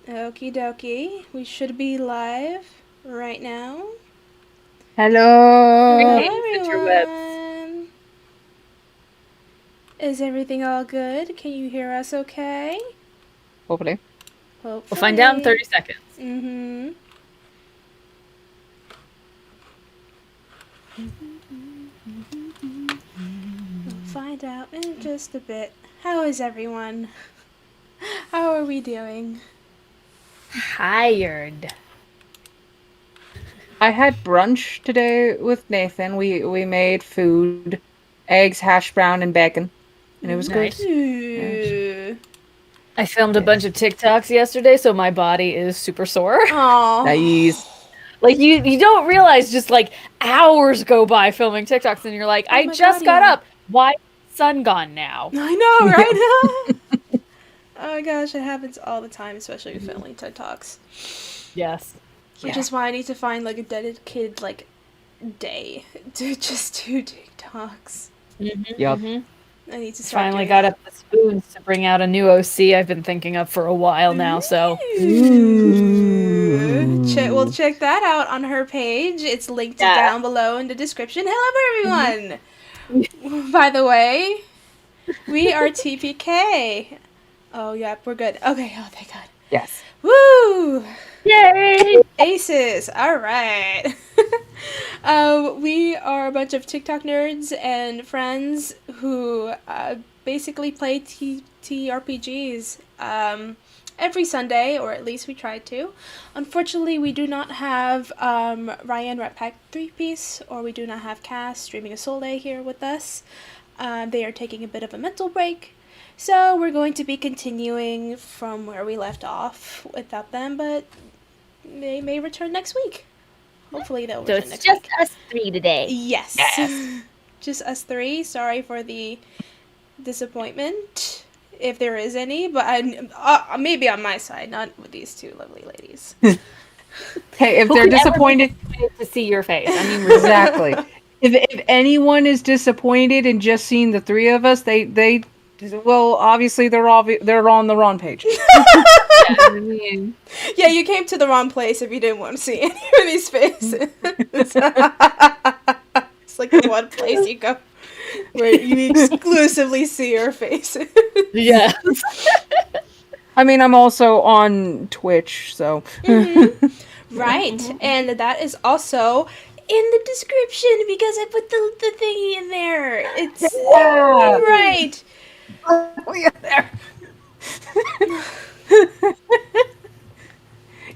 Okie dokie. We should be live right now. Hello, Hello. Greetings, interwebs. everyone. Is everything all good? Can you hear us okay? Hopefully. Hopefully. We'll find out in 30 seconds. Mm-hmm. We'll find out in just a bit. How is everyone? How are we doing? Tired. I had brunch today with Nathan. We made food, eggs, hash brown, and bacon, and it was good. Nice. Yes. Ooh. I filmed a Yes. bunch of TikToks yesterday, so my body is super sore. Aw. Nice. Like you don't realize just like hours go by filming TikToks and you're like, Oh I my just god, got yeah. up. Why is the sun gone now? I know, Yeah. right? Oh my gosh, it happens all the time, especially with filming TikToks. Yes. Which is why I need to find like a dedicated like day to just do TikToks. Yep. I need to start Finally doing got that. up the spoons to bring out a new OC I've been thinking of for a while now, so Ooh. We'll Ooh. check that out on her page. It's linked yeah. down below in the description. Hello, everyone! By the way, we are TPK. Oh, yeah, we're good. Okay, oh, thank God. Yes. Woo! Yay! Aces! Alright. We are a bunch of TikTok nerds and friends who basically play TRPGs every Sunday, or at least we try to. Unfortunately, we do not have Ryan Rat Pack 3-piece, or we do not have Cass streaming a Soul Day here with us. They are taking a bit of a mental break. So we're going to be continuing from where we left off without them, but they may return next week. Hopefully they'll So return it's next just week. us three today. Yes. Yes. Just us three. Sorry for the disappointment, if there is any, but maybe on my side, not with these two lovely ladies. Hey, if Who they're could ever be disappointed, disappointed to see your face? I mean, really. exactly. If anyone is disappointed in just seeing the three of us, they well, obviously they're on the wrong page. I mean, Yeah, you came to the wrong place if you didn't want to see any of these faces. It's like the one place you go where you exclusively see your faces. yeah. I mean, I'm also on Twitch, so. Right, and that is also in the description because I put the thingy in there. It's Yeah. right. Oh, yeah, there.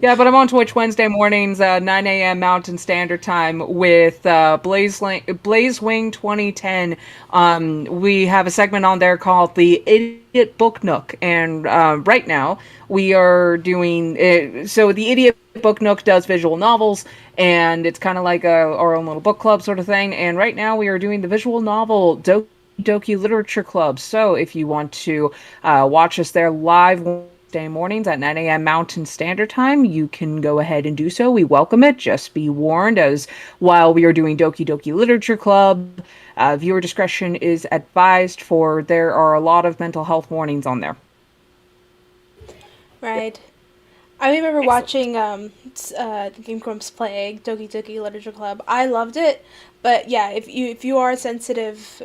Yeah, but I'm on Twitch Wednesday mornings, 9 a.m. Mountain Standard Time with Blazewing 2010. We have a segment on there called the Idiot Book Nook, and right now we are doing so the Idiot Book Nook does visual novels, and it's kind of like our own little book club sort of thing. And right now we are doing the visual novel Doki Literature Club. So if you want to watch us there live Wednesday mornings at 9 a.m. Mountain Standard Time, you can go ahead and do so. We welcome it. Just be warned, as while we are doing Doki Doki Literature Club, viewer discretion is advised, for there are a lot of mental health warnings on there. Right. I remember watching Game Grumps play Doki Doki Literature Club. I loved it, but yeah, if you are sensitive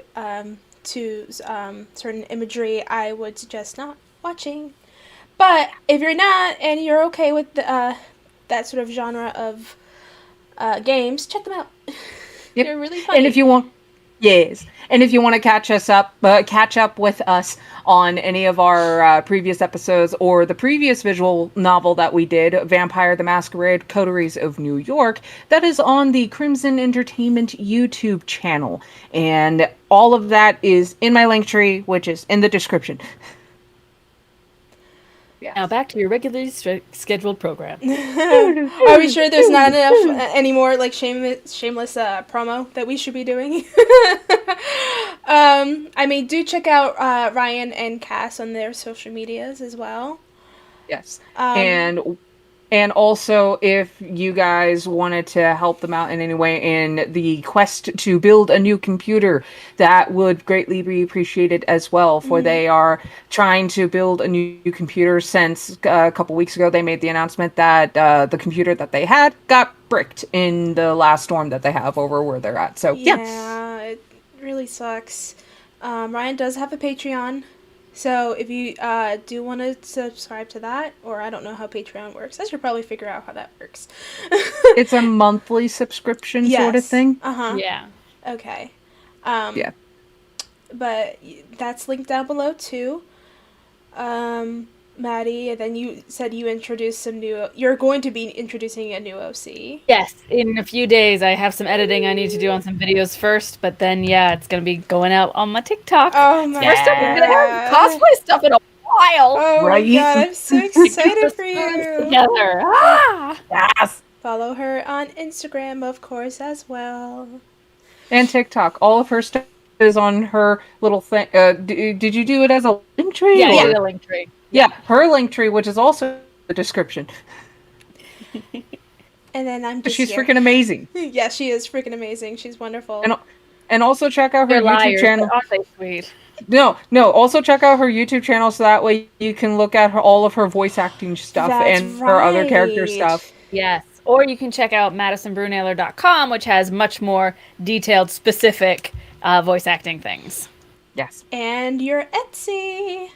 to certain imagery, I would suggest not watching. But if you're not and you're okay with that sort of genre of games, check them out. Yep. They're really funny. And if you want, yes, and if you want to catch up with us on any of our previous episodes or the previous visual novel that we did, Vampire the Masquerade: Coteries of New York, that is on the Crimson Entertainment YouTube channel, and all of that is in my link tree, which is in the description. Yeah. Now back to your regularly scheduled program. Are we sure there's not enough any more like shameless promo that we should be doing? I mean, do check out Ryan and Cass on their social medias as well. Yes, and And also, if you guys wanted to help them out in any way in the quest to build a new computer, that would greatly be appreciated as well. For they are trying to build a new computer since a couple weeks ago. They made the announcement that the computer that they had got bricked in the last storm that they have over where they're at. So, Yeah, it really sucks. Ryan does have a Patreon. So if you do want to subscribe to that, or I don't know how Patreon works, I should probably figure out how that works. It's a monthly subscription sort of thing. Uh-huh. Yeah. Okay. Yeah. But that's linked down below too. Maddie, and then you said you introduced some new... You're going to be introducing a new OC. Yes, in a few days I have some editing I need to do on some videos first, but then yeah, it's gonna be going out on my TikTok. Oh my First time I'm gonna have cosplay stuff in a while. Oh Right? my god, I'm so excited for you. Together. Ah! Yes. Follow her on Instagram, of course, as well. And TikTok. All of her stuff is on her little thing. Did you do it as a link tree? Yeah, or- yeah, the link tree. Yeah, her link tree, which is also the description. And then I'm just She's here. freaking amazing. Yeah, she is freaking amazing. She's wonderful. And also check out her They're YouTube liars, channel. but aren't they sweet? No. Also check out her YouTube channel so that way you can look at all of her voice acting stuff That's and her other character right. stuff. Yes. Or you can check out MadisonBrunaylor.com, which has much more detailed, specific voice acting things. Yes. And your Etsy.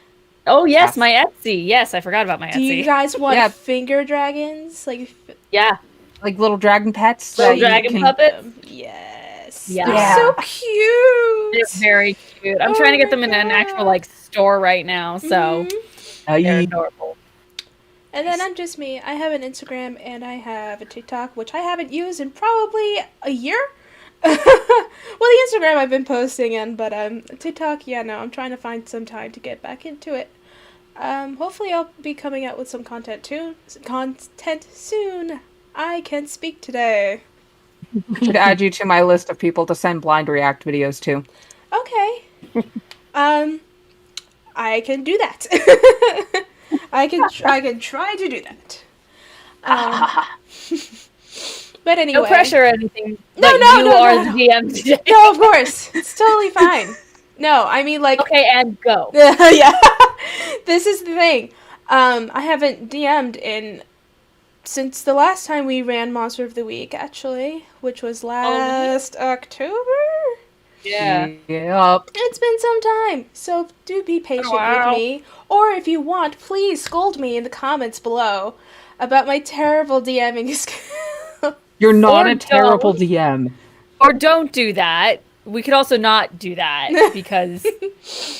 Oh, yes, Yes. my Etsy. Yes, I forgot about my Do you Etsy. guys want Yeah. finger dragons? Like, Yeah. Like little dragon pets. Little that you dragon can- puppets. yes. Yeah. They're Yeah. so cute. They're very cute. I'm Oh trying to get my them in an actual God. store right now, so Mhm. they're adorable. And then I'm just me. I have an Instagram and I have a TikTok, which I haven't used in probably a year. Well, the Instagram I've been posting in, but TikTok, yeah, no, I'm trying to find some time to get back into it. Hopefully I'll be coming out with some content soon. I can speak today. Should add you to my list of people to send blind react videos to. Okay. I can do that. I can try to do that. But anyway. No pressure or anything. No, but no, you no, are no, the no. DM today. No, of course. It's totally fine. No, I mean, like... Okay, and go. Yeah. This is the thing. I haven't DM'd since the last time we ran Monster of the Week, actually, which was last October. Yeah. Yep. It's been some time, so do be patient Wow. with me. Or if you want, please scold me in the comments below about my terrible DMing skill. You're not Or a terrible don't. DM. Or don't do that. We could also not do that because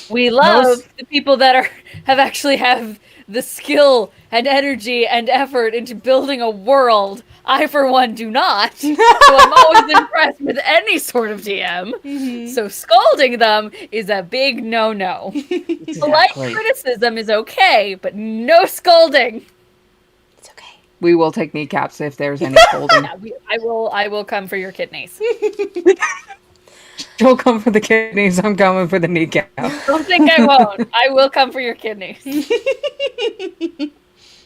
we love the people that have the skill and energy and effort into building a world. I, for one, do not. So I'm always impressed with any sort of DM. So scolding them is a big no-no. Polite criticism is okay, but no scolding. It's okay. We will take kneecaps if there's any holding. Yeah, I will come for your kidneys. You'll come for the kidneys, I'm coming for the kneecap. Don't think I won't. I will come for your kidneys.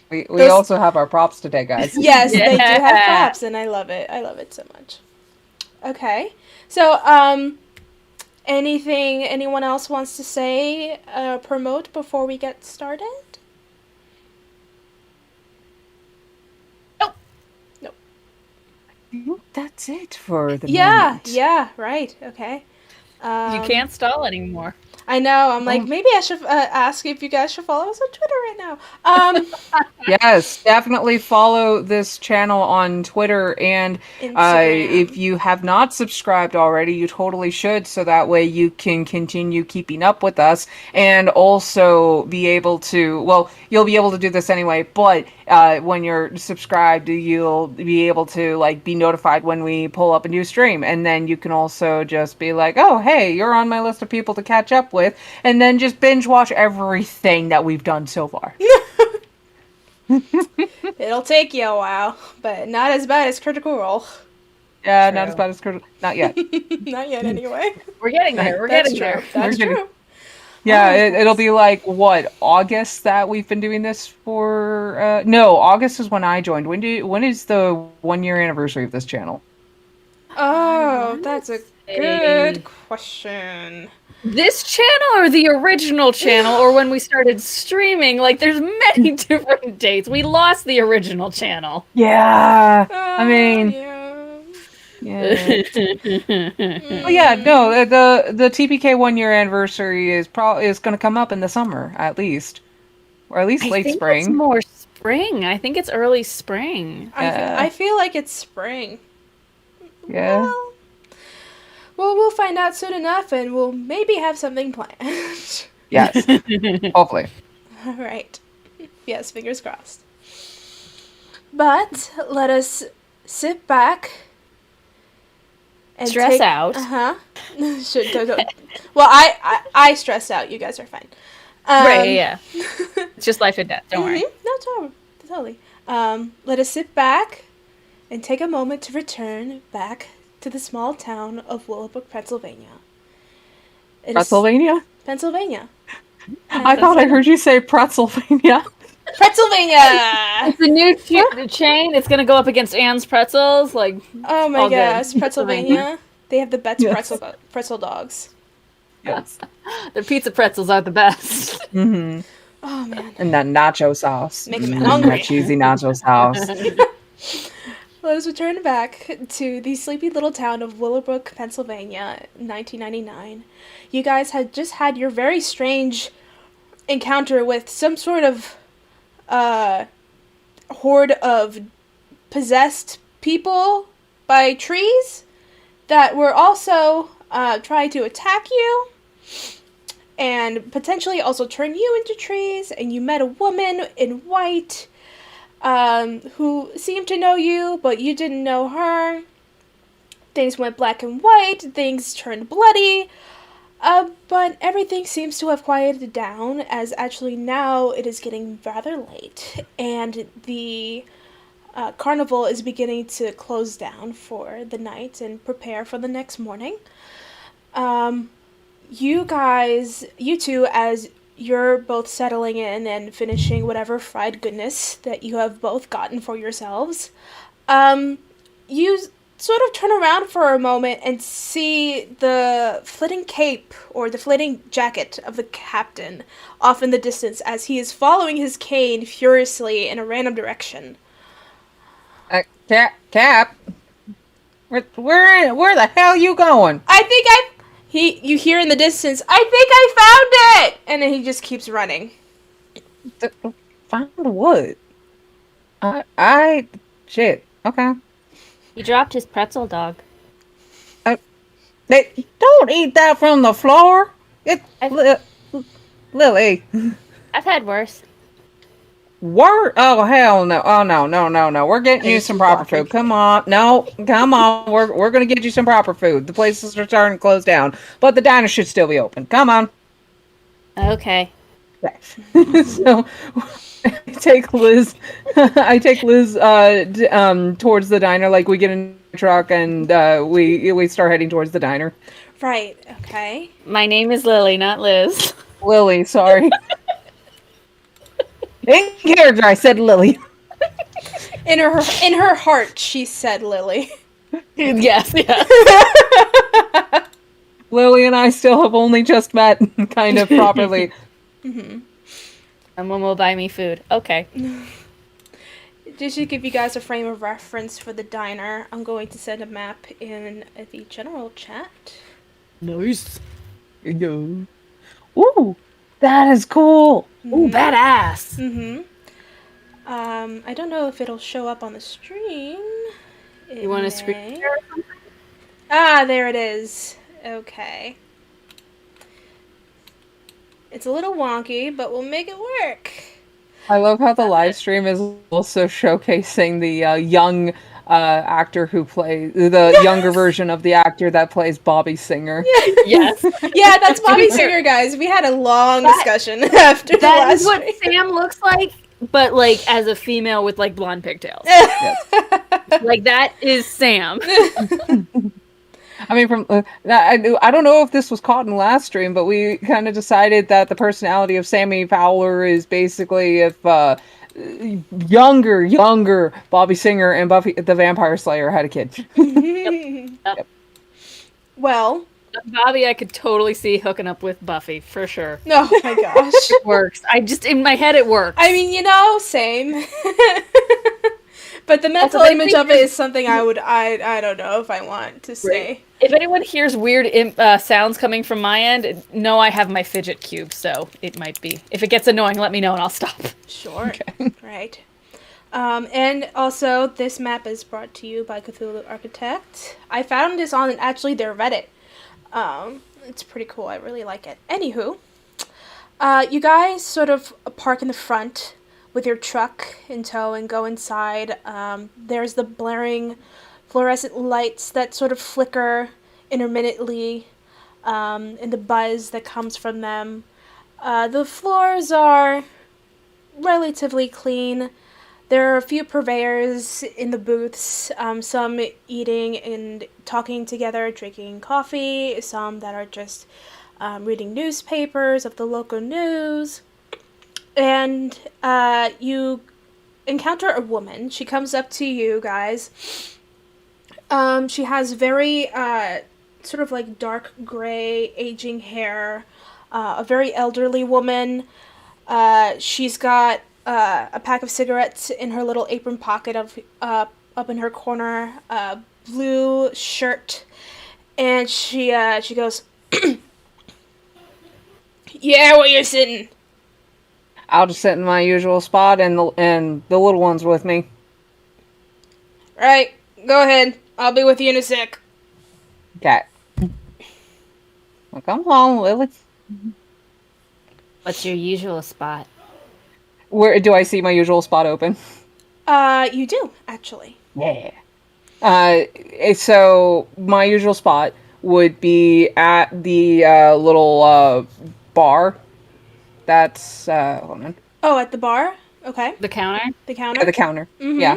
We also have our props today, guys. Yes, they do have Yeah. props, and I love it. I love it so much. Okay. So, anything anyone else wants to say, promote before we get started? I think that's it for the Yeah, moment. yeah, right, okay. You can't stall anymore. I know, I'm like, maybe I should ask if you guys should follow us on Twitter right now. Yes, definitely follow this channel on Twitter, and Instagram. if you have not subscribed already, you totally should, so that way you can continue keeping up with us, and also be able to, well, you'll be able to do this anyway, but when you're subscribed, you'll be able to, like, be notified when we pull up a new stream, and then you can also just be like, oh, hey, you're on my list of people to catch up with, and then just binge watch everything that we've done so far. It'll take you a while, but not as bad as Critical Role. Yeah, True. not as bad as not yet. Not yet, anyway. We're getting there. We're That's getting true. there. That's We're getting- true. Yeah, Oh, it'll be like, what, August that we've been doing this for? No, August is when I joined. When is the 1 year anniversary of this channel? Oh, wanna that's a say- good question. This channel or the original channel or when we started streaming? Like, there's many different dates. We lost the original channel. Yeah, I mean, Yeah. yeah. Oh yeah, no, the TPK 1 year anniversary is going to come up in the summer at least, or at least I late think it's spring. more spring. I think it's early spring. I feel like it's spring. Yeah. Well, we'll find out soon enough, and we'll maybe have something planned. Yes. Hopefully. All right. Yes, fingers crossed. But let us sit back and Stress out. Uh-huh. Well, I stress out. You guys are fine. Right, yeah. It's just life and death. Don't worry. No, totally. Let us sit back and take a moment to return back to the small town of Willowbrook, Pennsylvania. Pennsylvania? Pennsylvania. I thought I heard you say Pennsylvania. Pretzelvania! It's a new chain. It's gonna go up against Anne's Pretzels. Like, Oh my all good. gosh, Pretzelvania. They have the best Yes. pretzel dogs. Yes. the pizza pretzels are the best. Mm-hmm. Oh man. And that nacho sauce. Making me hungry. That cheesy nacho sauce. Let us return back to the sleepy little town of Willowbrook, Pennsylvania, 1999. You guys had just had your very strange encounter with some sort of horde of possessed people by trees that were also trying to attack you and potentially also turn you into trees. And you met a woman in white who seemed to know you, but you didn't know her. Things went black and white, things turned bloody, but everything seems to have quieted down, as actually now it is getting rather late, and the carnival is beginning to close down for the night and prepare for the next morning. You two, as you're both settling in and finishing whatever fried goodness that you have both gotten for yourselves, you sort of turn around for a moment and see the flitting cape or the flitting jacket of the captain off in the distance as he is following his cane furiously in a random direction. Cap, where the hell you going? You hear in the distance, I think I found it! And then he just keeps running. Found what? Shit. Okay. He dropped his pretzel dog. Don't eat that from the floor. Lily. I've had worse. Oh hell no! Oh no! We're getting you some proper food. Come on, come on. We're gonna get you some proper food. The places are starting to close down, but the diner should still be open. Come on. Okay. So I take Liz. Towards the diner. Like we get in the truck and we start heading towards the diner. Right. Okay. My name is Lily, not Liz. Lily, sorry. In character, I said Lily. In her heart, she said Lily. Yes. Lily and I still have only just met, kind of properly. Mm-hmm. Someone will buy me food. Okay. Just to give you guys a frame of reference for the diner, I'm going to send a map in the general chat. Nice. Ooh, that is cool. Ooh, badass. Mm-hmm. I don't know if it'll show up on the stream. You want a screen share or something? Ah, there it is. Okay. It's a little wonky, but we'll make it work. I love how the live stream is also showcasing the young actor who plays the younger version of the actor that plays Bobby Singer. Yes. Yeah, that's Bobby Singer, guys. We had a long discussion after the That last is what stream. Sam looks like, but like as a female with like blonde pigtails. Yes. Like that is Sam. I mean, I don't know if this was caught in the last stream, but we kind of decided that the personality of Sammy Fowler is basically if younger Bobby Singer and Buffy the Vampire Slayer had a kid. Yep. Well, Bobby, I could totally see hooking up with Buffy for sure. oh my gosh. It works. In my head, it works. I mean, same. But the mental Also, image of it is something I don't know if I want to say. If anyone hears weird sounds coming from my end, no, I have my fidget cube, so it might be. If it gets annoying, let me know and I'll stop. Sure. Okay. Right. And also, this map is brought to you by Cthulhu Architect. I found this on actually their Reddit. It's pretty cool. I really like it. Anywho, you guys sort of park in the front with your truck in tow and go inside. There's the blaring fluorescent lights that sort of flicker intermittently, and the buzz that comes from them. The floors are relatively clean. There are a few purveyors in the booths, some eating and talking together, drinking coffee, some that are just reading newspapers of the local news. And you encounter a woman. She comes up to you guys. She has very sort of like dark gray aging hair, a very elderly woman. She's got a pack of cigarettes in her little apron pocket up in her corner, blue shirt, and she goes, "Yeah, where you sitting?" I'll just sit in my usual spot, and the little one's with me. Right, go ahead. I'll be with you in a sec. Okay. Well, come on, Lily. What's your usual spot? Where do I see my usual spot open? You do, actually. Yeah. So my usual spot would be at the little bar. That's hold on. Oh, at the bar? Okay. The counter? The counter? Yeah, the counter. Mm-hmm. Yeah.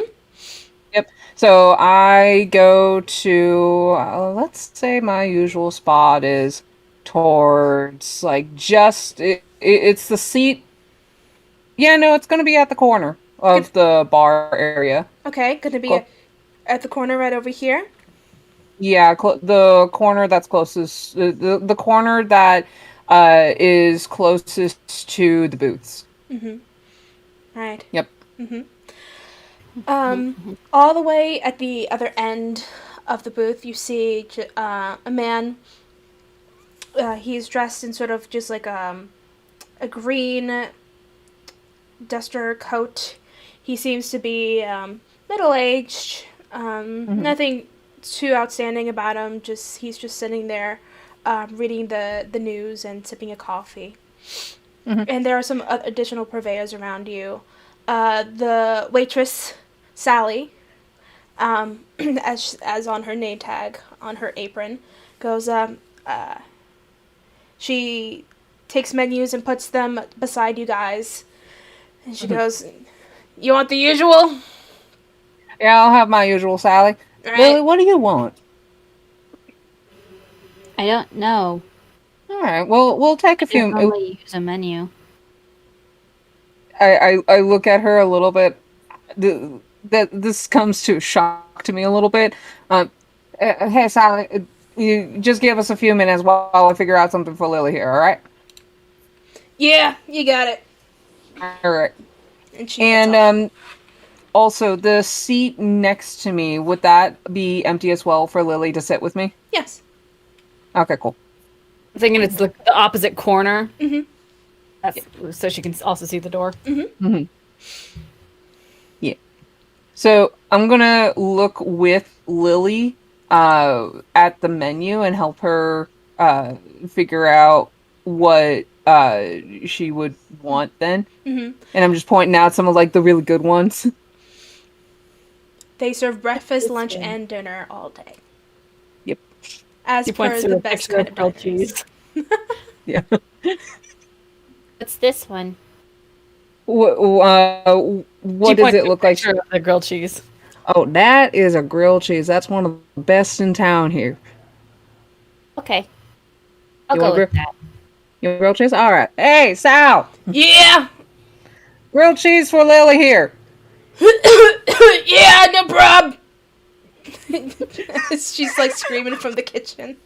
Yep. So I go to let's say my usual spot is towards like it's the seat. Yeah, no, it's going to be at the corner of the bar area. Okay, gonna be at the corner right over here. Yeah, the corner that's closest, the corner that is closest to the booths. Mm-hmm. Right. Yep. Mm-hmm. All the way at the other end of the booth, you see a man. He's dressed in sort of just like a green duster coat. He seems to be middle-aged. Nothing too outstanding about him. He's just sitting there reading the news and sipping a coffee. And there are some additional purveyors around you. The waitress, Sally, as on her name tag on her apron, goes, she takes menus and puts them beside you guys. And she goes, "You want the usual?" Yeah, I'll have my usual, Sally. Right. Lily, what do you want? I don't know. All right, well, we'll take a I few. normally use a menu. I look at her a little bit. This comes to shock to me a little bit. Hey, Sally, you just give us a few minutes while I figure out something for Lily here, all right? Yeah, you got it. All right. And she gets off. Also, the seat next to me, would that be empty as well for Lily to sit with me? Yes. Okay, cool. I'm thinking it's the opposite corner. Mm-hmm. So she can also see the door. Mm-hmm. Mm-hmm. Yeah. So I'm gonna look with Lily at the menu and help her figure out what she would want then. Mm-hmm. And I'm just pointing out some of like the really good ones. They serve breakfast, lunch, and dinner all day. Yep. As per the best kind of grilled diners. cheese. Yeah. What's this one? What does it look like? The grilled cheese. Oh, that is a grilled cheese. That's one of the best in town here. Okay. I'll You go want with gr- that. You want grilled cheese? All right. Hey, Sal, Yeah. grilled cheese for Lily here. Yeah, no problem. She's like screaming from the kitchen.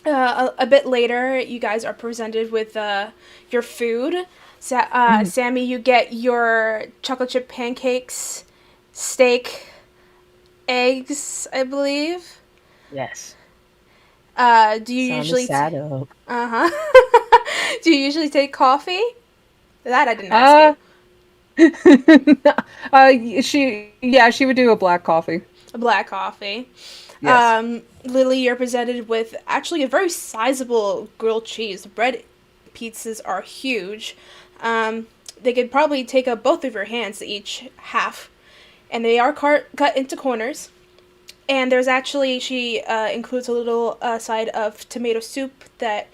A bit later, you guys are presented with your food. Sammy, you get your chocolate chip pancakes, steak, eggs, I believe. Yes. Do you Sound usually? up. Uh-huh. Do you usually take coffee? That I didn't ask you. She would do a black coffee. A black coffee. Yes. Lily, you're presented with actually a very sizable grilled cheese. The bread pizzas are huge. They could probably take up both of your hands, each half. And they are cut into corners. And there's actually, she includes a little side of tomato soup that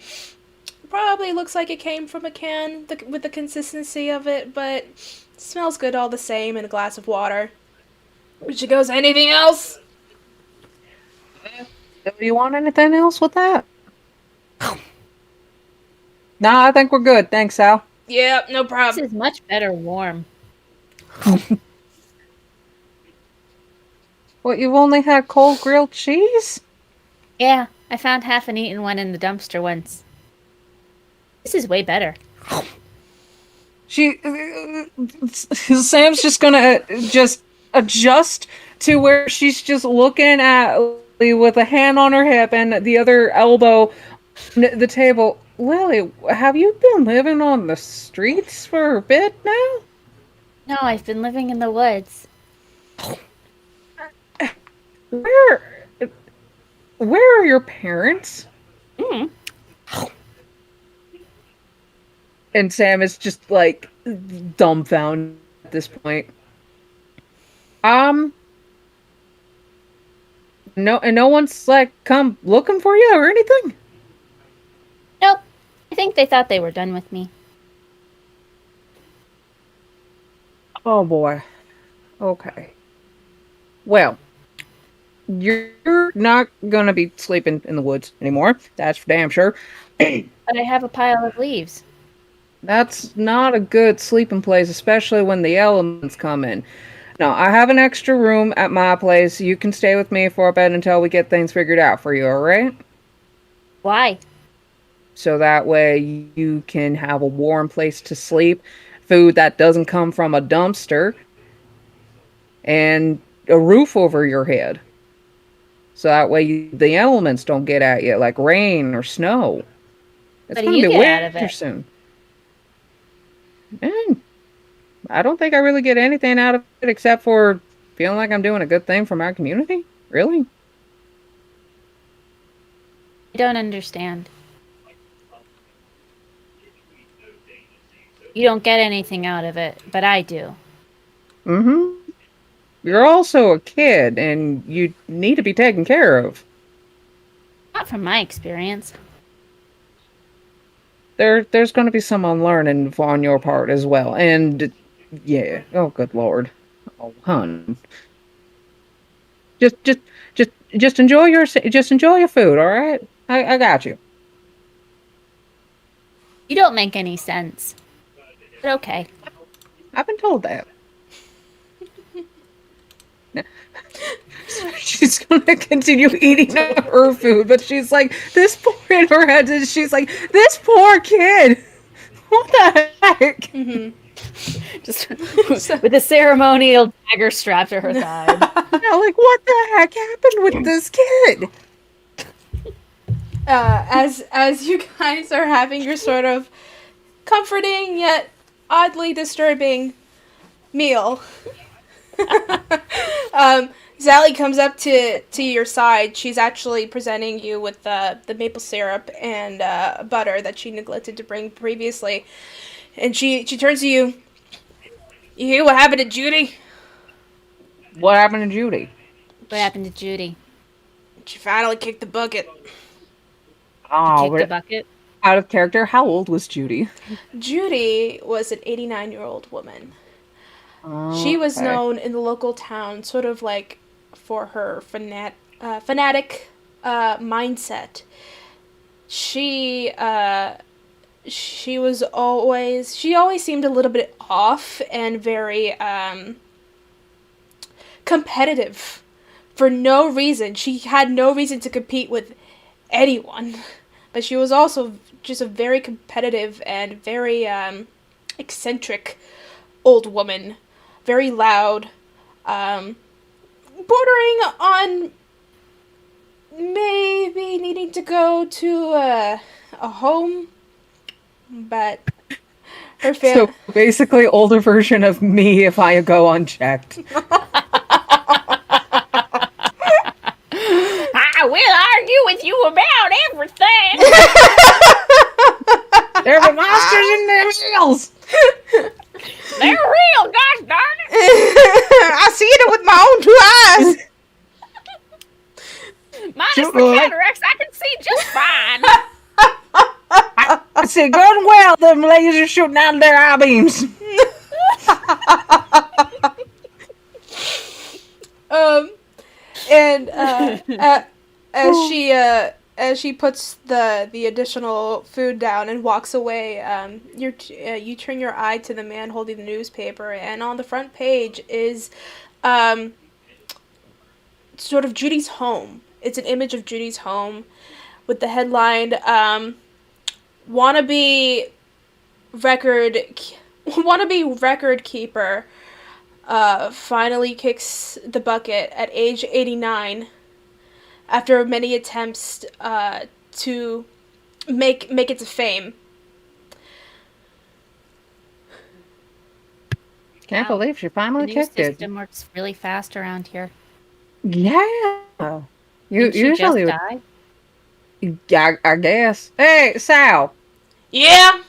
probably looks like it came from a can with the consistency of it, but smells good all the same, and a glass of water. She goes, anything else? Do you want anything else with that? Nah, I think we're good. Thanks, Sal. Yeah, no This problem. is much better warm. What, you've only had cold grilled cheese? Yeah, I found half an eaten one in the dumpster once. This is way better. Sam's just gonna just adjust to where she's just looking at Lily with a hand on her hip and the other elbow on the table. Lily, have you been living on the streets for a bit now? No, I've been living in the woods. Where are your parents? Mm. And Sam is just like dumbfounded at this point. No one's like come looking for you or anything? Nope. I think they thought they were done with me. Oh boy. Okay. Well, you're not gonna be sleeping in the woods anymore. That's for damn sure. But I have a pile of leaves. That's not a good sleeping place, especially when the elements come in. Now, I have an extra room at my place. You can stay with me for a bit until we get things figured out for you, alright? Why? So that way you can have a warm place to sleep, food that doesn't come from a dumpster, and a roof over your head. So that way the elements don't get at you, like rain or snow. It's What do gonna you be get out of winter it? soon. And I don't think I really get anything out of it except for feeling like I'm doing a good thing for my community. Really? I don't understand. You don't get anything out of it, but I do. Mm-hmm. You're also a kid, and you need to be taken care of. Not from my experience. There's going to be some unlearning on your part as well, and yeah. Oh, good lord. Oh, hun. Just, just, just enjoy your food, all right? I got you. You don't make any sense. But okay. I've been told that. She's gonna continue eating her food, but she's like, this poor in her head. She's like, this poor kid. What the heck? Mm-hmm. Just with a ceremonial dagger strapped to her thigh. Yeah, like, what the heck happened with this kid? As you guys are having your sort of comforting yet oddly disturbing meal, Sally comes up to your side. She's actually presenting you with the maple syrup and butter that she neglected to bring previously, and she turns to you. You hear what happened to Judy? What happened to Judy? What happened to Judy? She finally kicked the bucket. Oh, Kick the bucket? out of character. How old was Judy? Judy was an 89-year-old woman. She was Okay. known in the local town, sort of like for her fanatic mindset. She always seemed a little bit off and very competitive for no reason. She had no reason to compete with anyone, but she was also just a very competitive and very eccentric old woman, very loud, bordering on maybe needing to go to a home, but her So basically, older version of me if I go unchecked. I will argue with you about everything. There are monsters in their meals. They're real, gosh darn it. I see it with my own 2 eyes. Minus Shoot, the cataracts, I can see just fine. I see going well. Them lasers shooting out of their eye beams. And as she puts the additional food down and walks away, you turn your eye to the man holding the newspaper, and on the front page is sort of Judy's home. It's an image of Judy's home with the headline wannabe record keeper finally kicks the bucket at age 89 after many attempts to make it to fame. Can't believe she finally The news kicked it. system works really fast around here. Yeah. Did she Usually just die? I guess. Hey, Sal. Yeah.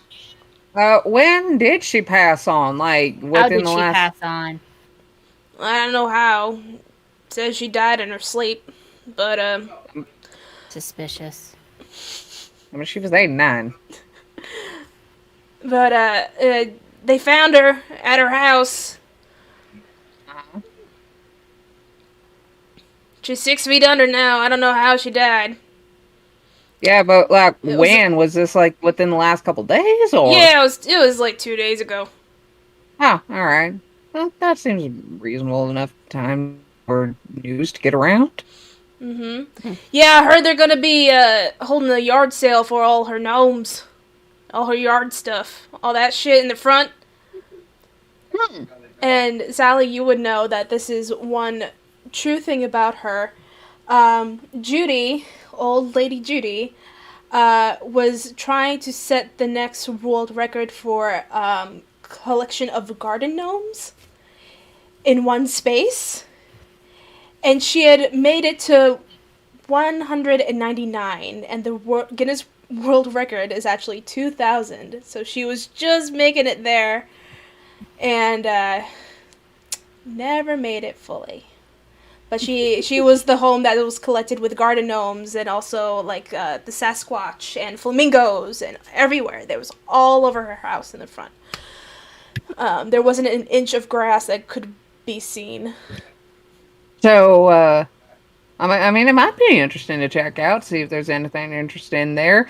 When did she pass on? Like within How did the she last? pass on? I don't know how. It says she died in her sleep, but Suspicious. I mean, she was 89. but they found her at her house. She's 6 feet under now. I don't know how she died. Yeah, but like, It was- when was this? Like within the last couple days, or? Yeah, it was like 2 days ago. Oh, all right. Well, that seems reasonable enough time for news to get around. Mm-hmm. Yeah, I heard they're gonna be holding a yard sale for all her gnomes. All her yard stuff. All that shit in the front. And Sally, you would know that this is one true thing about her. Judy, old lady Judy, was trying to set the next world record for collection of garden gnomes in one space. And she had made it to 199, and the Guinness World Record is actually 2,000. So she was just making it there, and never made it fully. But she was the home that was collected with garden gnomes, and also like the Sasquatch and flamingos, and everywhere. There was all over her house in the front. There wasn't an inch of grass that could be seen. So, I mean, it might be interesting to check out, see if there's anything interesting there.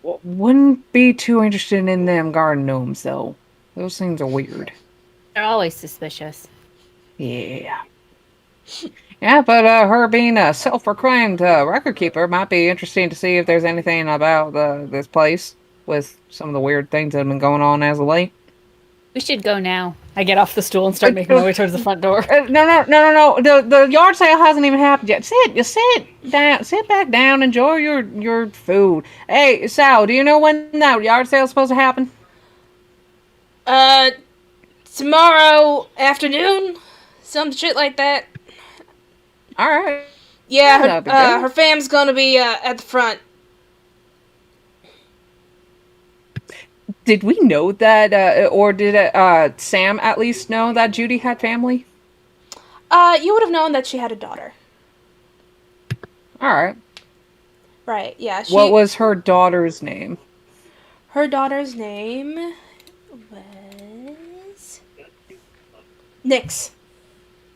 Wouldn't be too interested in them garden gnomes, though. Those things are weird. They're always suspicious. Yeah. Yeah, but her being a self-proclaimed record keeper might be interesting to see if there's anything about this place with some of the weird things that have been going on as of late. We should go now. I get off the stool and start making my way towards the front door. No. The yard sale hasn't even happened yet. Sit down. Sit back down. Enjoy your food. Hey, Sal, do you know when that yard sale is supposed to happen? Tomorrow afternoon, some shit like that. All right. Yeah, that'd be good. her fam's gonna be at the front. Did we know that, or did Sam at least know that Judy had family? You would have known that she had a daughter. All right. Right, yeah. What was her daughter's name? Her daughter's name was... Nyx.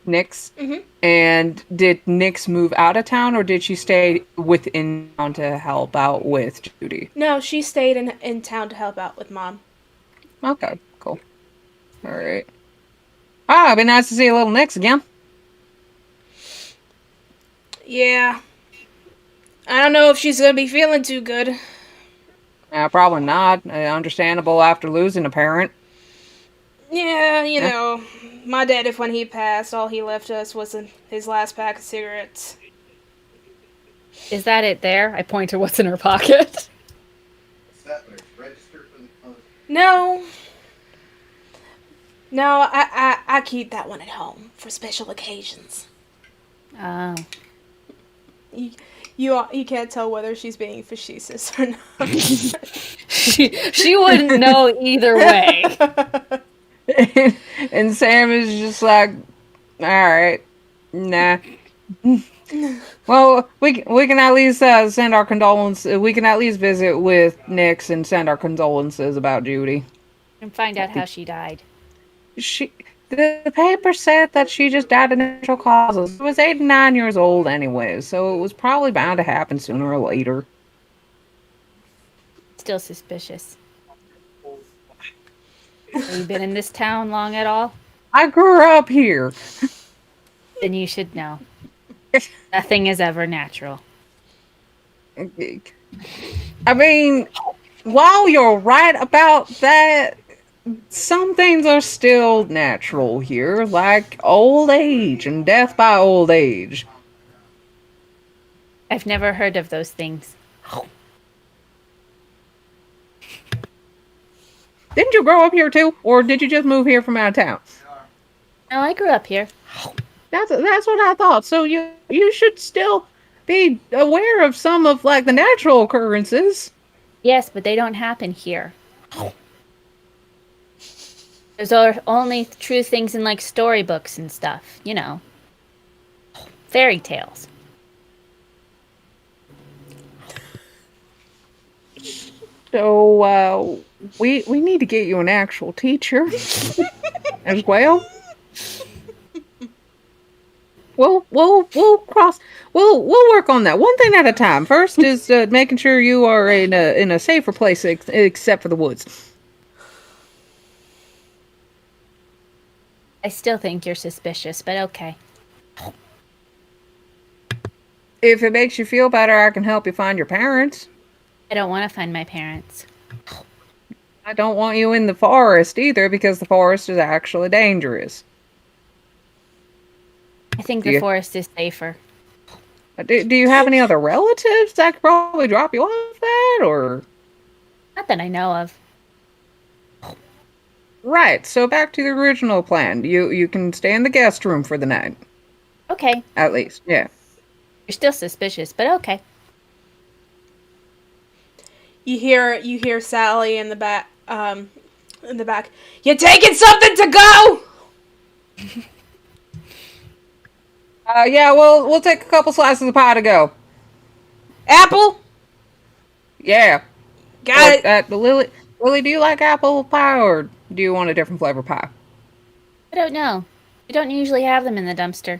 Nyx? Mhm. And did Nyx move out of town, or did she stay within town to help out with Judy? No, she stayed in town to help out with Mom. Okay, cool. All right. Ah, it'd be nice to see a little Nyx again. Yeah. I don't know if she's gonna be feeling too good. Probably not. Understandable after losing a parent. Yeah, you know, my dad, if when he passed, all he left us was his last pack of cigarettes. Is that it there? I point to what's in her pocket. No. No, I keep that one at home for special occasions. Oh. You can't tell whether she's being facetious or not. She wouldn't know either way. And Sam is just like, all right, nah. Well, we can at least send our condolences. We can at least visit with Nyx and send our condolences about Judy. And find out how she died. The paper said that she just died of natural causes. She was 89 years old anyway, so it was probably bound to happen sooner or later. Still suspicious. Have you been in this town long at all? I grew up here. Then you should know. Nothing is ever natural. I mean, while you're right about that, some things are still natural here, like old age and death by old age. I've never heard of those things. Didn't you grow up here too, or did you just move here from out of town? No, I grew up here. That's what I thought. So you should still be aware of some of like the natural occurrences. Yes, but they don't happen here. There's only true things in like storybooks and stuff, you know. Fairy tales. So we need to get you an actual teacher as well. We'll work on that one thing at a time. First is making sure you are in a safer place except for the woods. I still think you're suspicious, but okay. If it makes you feel better, I can help you find your parents. I don't want to find my parents. I don't want you in the forest either, because the forest is actually dangerous. I think the forest is safer. Do you have any other relatives that could probably drop you off that, or? Not that I know of. Right, so back to the original plan. You can stay in the guest room for the night. Okay. At least, yeah. You're still suspicious, but okay. You hear Sally in the back. You taking something to go? Yeah, we'll take a couple slices of pie to go. Apple? Yeah. Got it. Lily, do you like apple pie, or do you want a different flavor pie? I don't know. We don't usually have them in the dumpster.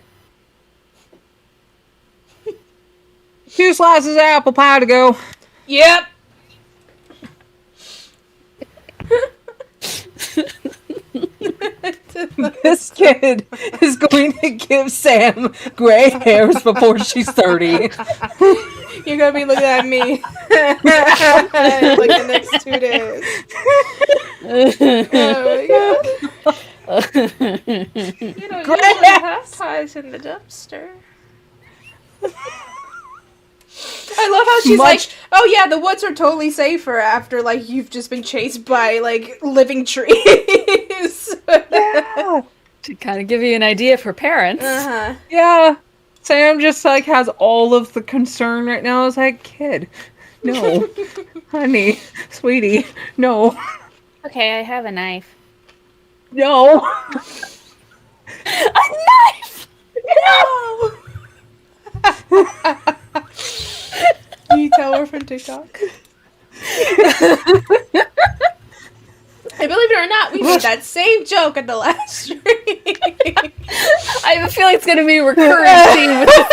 2 slices of apple pie to go. Yep. This kid is going to give Sam gray hairs before she's 30. You're gonna be looking at me like the next 2 days. Oh my god. You don't usually have pies in the dumpster. I love how she's like, oh yeah, the woods are totally safer after, like, you've just been chased by, like, living trees. Yeah. To kind of give you an idea for parents. Uh-huh. Yeah. Sam just, like, has all of the concern right now. It's like, kid, no. Honey, sweetie, no. Okay, I have a knife. No. A knife! No! You tell her from TikTok. Hey, believe it or not, we made that same joke at the last stream. I have a feeling it's going to be a recurring theme with this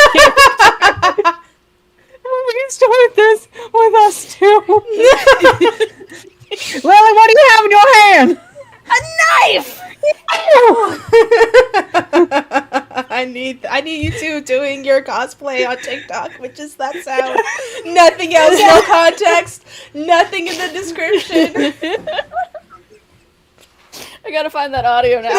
character. He's doing this with us too. Lily, what do you have in your hand? A knife! I need you two doing your cosplay on TikTok with just that sound. Nothing else, no context, nothing in the description. I gotta find that audio now.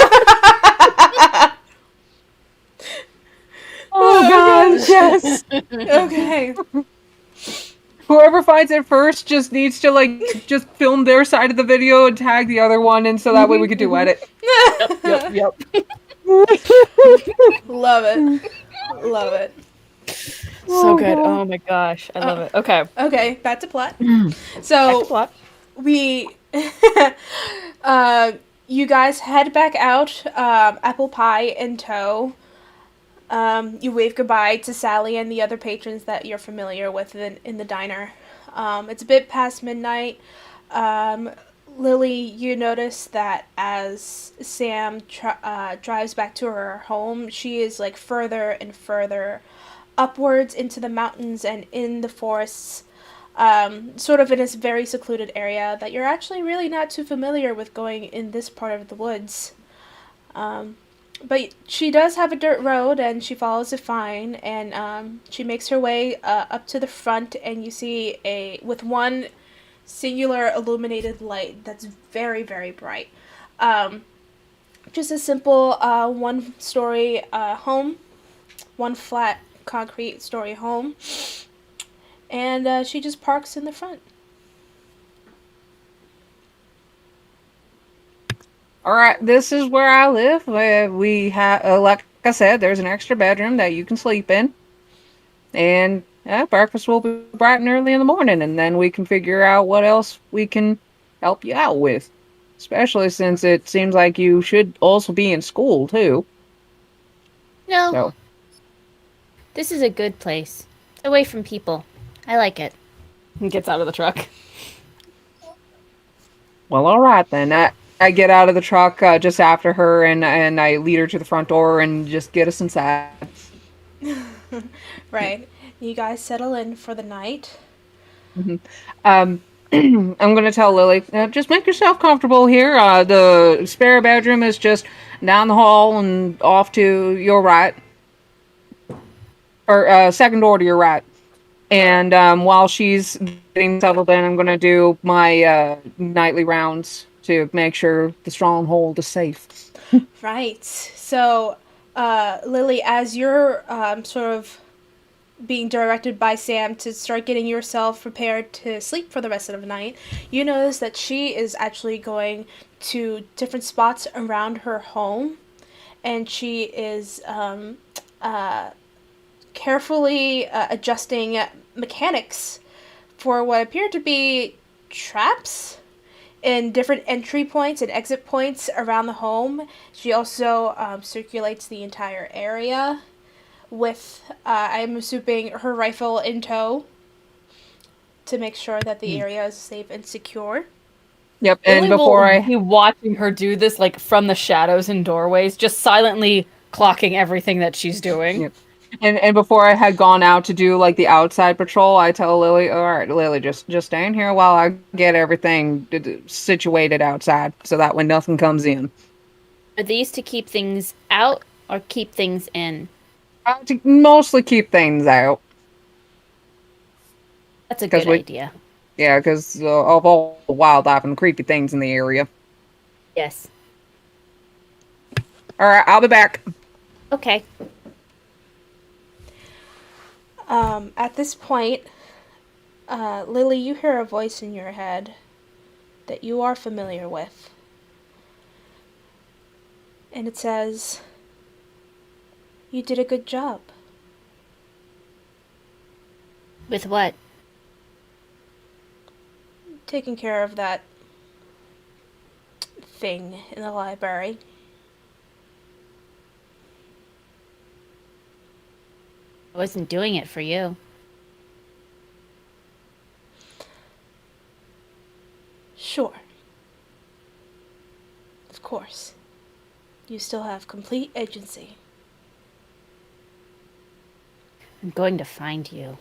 Oh god, yes. Okay. Whoever finds it first just needs to just film their side of the video and tag the other one, and so that way we could do edit. Yep. Love it. Love it. So good. Oh my gosh. I love it. Okay. Okay, back to plot. Back So to plot. we you guys head back out, apple pie in tow. You wave goodbye to Sally and the other patrons that you're familiar with in the diner. It's a bit past midnight. Lily, you notice that as Sam drives back to her home, she is like further and further upwards into the mountains and in the forests, sort of in this very secluded area that you're actually really not too familiar with going in this part of the woods. But she does have a dirt road, and she follows it fine, and she makes her way up to the front, and you see with one singular illuminated light that's very, very bright. Just a simple one-story home, one flat concrete story home, and she just parks in the front. All right, this is where I live. We have, like I said, there's an extra bedroom that you can sleep in, and breakfast will be bright and early in the morning, and then we can figure out what else we can help you out with. Especially since it seems like you should also be in school too. No, So, this is a good place. Away from people. I like it. He gets out of the truck. well, all right then. I get out of the truck just after her, and I lead her to the front door and just get us inside. Right. You guys settle in for the night. I'm going to tell Lily, just make yourself comfortable here. The spare bedroom is just down the hall and off to your right. Or second door to your right. And while she's getting settled in, I'm going to do my nightly rounds to make sure the stronghold is safe. Right. So, Lily, as you're sort of being directed by Sam to start getting yourself prepared to sleep for the rest of the night, you notice that she is actually going to different spots around her home, and she is carefully adjusting mechanics for what appear to be traps in different entry points and exit points around the home. She also circulates the entire area with, I'm assuming, her rifle in tow to make sure that the area is safe and secure. Yep, and Lily before will be watching her do this, like from the shadows and doorways, just silently clocking everything that she's doing. Yep. And before I had gone out to do like the outside patrol, I tell Lily, all right, Lily, just stay in here while I get everything situated outside, so that way nothing comes in. Are these to keep things out or keep things in? To mostly keep things out. That's a good idea. Yeah, because of all the wildlife and creepy things in the area. Yes. All right, I'll be back. Okay. At this point, Lily, you hear a voice in your head that you are familiar with. And it says, "You did a good job." With what? Taking care of that thing in the library. I wasn't doing it for you. Sure. Of course. You still have complete agency. I'm going to find you.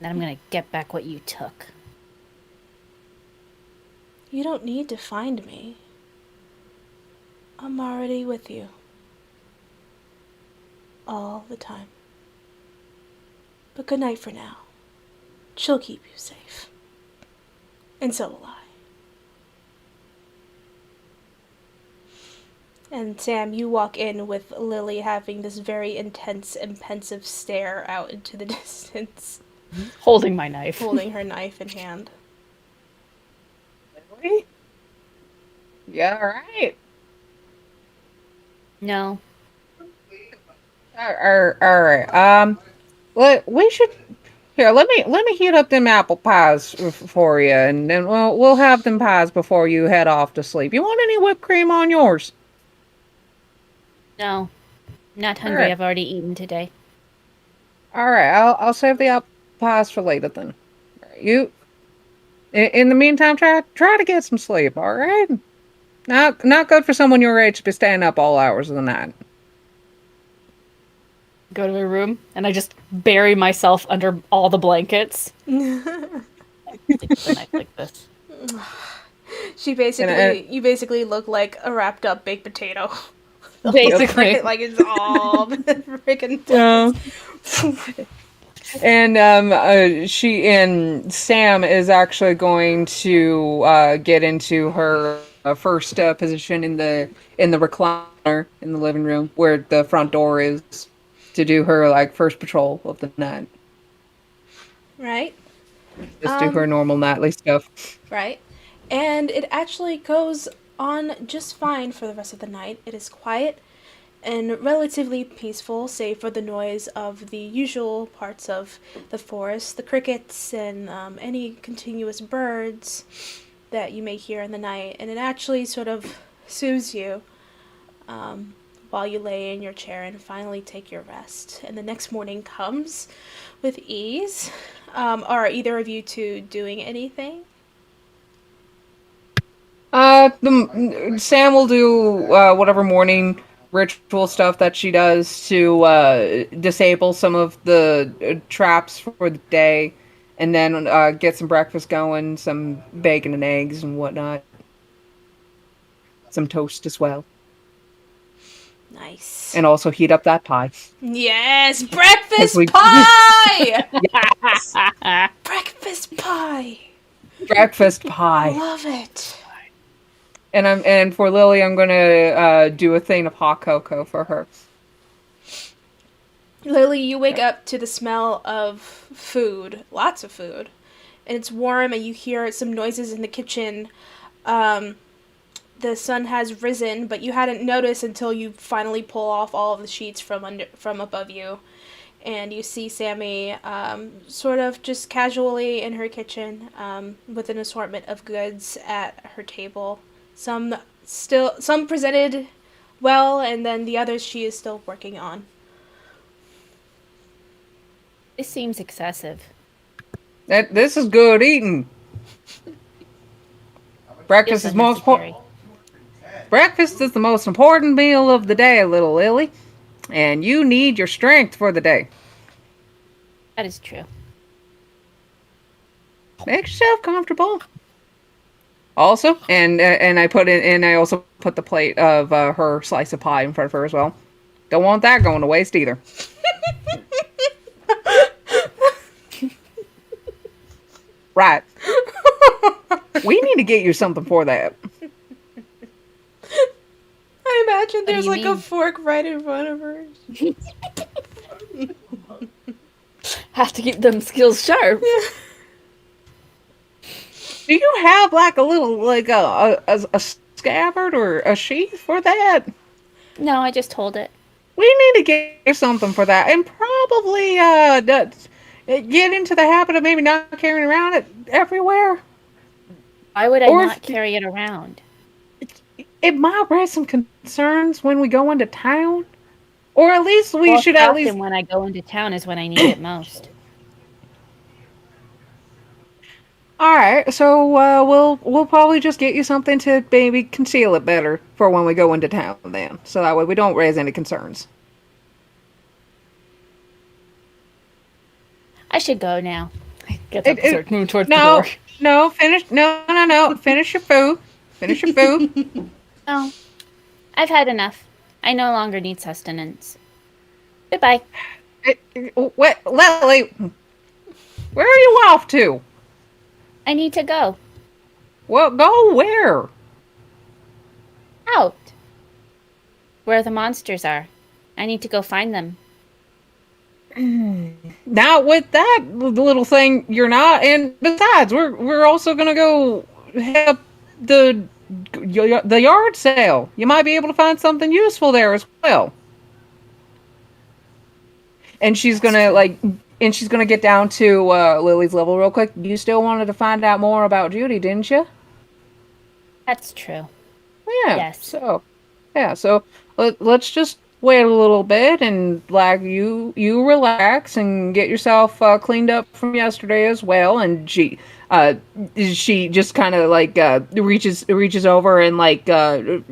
Then I'm going to get back what you took. You don't need to find me. I'm already with you. All the time. But good night for now. She'll keep you safe. And so will I. And Sam, you walk in with Lily having this very intense and pensive stare out into the distance, Holding my knife. holding her knife in hand. Really? Yeah, all right. No. All right. We should here. Let me heat up them apple pies for you, and then we'll have them pies before you head off to sleep. You want any whipped cream on yours? No. Not hungry. Alright. I've already eaten today. All right. I'll save the apple pies for later then. You. In the meantime, try to get some sleep. All right. Not good for someone your age to be staying up all hours of the night. Go to my room, and I just bury myself under all the blankets. The knife like this. You basically look like a wrapped up baked potato. Basically. Like it's all freaking. And she and Sam is actually going to get into her first position in the recliner in the living room where the front door is, to do her like first patrol of the night. Right. Just do her normal nightly stuff. Right. And it actually goes on just fine for the rest of the night. It is quiet and relatively peaceful, save for the noise of the usual parts of the forest, the crickets and any continuous birds that you may hear in the night. And it actually sort of soothes you while you lay in your chair and finally take your rest. And the next morning comes with ease. Are either of you two doing anything? Sam will do whatever morning ritual stuff that she does to disable some of the traps for the day, and then get some breakfast going, some bacon and eggs and whatnot. Some toast as well. Nice. And also heat up that pie. Yes, breakfast pie! Yes! Breakfast pie! Breakfast pie. Love it. And for Lily, I'm gonna do a thing of hot cocoa for her. Lily, you wake up to the smell of food, lots of food, and it's warm, and you hear some noises in the kitchen. The sun has risen, but you hadn't noticed until you finally pull off all of the sheets from above you, and you see Sammy sort of just casually in her kitchen with an assortment of goods at her table. Some presented well, and then the others she is still working on. This seems excessive. This is good eating. Breakfast It's is most unnecessary. Breakfast is the most important meal of the day, little Lily, and you need your strength for the day. That is true. Make yourself comfortable. Also, and I also put the plate of her slice of pie in front of her as well. Don't want that going to waste either. Right. We need to get you something for that. I imagine there's do you like a mean? fork right in front of her. Have to keep them skills sharp. Do you have like a little like a scabbard or a sheath for that? No, I just hold it. We need to get you something for that, and probably get into the habit of maybe not carrying around it everywhere. Why would I Or not if- carry it around? It might raise some concerns when we go into town, or at least we Well, should at often least. when I go into town is when I need it most. All right, so we'll probably just get you something to maybe conceal it better for when we go into town, then, so that way we don't raise any concerns. I should go now. Get up and start moving towards the door. No, finish. No. Finish your food. Finish your food. Oh, I've had enough. I no longer need sustenance. Goodbye. What, Lily? Where are you off to? I need to go. Well, go where? Out. Where the monsters are. I need to go find them. Now with that little thing, you're not. And besides, we're also gonna go have the yard sale. You might be able to find something useful there as well. And she's gonna get down to Lily's level real quick. You still wanted to find out more about Judy, didn't you? That's true. Yeah. Yes. So let's just wait a little bit and like you relax and get yourself cleaned up from yesterday as well. And she just kind of like reaches over and like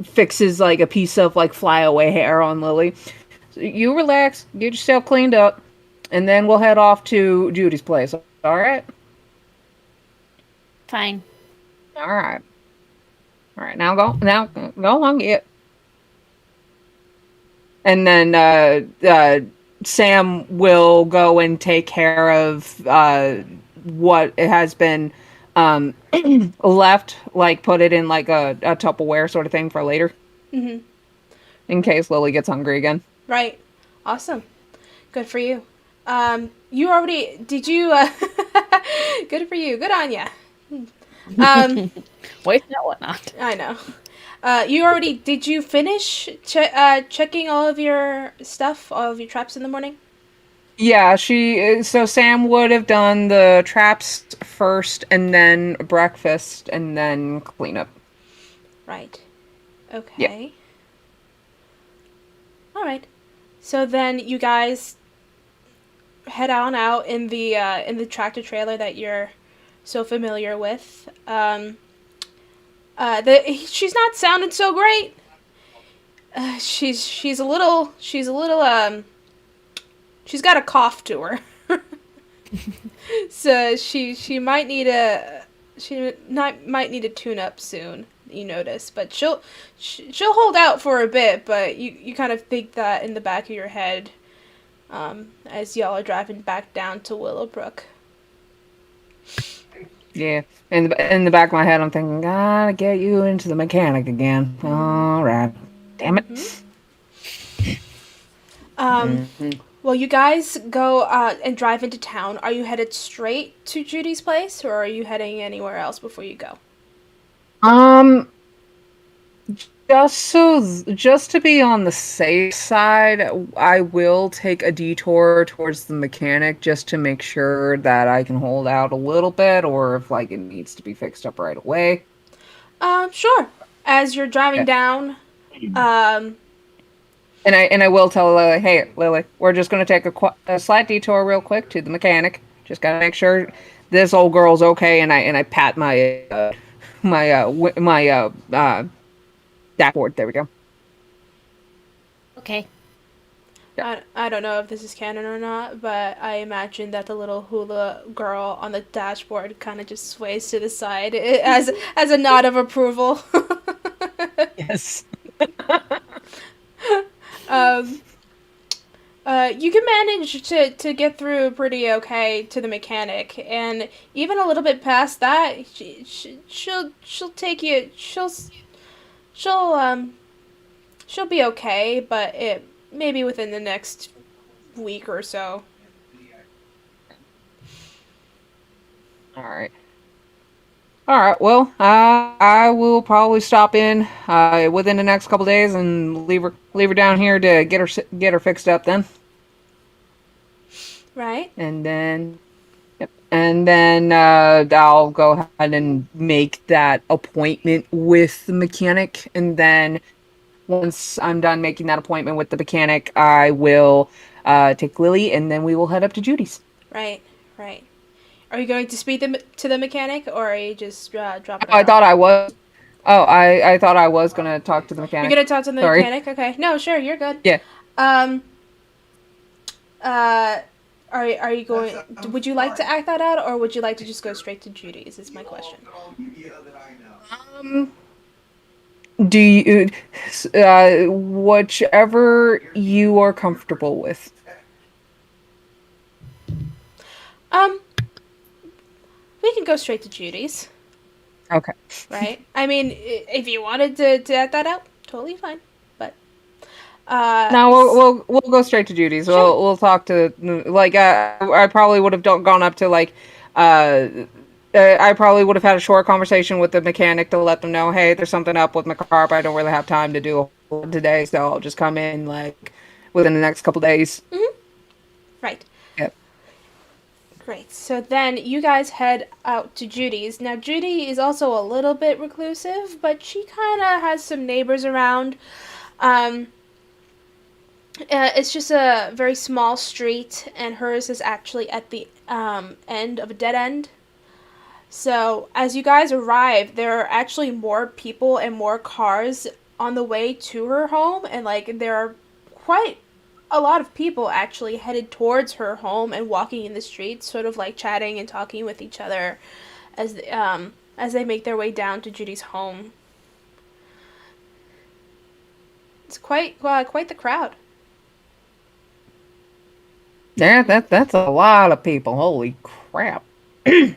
fixes like a piece of like flyaway hair on Lily. So you relax, get yourself cleaned up, and then we'll head off to Judy's place. All right. Fine. All right. Now go along, get. And then Sam will go and take care of what has been left, like put it in like a Tupperware sort of thing for later. Mm-hmm. In case Lily gets hungry again. Right. Awesome. Good for you. You already, did you, good for you. Good on ya. Wait, no, whatnot. I know. Did you finish checking all of your stuff, all of your traps in the morning? Yeah, so Sam would have done the traps first and then breakfast and then cleanup. Right. Okay. Yeah. All right. So then you guys head on out in the tractor trailer that you're so familiar with. She's not sounding so great. She's a little she's got a cough to her. So she might need a tune up soon, you notice, but she'll hold out for a bit, but you kind of think that in the back of your head as y'all are driving back down to Willowbrook. Yeah, in the back of my head, I'm thinking, gotta get you into the mechanic again. All right, damn it. Well, you guys go and drive into town. Are you headed straight to Judy's place, or are you heading anywhere else before you go? Just to be on the safe side, I will take a detour towards the mechanic just to make sure that I can hold out a little bit, or if like it needs to be fixed up right away. Sure. As you're driving down, And I will tell Lily, hey Lily, we're just gonna take a slight detour real quick to the mechanic. Just gotta make sure this old girl's okay. And I pat my dashboard. There we go. Okay. I don't know if this is canon or not, but I imagine that the little hula girl on the dashboard kind of just sways to the side as a nod of approval. Yes. You can manage to get through pretty okay to the mechanic, and even a little bit past that, she'll take you. She'll be okay, but it maybe within the next week or so. All right. Well, I will probably stop in within the next couple days and leave her down here to get her fixed up then. Right. And then, yep. And then I'll go ahead and make that appointment with the mechanic. And then once I'm done making that appointment with the mechanic, I will take Lily, and then we will head up to Judy's. Right. Are you going to speak to the mechanic, or are you just dropping? I thought I was. Oh, I thought I was gonna talk to the mechanic. You're gonna talk to the mechanic? Okay. No, sure, you're good. Yeah. Are you going? Would you like to act that out, or would you like to just go straight to Judy's? Is my question. Um, do you, whichever you are comfortable with. We can go straight to Judy's, Okay. right? I mean, if you wanted to act that out, totally fine. But No, we'll go straight to Judy's. Sure. We'll talk to I probably would have gone up to I probably would have had a short conversation with the mechanic to let them know, hey, there's something up with my car, but I don't really have time to do it today, so I'll just come in like within the next couple days. right. Yep. Great. So then you guys head out to Judy's. Now, Judy is also a little bit reclusive, but she kind of has some neighbors around. It's just a very small street, and hers is actually at the end of a dead end. So, as you guys arrive, there are actually more people and more cars on the way to her home, and like there are quite a lot of people actually headed towards her home and walking in the streets, sort of like chatting and talking with each other as they make their way down to Judy's home. It's quite the crowd. Yeah, that's a lot of people. Holy crap. I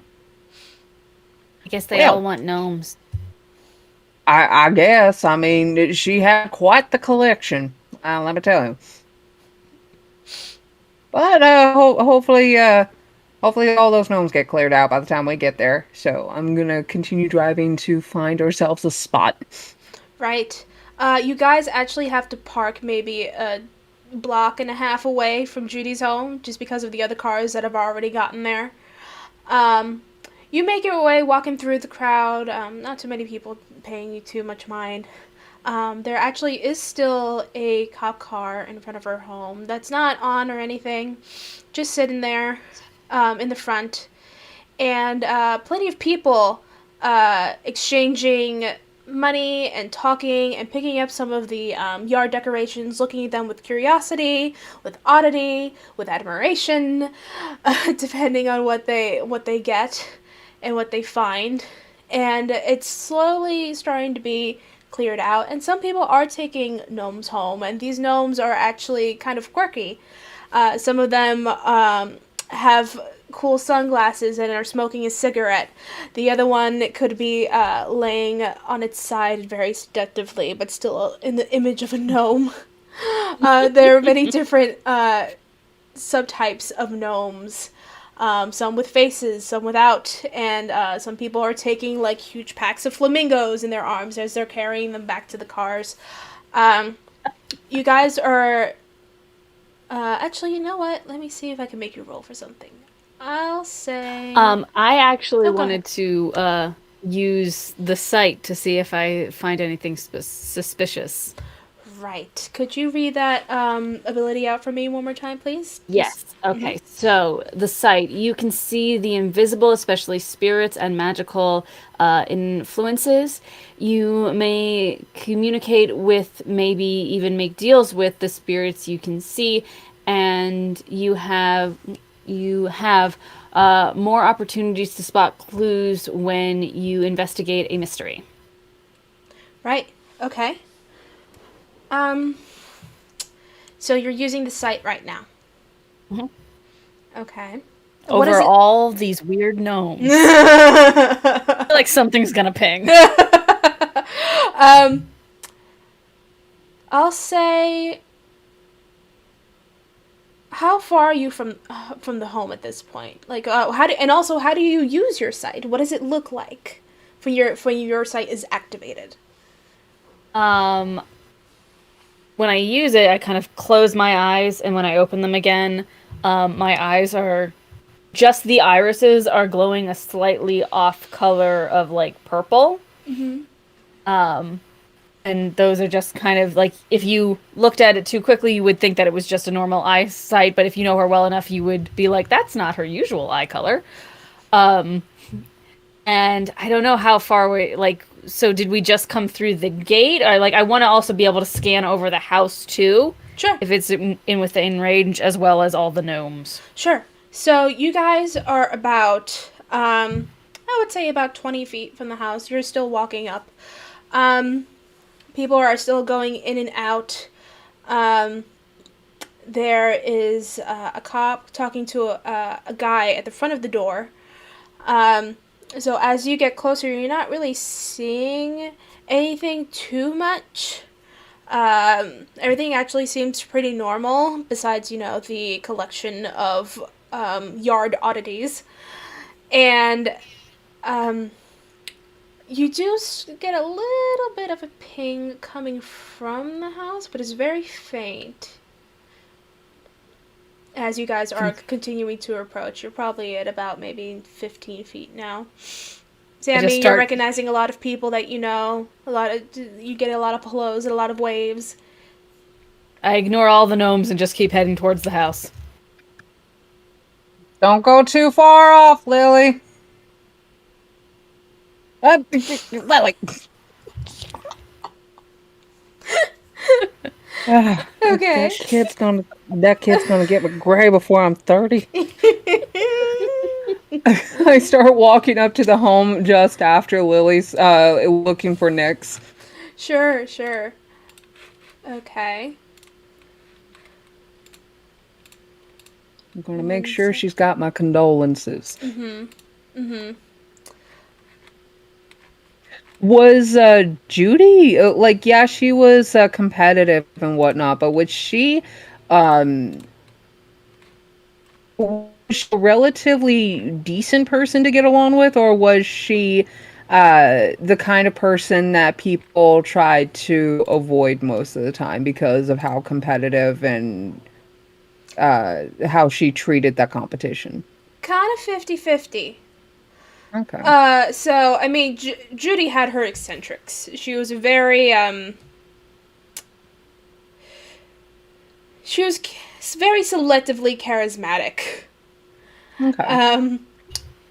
guess they Well, all want gnomes. I guess. I mean, she had quite the collection. Let me tell you. But hopefully all those gnomes get cleared out by the time we get there. So I'm gonna continue driving to find ourselves a spot. Right. You guys actually have to park maybe a block and a half away from Judy's home, just because of the other cars that have already gotten there. You make your way walking through the crowd, not too many people paying you too much mind. There actually is still a cop car in front of her home that's not on or anything, just sitting there in the front. And plenty of people exchanging money and talking and picking up some of the yard decorations, looking at them with curiosity, with oddity, with admiration, depending on what they get and what they find. And it's slowly starting to be cleared out, and some people are taking gnomes home, and these gnomes are actually kind of quirky. Some of them have cool sunglasses and are smoking a cigarette. The other one could be laying on its side very seductively, but still in the image of a gnome. There are many different subtypes of gnomes. Some with faces, some without, and some people are taking like huge packs of flamingos in their arms as they're carrying them back to the cars. You guys are actually, you know what? Let me see if I can make you roll for something. I'll say. I actually Oh, go wanted to use the site to see if I find anything suspicious. Right. Could you read that ability out for me one more time, please? Yes. Okay. So the site, you can see the invisible, especially spirits and magical influences. You may communicate with, maybe even make deals with the spirits you can see, and you have more opportunities to spot clues when you investigate a mystery. Right. Okay. So you're using the site right now. Mhm. Okay. What Over is it? all these weird gnomes. I feel like something's gonna ping. I'll say. How far are you from the home at this point? Like, how do you use your site? What does it look like when your site is activated? When I use it, I kind of close my eyes, and when I open them again, my eyes are just the irises are glowing a slightly off color of like purple. And those are just kind of like, if you looked at it too quickly, you would think that it was just a normal eyesight, but if you know her well enough, you would be like, that's not her usual eye color. And I don't know how far away, like, so did we just come through the gate? Or like, I want to also be able to scan over the house too. Sure. If it's in within range, as well as all the gnomes. Sure. So you guys are about, I would say about 20 feet from the house. You're still walking up. People are still going in and out. There is a cop talking to a guy at the front of the door. So as you get closer, you're not really seeing anything too much. Everything actually seems pretty normal, besides, the collection of yard oddities. And you do get a little bit of a ping coming from the house, but it's very faint. As you guys are continuing to approach, you're probably at about maybe 15 feet now. Sammy, you're recognizing a lot of people that you know. You get a lot of hellos and a lot of waves. I ignore all the gnomes and just keep heading towards the house. Don't go too far off, Lily. Lily. Okay. That kid's gonna get gray before I'm 30. I start walking up to the home just after Lily's looking for Nyx. Sure. Okay. I'm gonna make sure she's got my condolences. Was Judy she was competitive and whatnot, but was she a relatively decent person to get along with, or was she the kind of person that people tried to avoid most of the time because of how competitive and how she treated that competition? Kind of 50-50. Okay. So, I mean, Judy had her eccentrics. She was very, she was very selectively charismatic. Okay.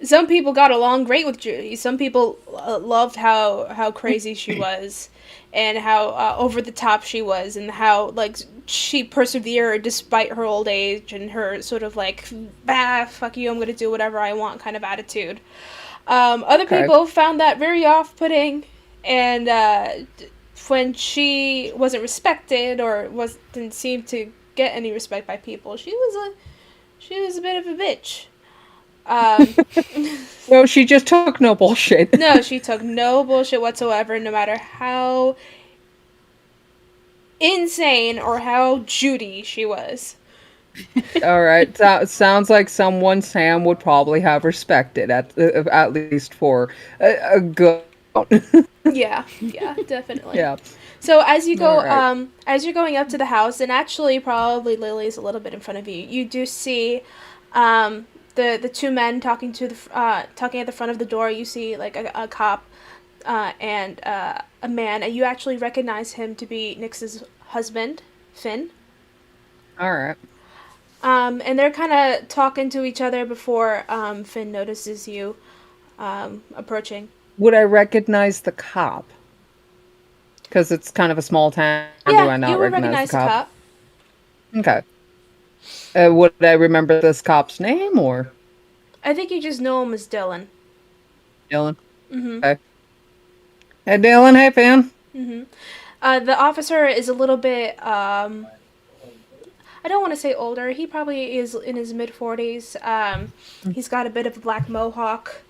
Some people got along great with Judy. Some people loved how crazy she was, and how over the top she was, and how she persevered despite her old age and her sort of fuck you, I'm gonna do whatever I want kind of attitude. Other people found that very off-putting, and when she wasn't respected or didn't seem to get any respect by people, she was a bit of a bitch. No, she just took no bullshit. No, she took no bullshit whatsoever, no matter how insane or how Judy she was. All right, sounds like someone Sam would probably have respected at least for a good. Yeah, definitely. Yeah. So as you go, Right. as you're going up to the house, and actually probably Lily's a little bit in front of you, you do see, the two men talking at the front of the door. You see a cop, and a man, and you actually recognize him to be Nyx's husband, Finn. All right. And they're kind of talking to each other before Finn notices you approaching. Would I recognize the cop? Because it's kind of a small town. Yeah, Do I not you would recognize the cop? cop. Okay. Would I remember this cop's name, or I think you just know him as Dylan. Dylan? Mm-hmm. Okay. Hey, Dylan. Hey, Finn. Mm-hmm. The officer is a little bit, I don't want to say older. He probably is in his mid-40s. He's got a bit of a black mohawk,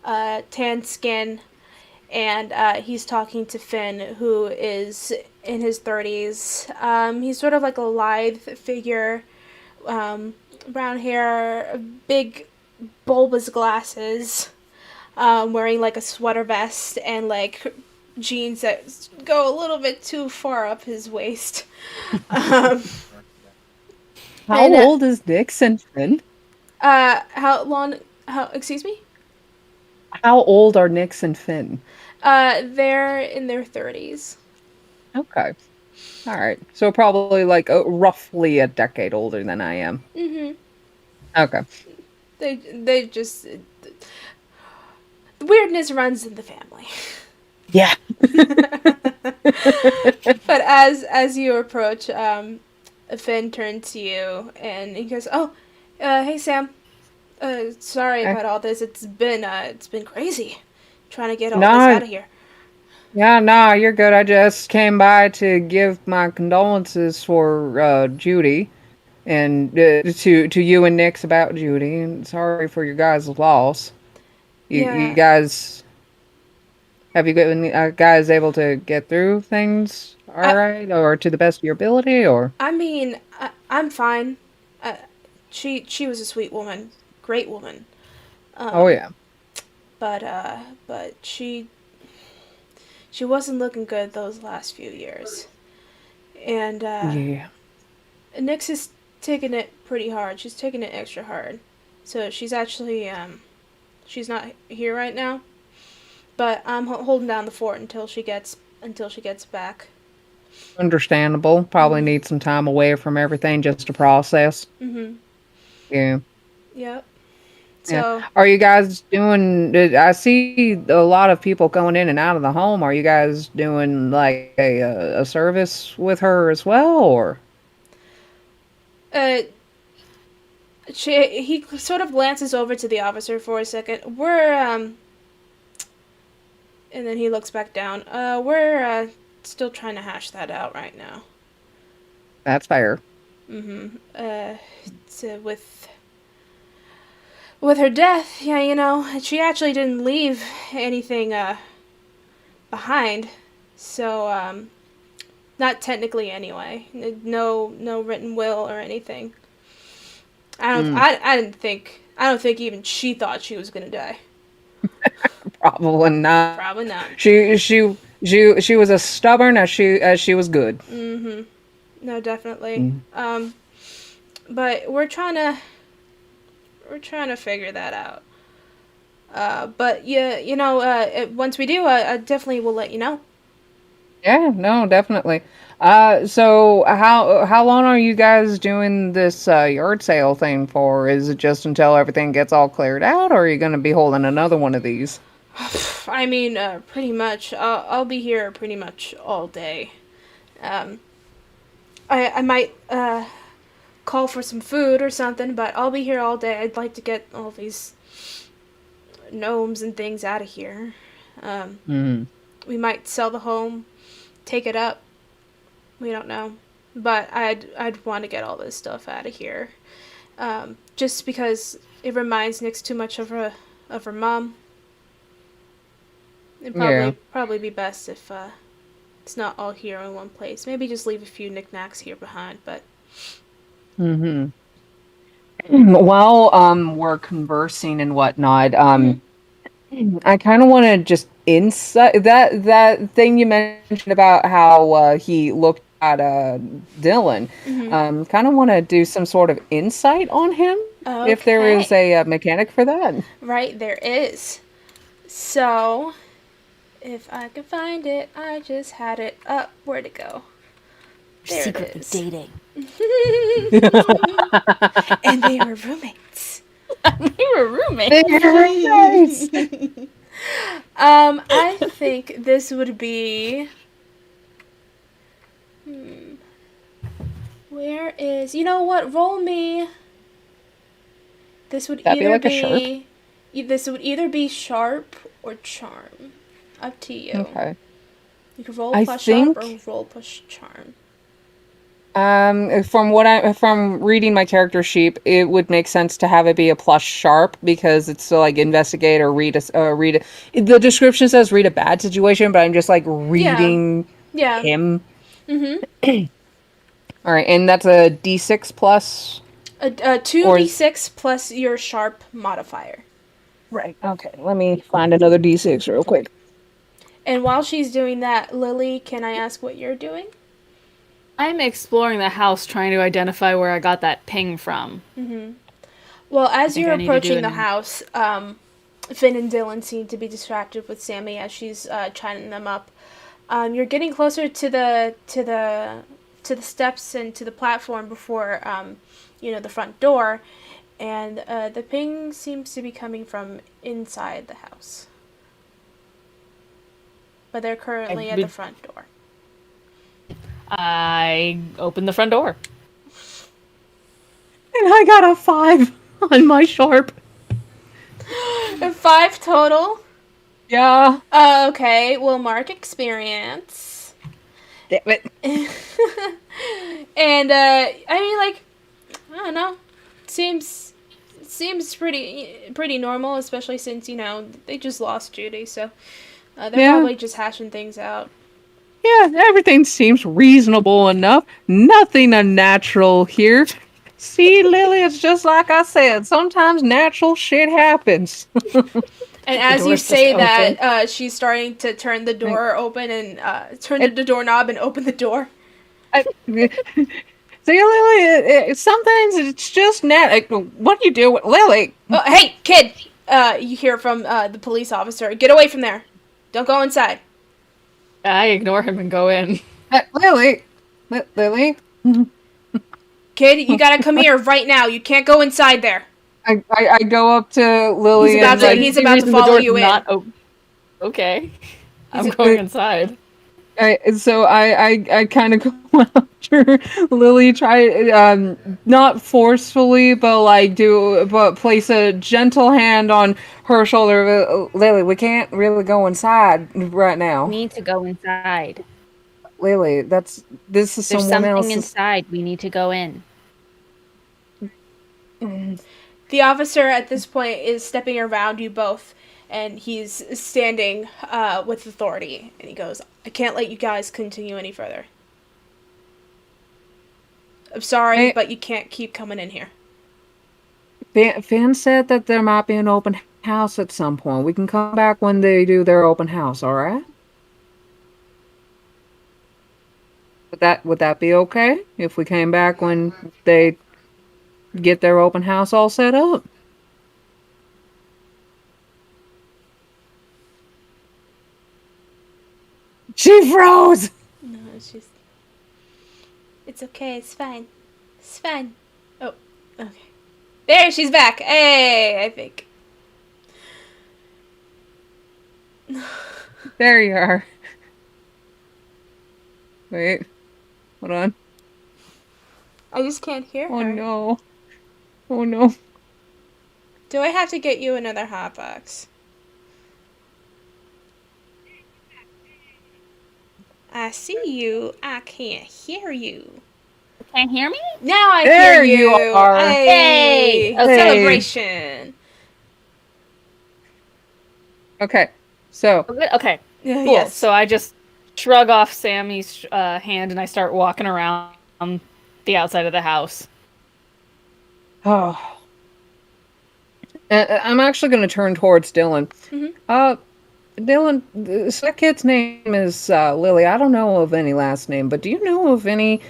tan skin, and he's talking to Finn, who is in his 30s. He's sort of like a lithe figure, brown hair, big bulbous glasses, wearing a sweater vest and jeans that go a little bit too far up his waist. How old is Nyx and Finn? Excuse me? How old are Nyx and Finn? They're in their 30s. Okay. All right. So probably roughly a decade older than I am. Mm-hmm. Okay. They just... weirdness runs in the family. Yeah. But as you approach, Finn turns to you and he goes, "Oh, hey Sam. Sorry Eh, about all this. It's been crazy trying to get all this No, out of here." yeah, no, you're good. I just came by to give my condolences for Judy and to you and Nick's about Judy, and sorry for your guys' loss. You Yeah, guys have you been guys able to get through things all I right, or to the best of your ability, or? I mean, I'm fine. Uh, she was a sweet woman, great woman. Oh Um, yeah, but she wasn't looking good those last few years, and yeah. Nyx is taking it pretty hard. She's taking it extra hard. So she's actually she's not here right now, but I'm holding down the fort until she gets back. Understandable. Probably Mhm. need some time away from everything just to process. Mhm. Yeah. Yep. Yeah. So Are you guys doing? I see a lot of people going in and out of the home. Are you guys doing like a service with her as well, or? uh he sort of glances over to the officer for a second. We're and then he looks back down. We're still trying to hash that out right now. That's fair. Mhm. So with her death, yeah, you know, she actually didn't leave anything behind. So not technically anyway. No written will or anything. Mm, I don't think even she thought she was gonna die. probably not. Probably not. She was as stubborn as she was good. Mhm. No, definitely. Mm. But we're trying to figure that out. But yeah, you know, once we do, I definitely will let you know. Yeah, no, definitely. So how long are you guys doing this yard sale thing for? Is it just until everything gets all cleared out, or are you going to be holding another one of these? I mean, pretty much. I'll be here pretty much all day. Um, I might call for some food or something, but I'll be here all day. I'd like to get all these gnomes and things out of here. Um, Mm. we might sell the home, take it up. We don't know, but I'd want to get all this stuff out of here. Just because it reminds Nyx too much of her mom. It'd Yeah. probably be best if it's not all here in one place. Maybe just leave a few knickknacks here behind. But Mm-hmm. While we're conversing and whatnot, mm-hmm, I kind of want to just insight that thing you mentioned about how he looked at Dylan. mm-hmm. Kind of want to do some sort of insight on him, if there is Okay, a mechanic for that. right there is. So if I can find it, I just had it up. Where'd it go? There it Secretly is. dating. And they were roommates. We were roommates. Very nice. I think this would be. Hmm, where is? You know what? Roll me. This would That'd be either like a sharp. be. This would either be sharp or charm. Up to you. Okay. You can roll I plus sharp or think roll plus charm. from reading my character sheet, it would make sense to have it be a plus sharp because it's to like investigate or read the description says read a bad situation, but I'm just like Yeah. reading Yeah. him. Mm-hmm. All right, and that's a D6 plus A or is 2d6 plus your sharp modifier. right. Okay, let me find another D6 real quick. And while she's doing that, Lily, can I ask what you're doing? I'm exploring the house trying to identify where I got that ping from. Mm-hmm. Well, I as think you're I need to do approaching it the in. house, Finn and Dylan seem to be distracted with Sammy as she's chatting them up. You're getting closer to the steps and to the platform before the front door, and the ping seems to be coming from inside the house. But they're currently at the front door. I opened the front door. And I got a 5 on my sharp. 5 total. Yeah. Okay, we'll mark experience. Damn it. And I mean, like, I don't know. Seems pretty normal, especially since they just lost Judy, so they're probably just hashing things out. Yeah, everything seems reasonable enough. Nothing unnatural here. See, Lily, it's just like I said. Sometimes natural shit happens. And as you door's say just that, she's starting to turn the door open and turn the doorknob and open the door. See, Lily, some things it's just what do you do with Lily? Oh, hey, kid! You hear from the police officer. Get away from there. Don't go inside. I ignore him and go in. Lily. Lily? Kid, you gotta come here right now. You can't go inside there. I go up to Lily He's about and to- he's about to follow you in. Okay. I'm going inside. So I kind of go after Lily, try not forcefully, but place a gentle hand on her shoulder. Lily, we can't really go inside right now. We need to go inside. Lily, this is There's someone something else's. inside. We need to go in. The officer at this point is stepping around you both, and he's standing with authority. And he goes, I can't let you guys continue any further. I'm sorry, but you can't keep coming in here. Finn said that there might be an open house at some point. We can come back when they do their open house, alright? Would that be okay? If we came back when they get their open house all set up? She froze! No, it's okay, it's fine. It's fine. Oh, okay. There, she's back. Hey, I think. There you are. Wait. Hold on. I just can't hear her. Oh no. Oh no. Do I have to get you another hot box? I see you. I can't hear you. Can't hear me? Now I There hear you. you are. Hey, Hey. a Okay. celebration. Okay. So, Okay. Yeah, Cool. yes. So I just shrug off Sammy's hand and I start walking around the outside of the house. oh. I'm actually going to turn towards Dylan. Mhm. Dylan, that kid's name is Lily. I don't know of any last name, but do you know of any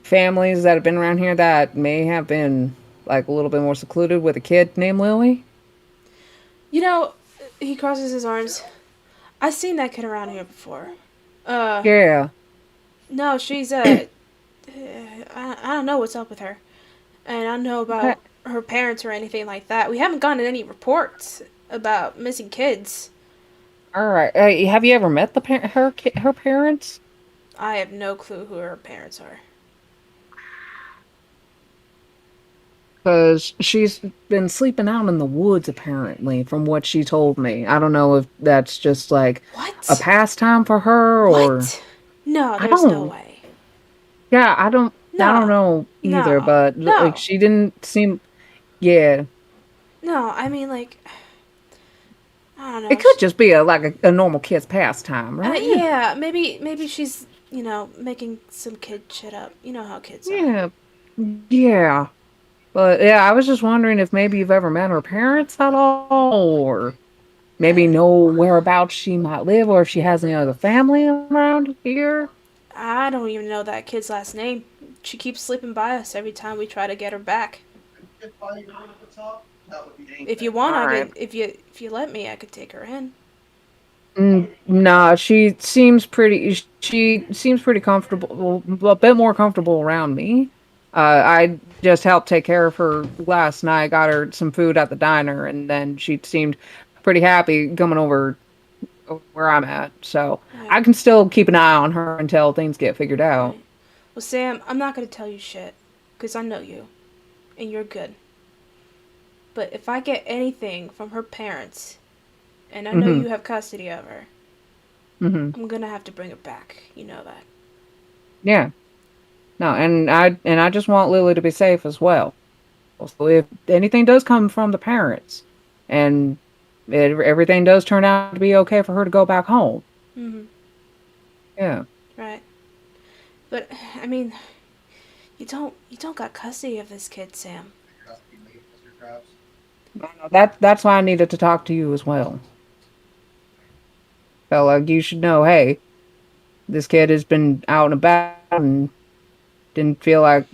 families that have been around here that may have been like a little bit more secluded with a kid named Lily? He crosses his arms. I've seen that kid around here before. Yeah. No, she's I don't know what's up with her. And I don't know about her parents or anything like that. We haven't gotten any reports about missing kids. All right. Have you ever met her parents? I have no clue who her parents are. Because she's been sleeping out in the woods, apparently, from what she told me. I don't know if that's just like What? a pastime for her or. What? No, I there's no don't- way. Yeah, I don't know either, No. but No. like she didn't seem. Yeah, No, I mean, like, I don't know. it could just be a normal kid's pastime, right? Yeah, maybe she's, making some kid shit up. You know how kids are. Yeah, yeah. But yeah, I was just wondering if maybe you've ever met her parents at all, or maybe know whereabouts she might live, or if she has any other family around here. I don't even know that kid's last name. She keeps slipping by us every time we try to get her back. If you want, Alright. if you let me, I could take her in. Nah, she seems pretty comfortable, a bit more comfortable around me. I just helped take care of her last night, got her some food at the diner, and then she seemed pretty happy coming over where I'm at. So I can still keep an eye on her until things get figured out. Well, Sam, I'm not gonna tell you shit. because I know you, and you're good. But if I get anything from her parents, and I know you have custody of her, I'm gonna have to bring her back. You know that. Yeah. No, and I just want Lily to be safe as well. So if anything does come from the parents, and everything does turn out to be okay for her to go back home. Yeah. Right. But I mean, you don't got custody of this kid, Sam. That's why I needed to talk to you as well. Felt like you should know, hey, this kid has been out and about and didn't feel like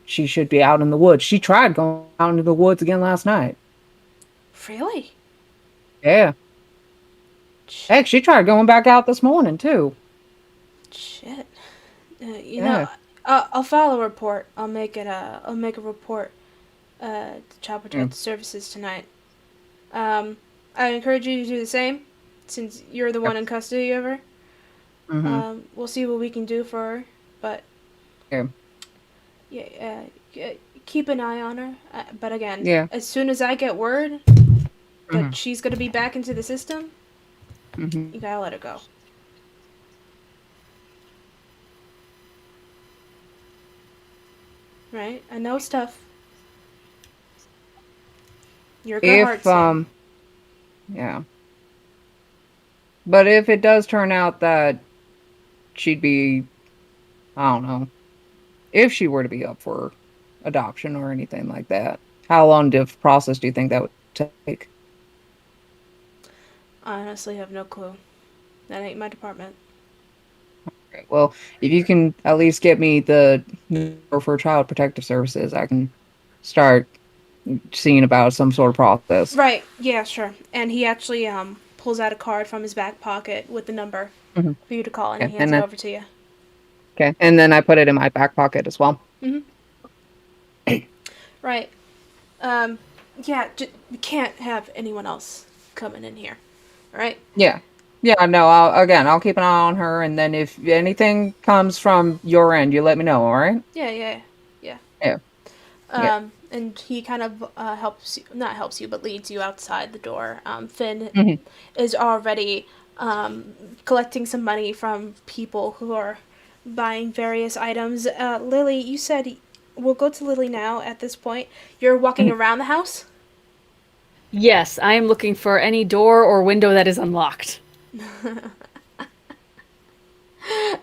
she should be out in the woods. She tried going out into the woods again last night. Really? Yeah. Heck, she tried going back out this morning, too. Shit. You know, I'll file a report. I'll make a report to Child Protective Services tonight. I encourage you to do the same, since you're the one in custody of her. We'll see what we can do for her, but keep an eye on her. But again, as soon as I get word that she's gonna be back into the system, you gotta let her go. Right? I know it's tough. You're a good heart, Sam. Yeah. But if it does turn out that she'd be, I don't know, if she were to be up for adoption or anything like that, how long of process do you think that would take? I honestly have no clue. That ain't my department. Okay, well, if you can at least get me the number for Child Protective Services, I can start seeing about some sort of process. Right. Yeah, sure. And he actually pulls out a card from his back pocket with the number for you to call, and he hands it over to you. Okay. And then I put it in my back pocket as well. Right. Yeah, you can't have anyone else coming in here. All right? Yeah. Yeah, no, I'll keep an eye on her, and then if anything comes from your end, you let me know, all right? Yeah. And he kind of not helps you, but leads you outside the door. Finn is already collecting some money from people who are buying various items. Lily, you said we'll go to Lily now at this point. You're walking around the house? Yes, I am looking for any door or window that is unlocked.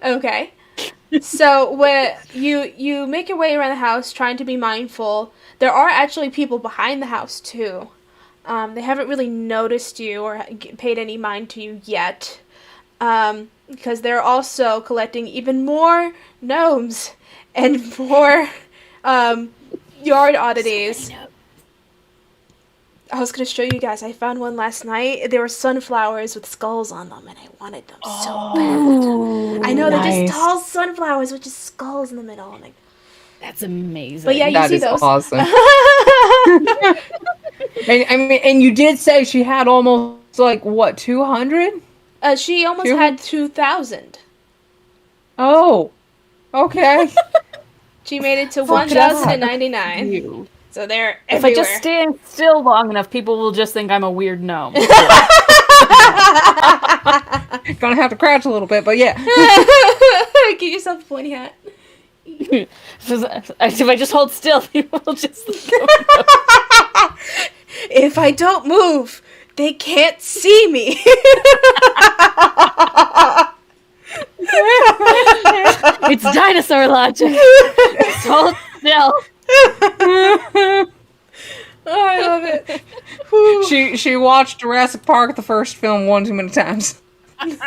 Okay. So when you make your way around the house trying to be mindful, there are actually people behind the house too. They haven't really noticed you or paid any mind to you yet, because they're also collecting even more gnomes and more yard oddities. I was going to show you guys. I found one last night. There were sunflowers with skulls on them, and I wanted them so bad. I know, they're just tall sunflowers with just skulls in the middle. And that's amazing. But yeah, you see those. That is awesome. and you did say she had almost, 200? She almost had 2,000. Oh, okay. She made it to 1,099. So they're everywhere. If I just stand still long enough, people will just think I'm a weird gnome. Gonna have to crouch a little bit, but yeah. Get yourself a pointy hat. If I just hold still, people will just think if I don't move, they can't see me. It's dinosaur logic. Just hold still. Oh, I love it. She watched Jurassic Park, the first film, one too many times. Okay.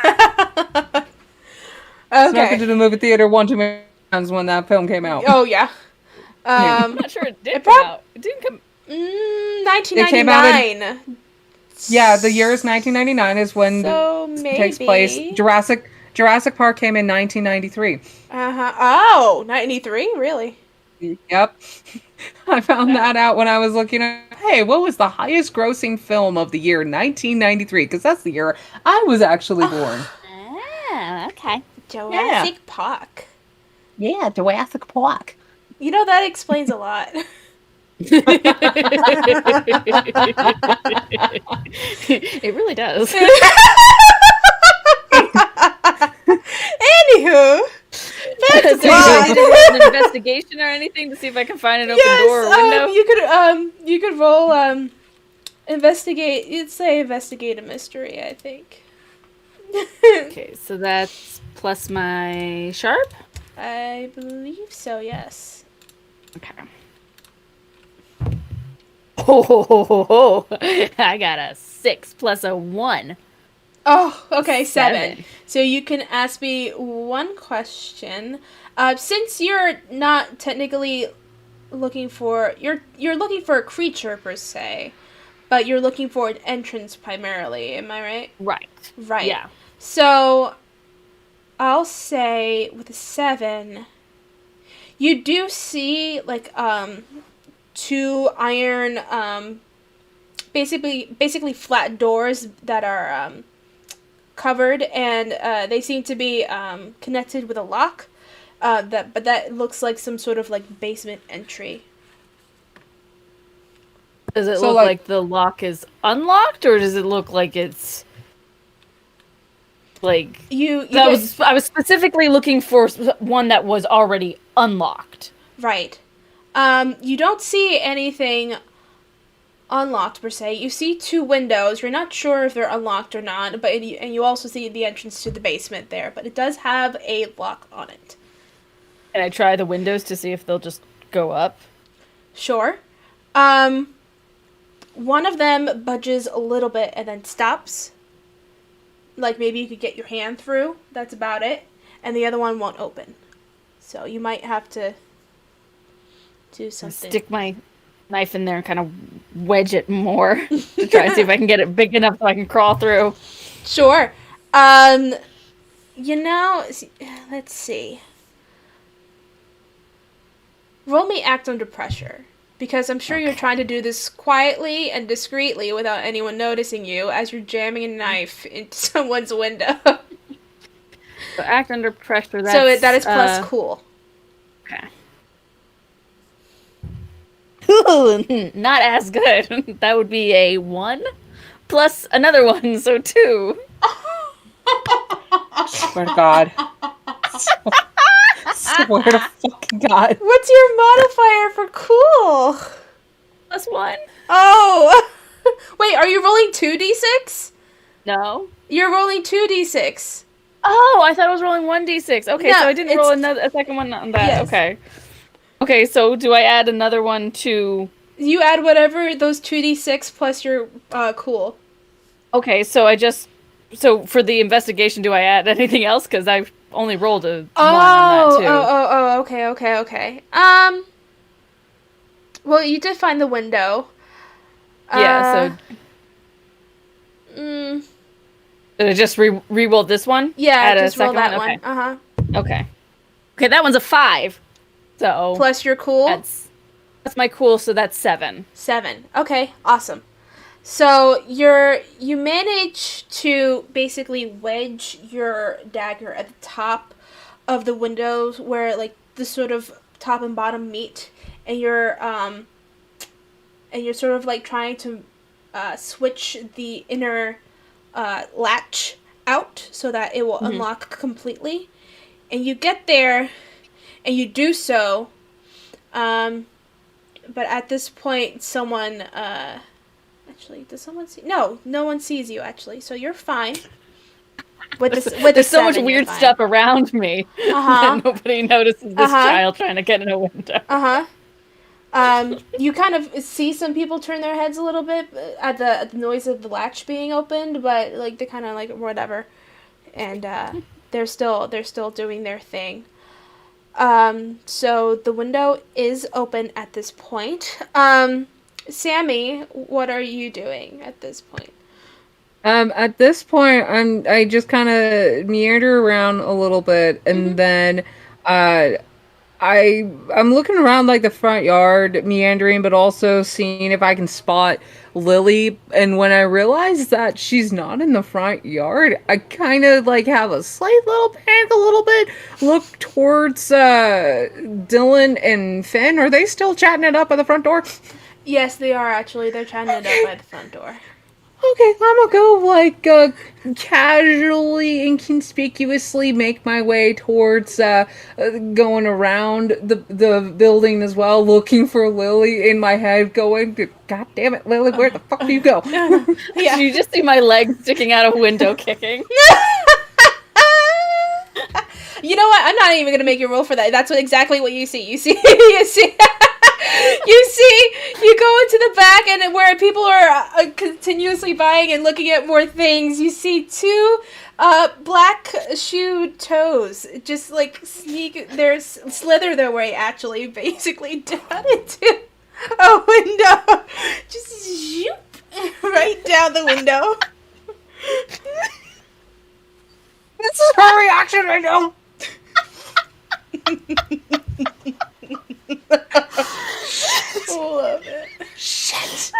Snuck into the movie theater one too many times when that film came out. Oh yeah. I'm not sure it did come out. It didn't come. 1999. Yeah, the year is 1999 is when it takes place. Jurassic Park came in 1993. Oh, 93? Really? Yep. I found that out when I was looking at, hey, what was the highest grossing film of the year 1993? Because that's the year I was actually born. Oh, okay. Jurassic Park. Yeah, Jurassic Park. You know, that explains a lot. It really does. Anywho, that's So why. you did an investigation or anything to see if I can find an open door or window? You could roll investigate. You'd say investigate a mystery, I think. Okay, so that's plus my sharp. I believe so. Yes. Okay. Oh, I got a 6 plus a 1. Oh, okay, 7. 7. So you can ask me one question. Since you're not technically looking for you're looking for a creature per se, but you're looking for an entrance primarily. Am I right? Right. Right. Yeah. So I'll say with a 7, you do see like 2 iron basically flat doors that are covered, and they seem to be connected with a lock. But that looks like some sort of like basement entry. Does it So, look like- like the lock is unlocked, or does it look like it's like I was specifically looking for one that was already unlocked. Right. You don't see anything unlocked per se. You see 2 windows. You're not sure if they're unlocked or not, and you also see the entrance to the basement there, but it does have a lock on it. Can I try the windows to see if they'll just go up? Sure. One of them budges a little bit and then stops. Like maybe you could get your hand through. That's about it. And the other one won't open. So you might have to do something. Stick my knife in there and kind of wedge it more to try and see if I can get it big enough so I can crawl through. Sure. You know, let's see. Roll me act under pressure. Because I'm sure you're trying to do this quietly and discreetly without anyone noticing you as you're jamming a knife into someone's window. So act under pressure. That's, So that is plus cool. Okay. Ooh, not as good. That would be a 1 plus another 1, so 2. Swear to God. Swear to fucking God. What's your modifier for cool? Plus 1. Oh! Wait, are you rolling 2d6? No. You're rolling 2d6. Oh, I thought I was rolling 1d6. Okay, No, so I didn't roll a second one on that. Yes. Okay. Okay, so do I add another one to... You add whatever, those 2d6 plus your cool. Okay, so So for the investigation, do I add anything else? Because I've only rolled a 1 on that, too. Okay. Well, you did find the window. Yeah, Mm, Did I just re-roll this one? yeah, Add a just roll second that one. Okay. Uh-huh. Okay. Okay, that one's a 5. So Plus your cool? that's my cool, so that's 7. 7. Okay, awesome. So you manage to basically wedge your dagger at the top of the windows where like the sort of top and bottom meet, and you're sort of like trying to switch the inner latch out so that it will unlock completely. And you get there, and you do so, but at this point, someone actually, does someone see? No one sees you actually, so you're fine. There's so much weird stuff around me that nobody notices this child trying to get in a window. You kind of see some people turn their heads a little bit at the noise of the latch being opened, but like they kind of like whatever, and they're still doing their thing. So the window is open at this point. Sammy, what are you doing at this point? At this point, I just kind of meander around a little bit, and then I'm looking around like the front yard, meandering, but also seeing if I can spot Lily. And when I realize that she's not in the front yard, I kind of like have a slight little panic, a little bit. Look towards Dylan and Finn. Are they still chatting it up at the front door? Yes, they are actually. They're chatting it up at the front door. Okay, I'm gonna go like casually, inconspicuously make my way towards going around the building as well, looking for Lily in my head, going, God damn it, Lily, where the fuck do you go? Yeah. You just see my legs sticking out a window kicking. You know what? I'm not even gonna make you roll for that. That's exactly what you see. You see, you see. You go into the back, and where people are continuously buying and looking at more things, you see two black shoe toes just like slither their way actually basically down into a window. Just zoop right down the window. This is her reaction right now. Love it. Shit.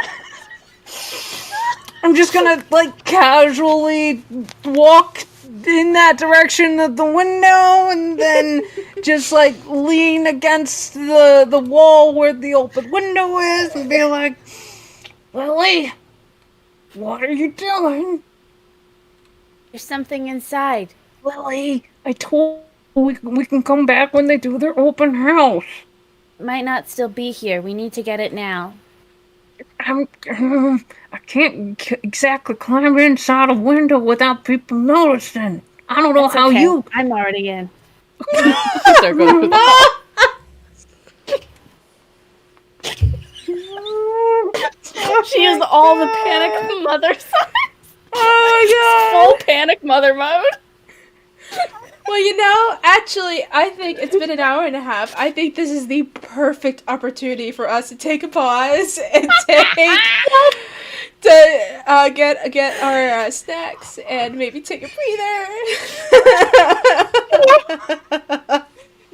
I'm just gonna like casually walk in that direction of the window and then just like lean against the wall where the open window is and be like, Lily, what are you doing? There's something inside. Lily, I told we can come back when they do their open house. It might not still be here. We need to get it now. I can't exactly climb inside a window without people noticing. I don't know That's how okay. you... I'm already in. She is all the panic mother signs. Oh my god! Full panic mother mode. Well, you know, actually, I think it's been an hour and a half. I think this is the perfect opportunity for us to take a pause and get our snacks and maybe take a breather.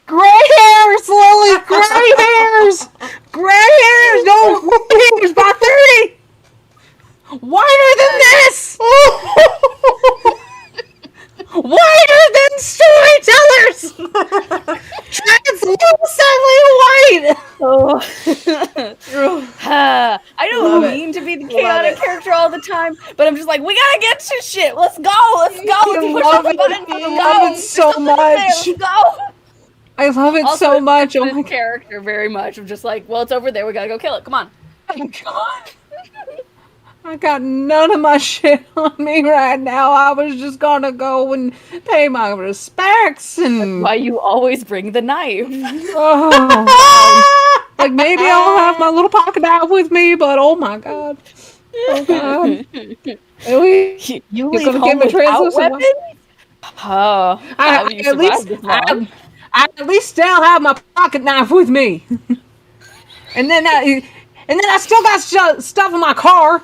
Gray hairs, Lily! Gray hairs! Gray hairs! No, gray hairs, about 30! Whiter than this! Whiter than storytellers! Translucently white! I don't mean to be the chaotic character all the time, but I'm just like, we gotta get to shit. Let's go. Let's go. Let's push love the it. button. I Let's love go. it so much. Let's go. I love it Also, so much. Oh this my character very much. I'm just like, well, it's over there. We gotta go kill it. Come on. god. I got none of my shit on me right now. I was just gonna go and pay my respects and... Why you always bring the knife? Oh, like maybe I'll have my little pocket knife with me, but oh my god. Oh god. You You're leave gonna home give me without translucent weapons? Oh, how have you survived this long? I at least still have my pocket knife with me. And then I still got stuff in my car,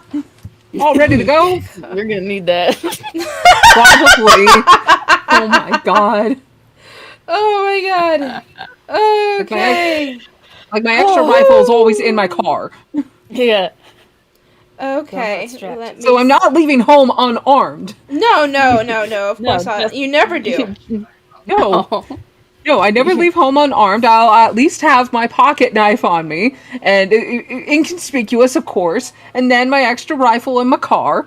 all ready to go. You're gonna need that. Probably. Oh my god. Oh my god. Okay. Like my extra rifle is always in my car. Yeah. Okay. strapped. Let me So I'm not leaving home unarmed. No. Of course not. just- You never do. No. Oh. No, I never leave home unarmed. I'll at least have my pocket knife on me, and inconspicuous, of course, and then my extra rifle in my car.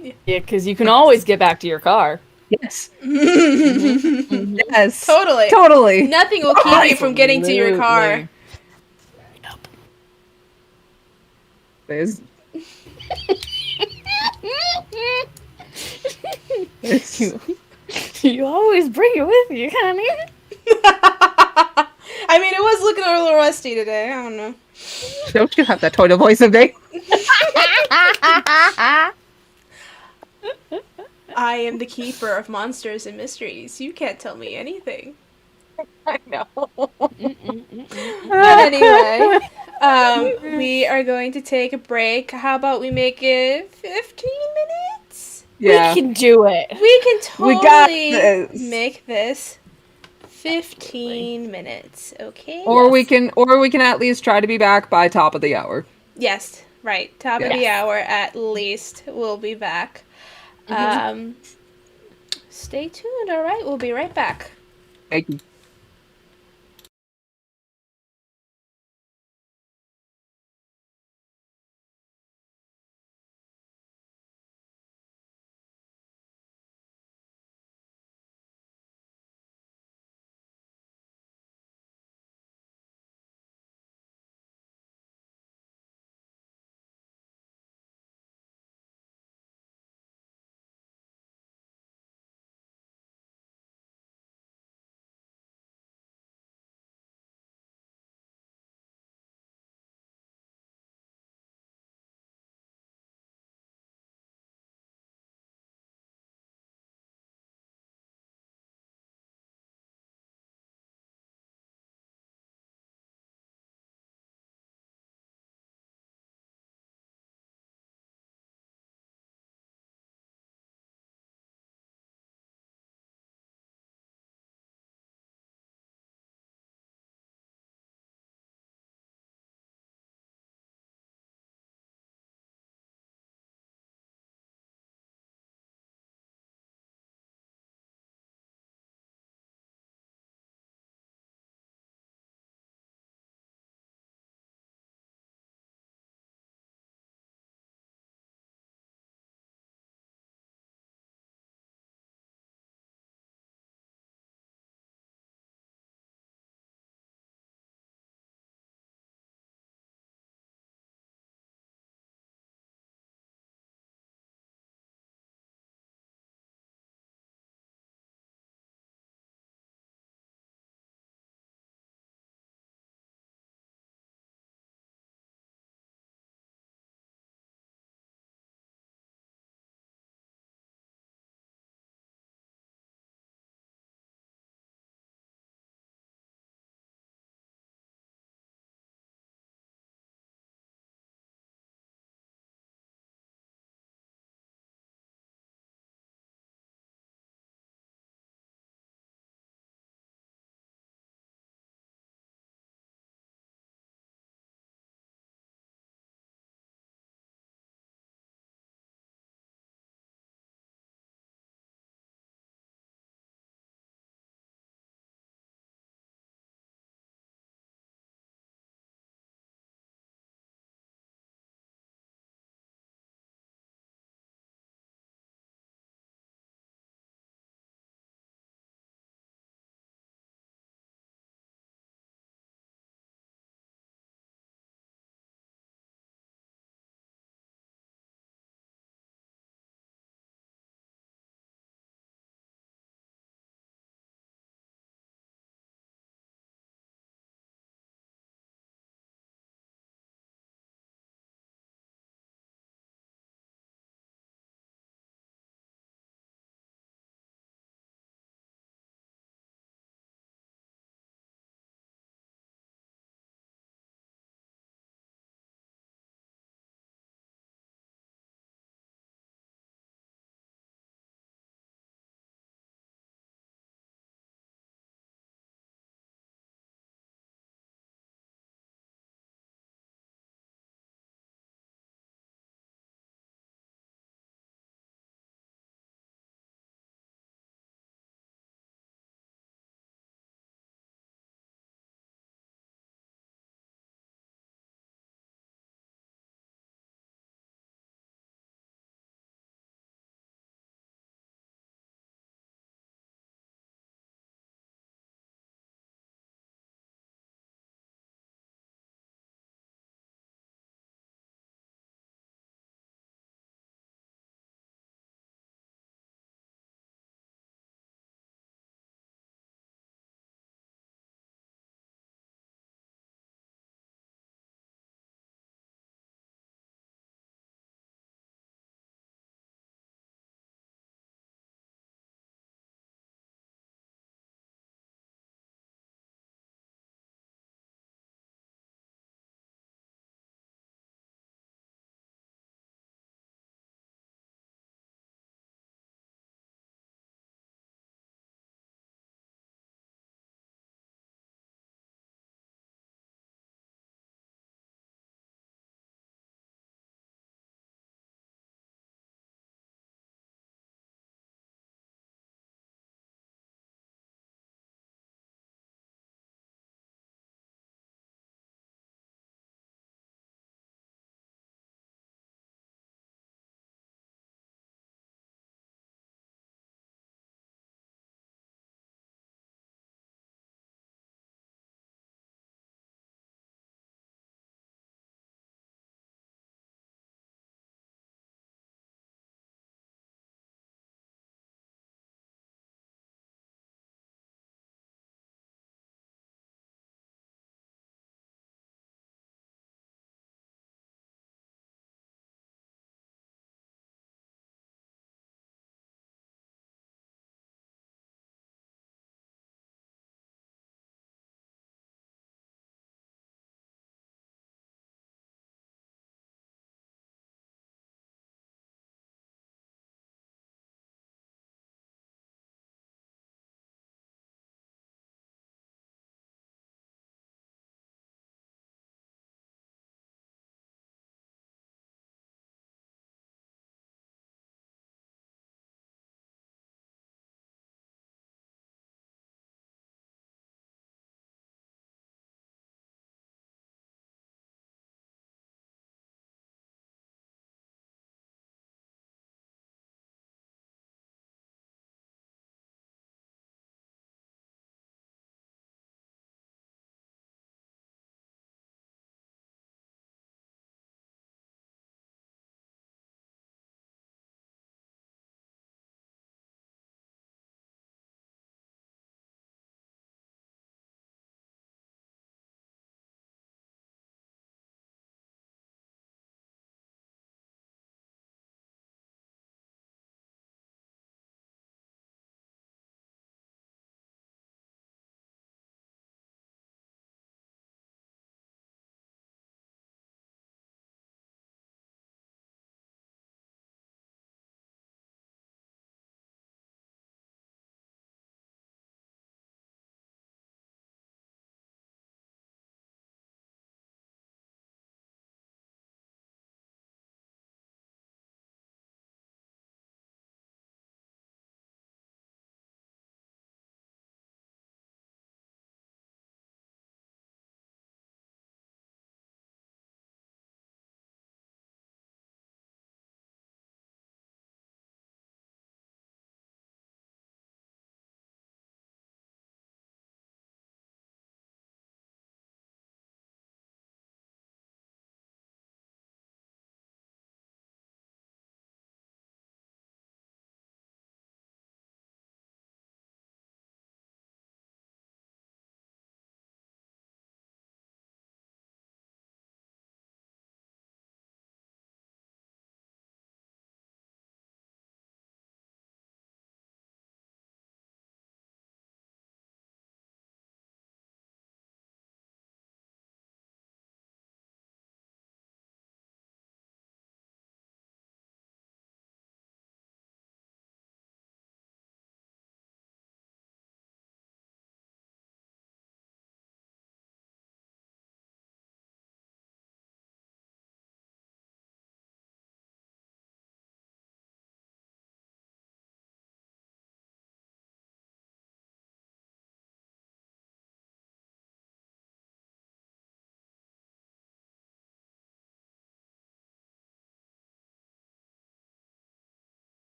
Yeah, because you can always get back to your car. Yes. Yes. Totally. Totally. Nothing will keep you from getting to your car. Liz. You always bring it with you, honey. I mean, it was looking a little rusty today. I don't know. Don't you have that tone of voice someday? I am the keeper of monsters and mysteries. You can't tell me anything. I know. But anyway, we are going to take a break. How about we make it 15 minutes? Yeah. We can do it. We can We got totally this. make this 15 minutes. Okay. Or we yes. can at least try to be back by top of the hour. Yes, right. Top of the Yes. hour at least. We'll be back. Stay tuned. All right, we'll be right back. Thank you.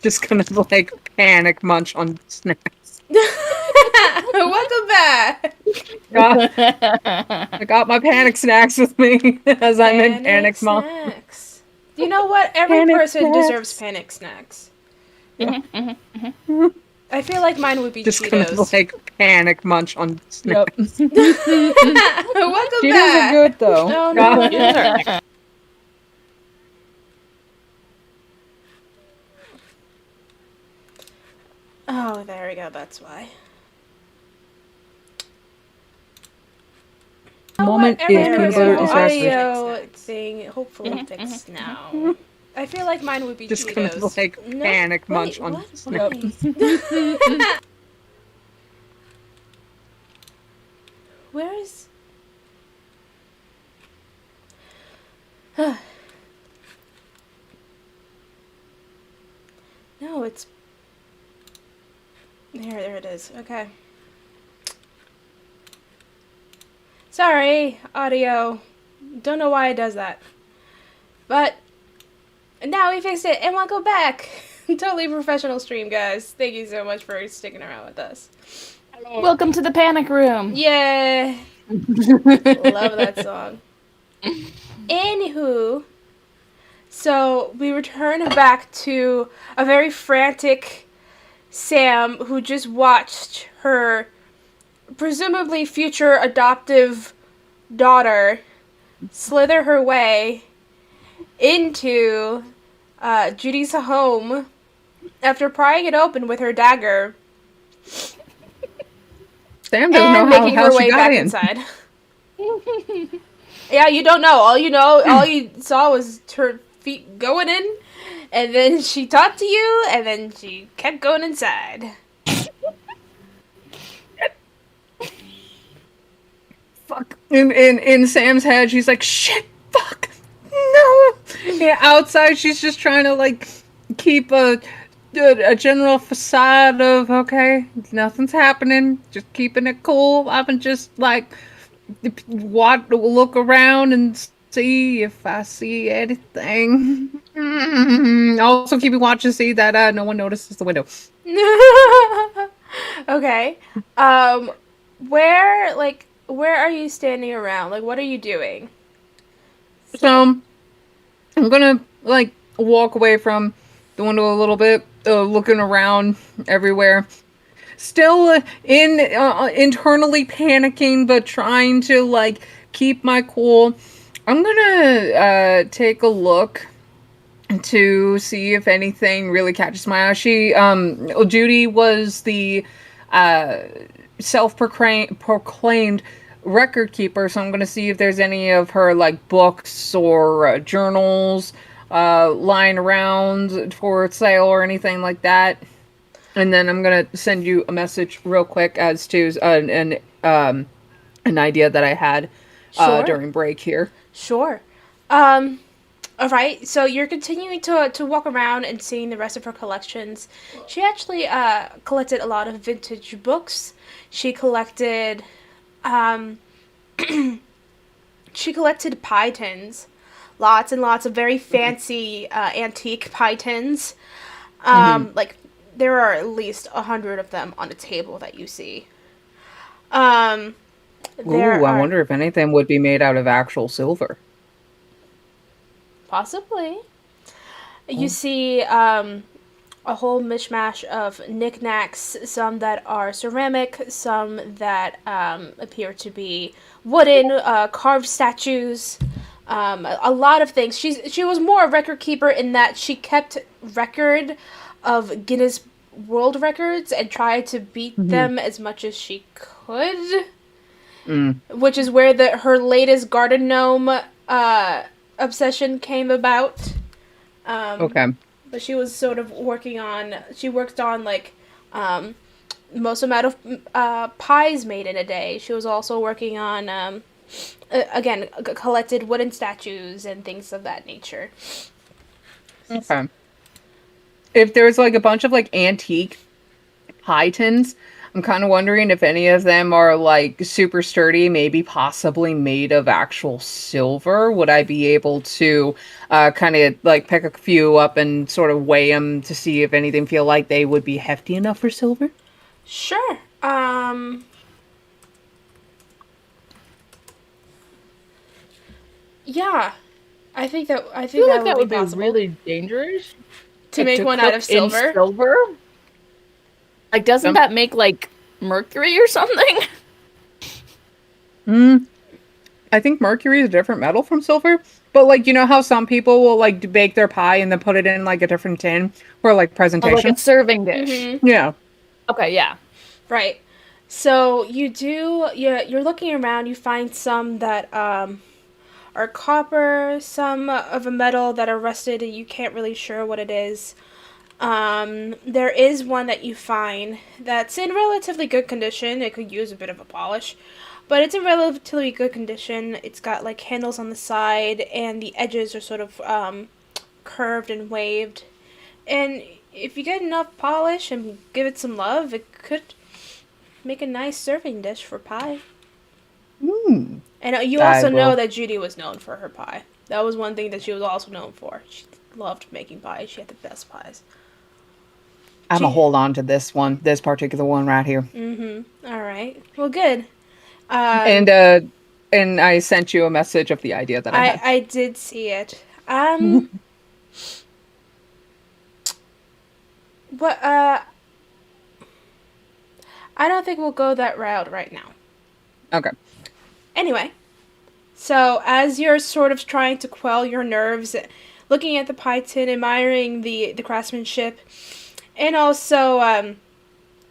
Just gonna like panic munch on snacks. Welcome back. I got my panic snacks with me as I'm in panic mode. Snacks. You know what? Every Panic person snacks. deserves panic snacks. I feel like mine would be Just Cheetos. gonna like panic munch on snacks. Welcome Cheetos back. are good though. Oh, no. Oh, there we go. That's why. Moment Every is peanut person's butter disaster. audio thing hopefully fixed now. I feel like mine would be Just Cheetos. gonna like No, panic wait, munch on what? snacks. Why? Where is... No, it's... There it is. Okay. Sorry, audio. Don't know why it does that. But now we fixed it, and welcome back. Totally professional stream, guys. Thank you so much for sticking around with us. Welcome to the panic room. Yeah. Love that song. Anywho, so we return back to a very frantic Sam who just watched her presumably future adoptive daughter slither her way into Judy's home after prying it open with her dagger Sam doesn't and know making how her she way got back in. inside. Yeah, you don't know. All you saw was her feet going in, and then she talked to you, and then she kept going inside. Fuck. In Sam's head, she's like, shit, fuck, no. Yeah, outside, she's just trying to like keep a general facade of okay, nothing's happening, just keeping it cool. I've been just like look around and see if I see anything. Also, keeping watch to see that no one notices the window. Okay. Where are you standing around? Like, what are you doing? So, I'm gonna, like, walk away from the window a little bit, looking around everywhere. Still internally panicking, but trying to, like, keep my cool. I'm gonna take a look to see if anything really catches my eye. Judy was the self-proclaimed record keeper, so I'm going to see if there's any of her like books or journals lying around for sale or anything like that. And then I'm going to send you a message real quick as to an idea that I had Sure. during break here. Sure. All right, so you're continuing to walk around and seeing the rest of her collections. She actually collected a lot of vintage books. She collected pie tins, lots and lots of very fancy antique pie tins. Like there are at least 100 of them on a table that you see. I wonder if anything would be made out of actual silver. Possibly. You see a whole mishmash of knickknacks, some that are ceramic, some that appear to be wooden, carved statues, a lot of things. She was more a record keeper in that she kept record of Guinness World Records and tried to beat them as much as she could, which is where her latest garden gnome obsession came about. Okay. But she was sort of worked on like most amount of pies made in a day. She was also working on again collected wooden statues and things of that nature. Okay. If there's like a bunch of like antique pie tins, I'm kind of wondering if any of them are like super sturdy, maybe possibly made of actual silver. Would I be able to kind of like pick a few up and sort of weigh them to see if anything feel like they would be hefty enough for silver? Sure. Yeah. I think feel that like that would would be be possible really dangerous. to Like, make one out cook of silver. in silver? Like, doesn't Um, that make, like, mercury or something? Mm, I think mercury is a different metal from silver, but like you know how some people will like bake their pie and then put it in like a different tin for like Oh, like a presentation. serving dish. Mm-hmm. Yeah. Okay, yeah. Right. So you're looking around, you find some that are copper, some of a metal that are rusted and you can't really sure what it is. There is one that you find that's in relatively good condition. It could use a bit of a polish, but it's in relatively good condition. It's got like handles on the side and the edges are sort of curved and waved. And if you get enough polish and give it some love, it could make a nice serving dish for pie. Hmm. And you I also know will. that Judy was known for her pie. That was one thing that she was also known for. She loved making pies. She had the best pies. I'm gonna hold on to this particular one right here. Mm-hmm. All right. Well, good. And Um, and I sent you a message of the idea that I had. I did see it. What? I don't think we'll go that route right now. Okay. Anyway, so as you're sort of trying to quell your nerves, looking at the pie tin, admiring the craftsmanship, and also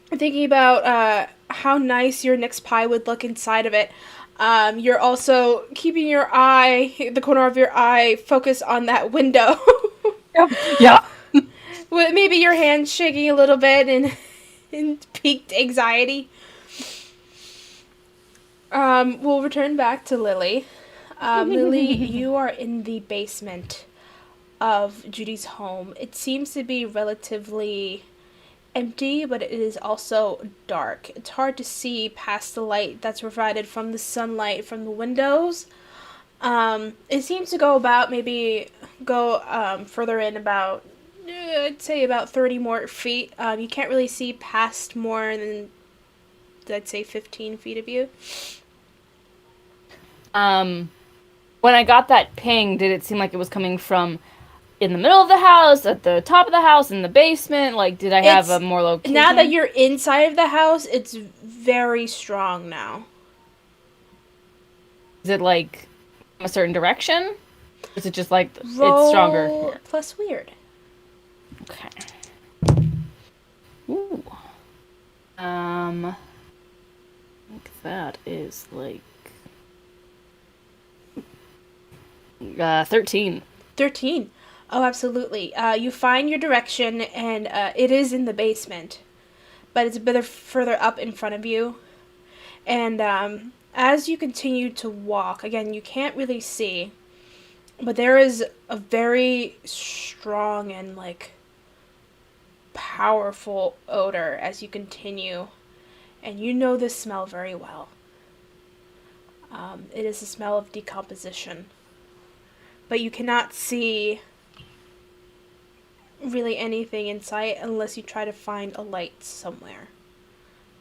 thinking about how nice your next pie would look inside of it. You're also keeping the corner of your eye, focused on that window. Yeah. Yeah. With maybe your hands shaking a little bit in peaked anxiety. We'll return back to Lily. Lily, you are in the basement of Judy's home. It seems to be relatively empty, but it is also dark. It's hard to see past the light that's provided from the sunlight from the windows. It seems to go further in about, I'd say about 30 more feet. You can't really see past more than, I'd say 15 feet of you. When I got that ping, did it seem like it was coming from in the middle of the house, at the top of the house, in the basement? Like, did I have a more location? Now that you're inside of the house, it's very strong now. Is it like a certain direction? Or is it just like Roll it's stronger? plus weird. Okay. Ooh. I think that is like 13. 13. Oh, absolutely. You find your direction, and it is in the basement, but it's a bit further up in front of you. And as you continue to walk, again, you can't really see, but there is a very strong and like powerful odor as you continue, and you know this smell very well. It is the smell of decomposition, but you cannot see really anything in sight unless you try to find a light somewhere,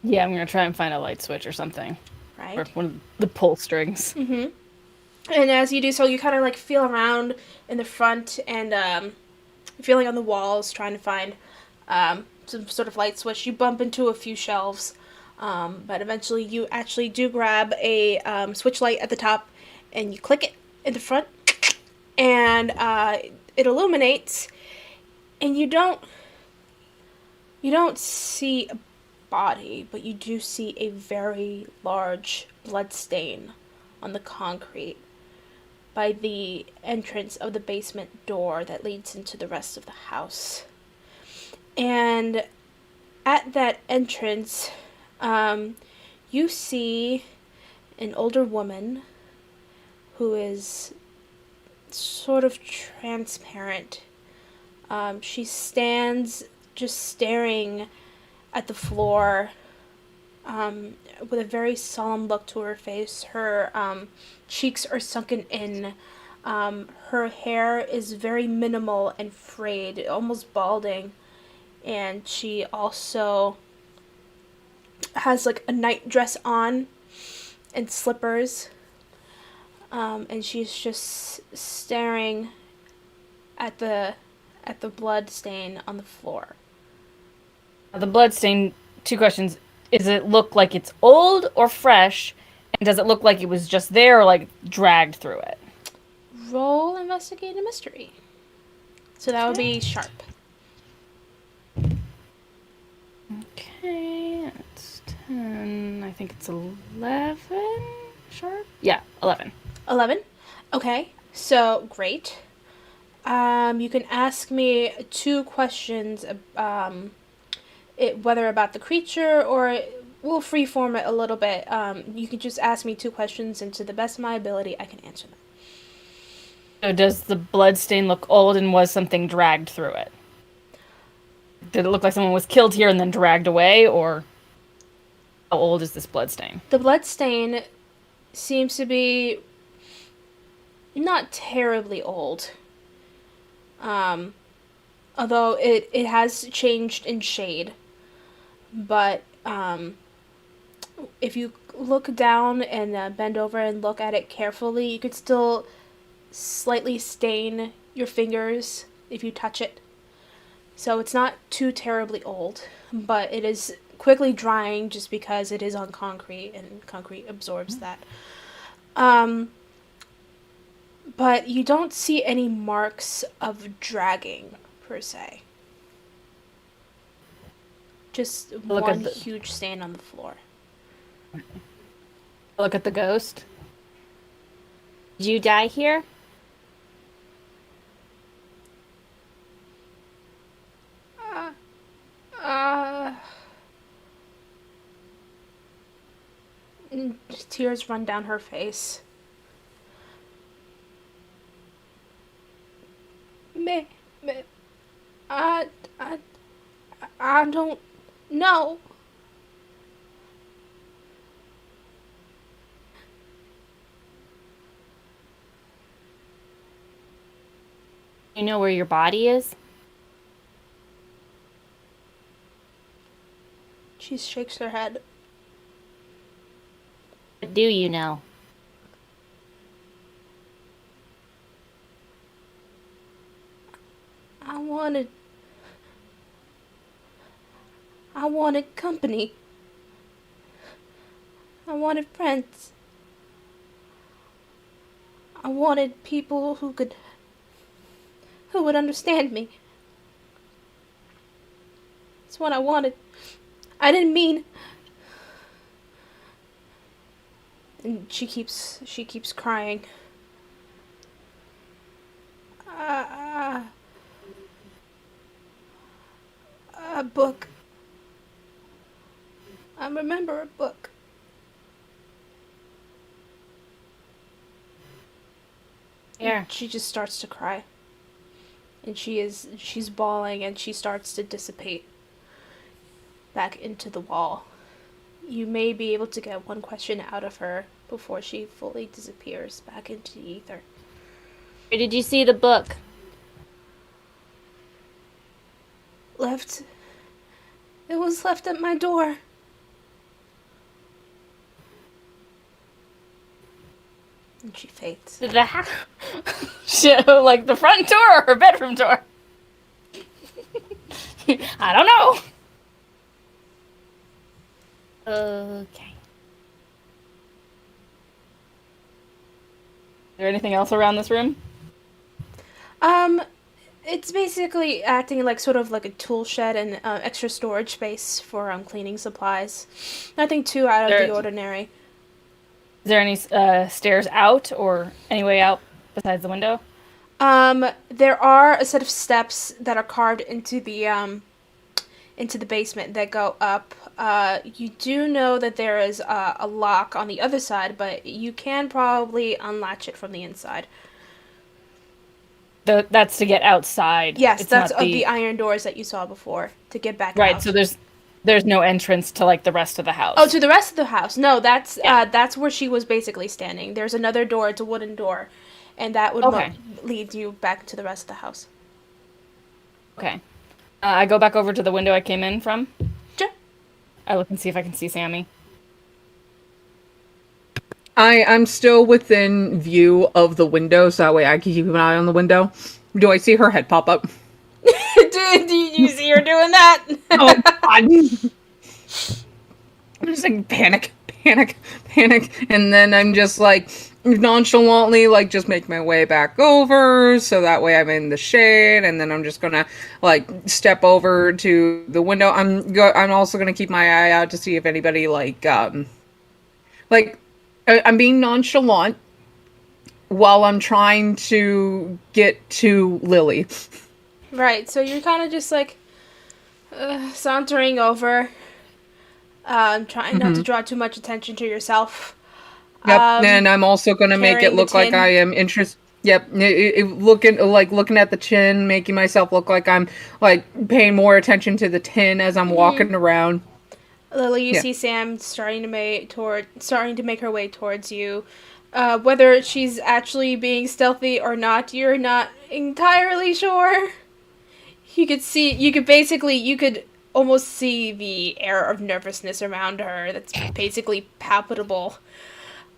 Yeah, I'm gonna try and find a light switch or something. right? Or one of the pull strings. Mm-hmm. And as you do so, you kind of like feel around in the front and feeling on the walls, trying to find some sort of light switch. You bump into a few shelves, but eventually you actually do grab a switch light at the top, and you click it in the front, and it illuminates, and you don't see a body, but you do see a very large blood stain on the concrete by the entrance of the basement door that leads into the rest of the house. And at that entrance, you see an older woman who is sort of transparent. She stands just staring at the floor, with a very solemn look to her face. Her cheeks are sunken in. Her hair is very minimal and frayed, almost balding. And she also has like a night dress on and slippers. And she's just staring at the blood stain on the floor. The blood stain, 2 questions. Does it look like it's old or fresh? And does it look like it was just there or like dragged through it? Roll investigate a mystery. So that would be sharp. Okay, it's 10. I think it's 11 sharp? Yeah, 11. 11. Okay, so great. You can ask me 2 questions, whether about the creature or we'll freeform it a little bit. You can just ask me 2 questions, and to the best of my ability, I can answer them. So does the blood stain look old and was something dragged through it? Did it look like someone was killed here and then dragged away, or how old is this blood stain? The blood stain seems to be not terribly old. Although it has changed in shade. But if you look down and bend over and look at it carefully, you could still slightly stain your fingers if you touch it. So it's not too terribly old, but it is quickly drying just because it is on concrete and concrete absorbs that. But you don't see any marks of dragging per se. Just one huge stain on the floor. Look at the ghost. Did you die here? Tears run down her face. I don't know. You know where your body is? She shakes her head. What do you know? I wanted company. I wanted friends. I wanted people who would understand me. That's what I wanted. I didn't mean. And she keeps crying. A book. I remember a book. Here. She just starts to cry. And she's bawling and she starts to dissipate back into the wall. You may be able to get 1 question out of her before she fully disappears back into the ether. Where did you see the book? It was left at my door. And she fades. So, like the front door or her bedroom door? I don't know. Okay. Is there anything else around this room? It's basically acting like sort of like a tool shed and extra storage space for cleaning supplies. Nothing too out of the ordinary. Is there any stairs out or any way out besides the window? There are a set of steps that are carved into the basement that go up. You do know that there is a lock on the other side, but you can probably unlatch it from the inside. That's to get outside. Yes, it's that's not the iron doors that you saw before to get back out. Right, so there's There's no entrance to like the rest of the house. Oh, to the rest of the house. No, that's Yeah. that's where she was basically standing. There's another door. It's a wooden door, and that would Okay. lead you back to the rest of the house. Okay. I go back over to the window I came in from. Sure. I look and see if I can see Sammy. I'm still within view of the window, so that way I can keep an eye on the window. Do I see her head pop up? do you see her doing that? Oh, God. I'm just like, panic, and then I'm just like, nonchalantly, like, just make my way back over, so that way I'm in the shade, and then I'm just gonna, like, step over to the window. I'm also gonna keep my eye out to see if anybody, I'm being nonchalant while I'm trying to get to Lily. Right, so you're kind of just like sauntering over, trying not to draw too much attention to yourself. Yep, and I'm also gonna make carrying it the look like tin. I am interested. Yep, looking at the tin, making myself look like I'm like paying more attention to the tin as I'm walking around. Lily, you Yeah. see Sam starting to make her way towards you. Whether she's actually being stealthy or not, you're not entirely sure. You could almost see the air of nervousness around her that's basically palpable.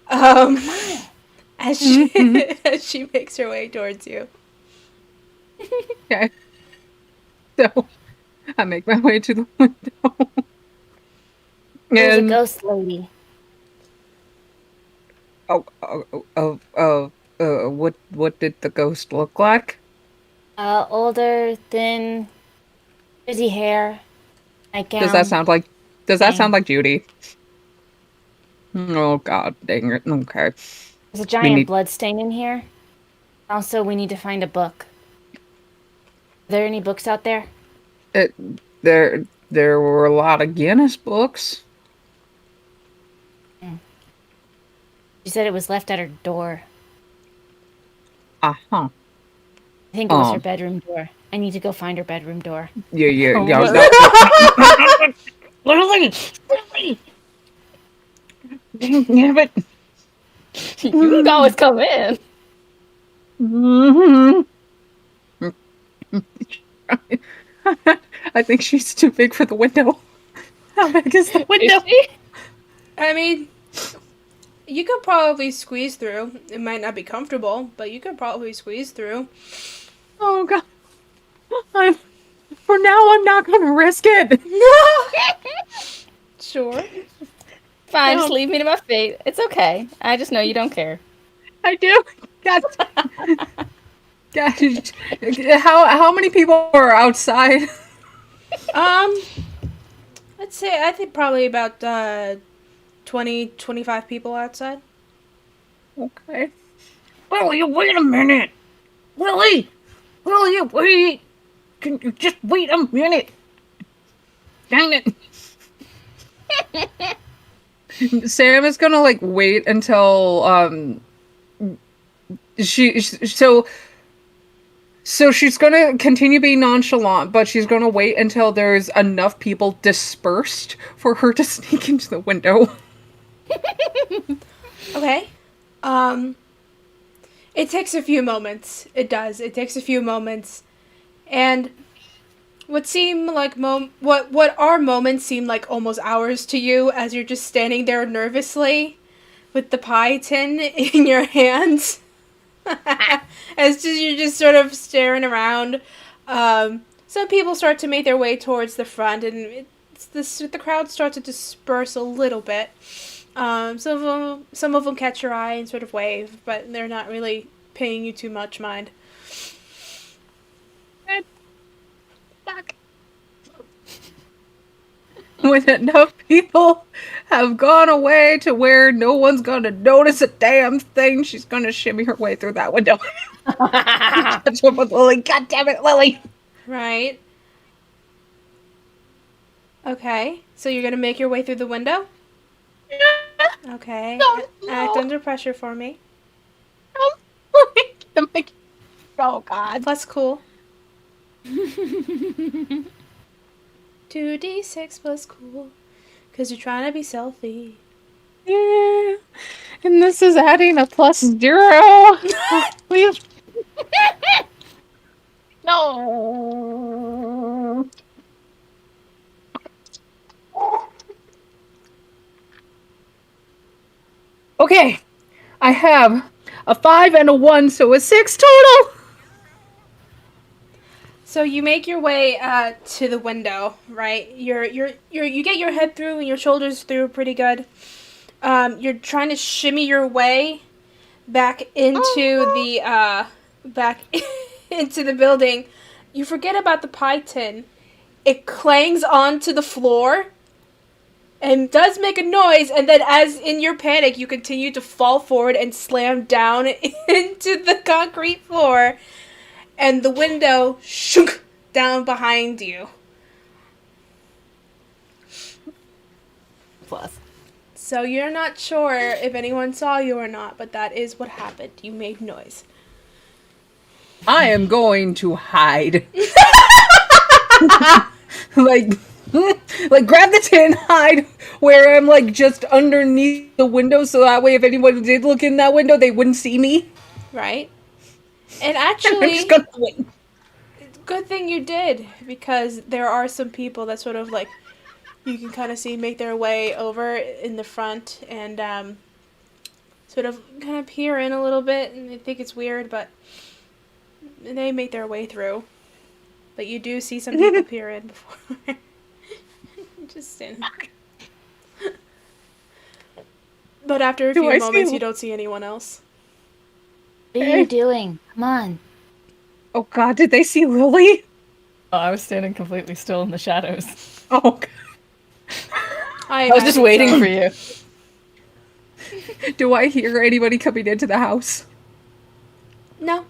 As she makes her way towards you. Okay, so I make my way to the window. There's a And ghost lady. what did the ghost look like? Older, thin, frizzy hair. Nightgown. Does that sound like Judy? Oh, God dang it. Okay. There's a giant need- blood stain in here. Also, we need to find a book. Are there any books out there? There were a lot of Guinness books. She said it was left at her door. Uh-huh. I think it was her Oh. bedroom door. I need to go find her bedroom door. Yeah. Lily! Yeah, but You can always come in. I think she's too big for the window. How big is the window? Is she? I mean, you could probably squeeze through. It might not be comfortable, but you could probably squeeze through. Oh, God. For now, I'm not going to risk it. Sure. Fine, just leave me to my fate. It's okay. I just know you don't care. I do. God. God. How many people are outside? Let's say, I think probably about 20, 25 people outside. Okay. Lily, wait a minute. Lily, wait. Can you just wait a minute? Dang it. Sam is gonna like wait until so she's gonna continue being nonchalant, but she's gonna wait until there's enough people dispersed for her to sneak into the window. Okay. It takes a few moments. It does. It takes a few moments. And what seem like what are moments seem like almost hours to you as you're just standing there nervously with the pie tin in your hands. You're just sort of staring around. Some people start to make their way towards the front, and the crowd starts to disperse a little bit. Some of them catch your eye and sort of wave, but they're not really paying you too much mind. Fuck. When enough people have gone away to where no one's gonna notice a damn thing, she's gonna shimmy her way through that window. Catch up with Lily. God damn it, Lily. Right. Okay, so you're gonna make your way through the window? Okay. No. Act under pressure for me. Oh, God. Plus cool. 2 2d6 plus cool. Because you're trying to be stealthy. Yeah. And this is adding a +0. Please. No. Okay. I have a 5 and a 1, so a 6 total. So you make your way to the window, right? You get your head through and your shoulders through pretty good. You're trying to shimmy your way back into the back into the building. You forget about the pie tin. It clangs onto the floor and does make a noise, and then as in your panic you continue to fall forward and slam down into the concrete floor, and the window shook down behind you. Plus. So you're not sure if anyone saw you or not, but that is what happened. You made noise. I am going to hide. like grab the tin, hide where I'm like just underneath the window, so that way if anyone did look in that window, they wouldn't see me. Right? And I'm actually, just gonna wait. good thing you did, because there are some people that sort of like, you can kind of see make their way over in the front and sort of kind of peer in a little bit, and they think it's weird, but they make their way through. But you do see some people peer in before. Just stand there. But after a few moments, you don't see anyone else. What are you doing? Come on. Oh god, did they see Lily? Oh, I was standing completely still in the shadows. Oh god. I was just waiting for you. Do I hear anybody coming into the house? No.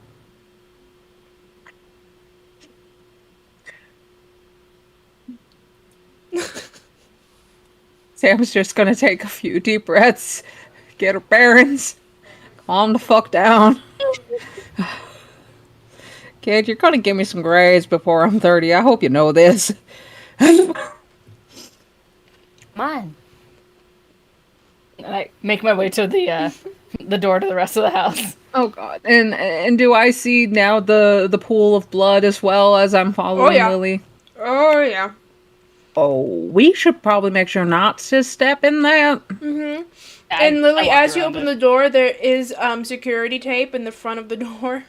Sam's just gonna take a few deep breaths, get her bearings, calm the fuck down. Kid, you're gonna give me some grades before I'm 30. I hope you know this. Come on. I make my way to the door to the rest of the house. Oh god. And do I see now the pool of blood as well as I'm following Lily? Oh yeah. Oh, we should probably make sure not to step in that. Mm-hmm. And Lily, as you open the door, there is security tape in the front of the door.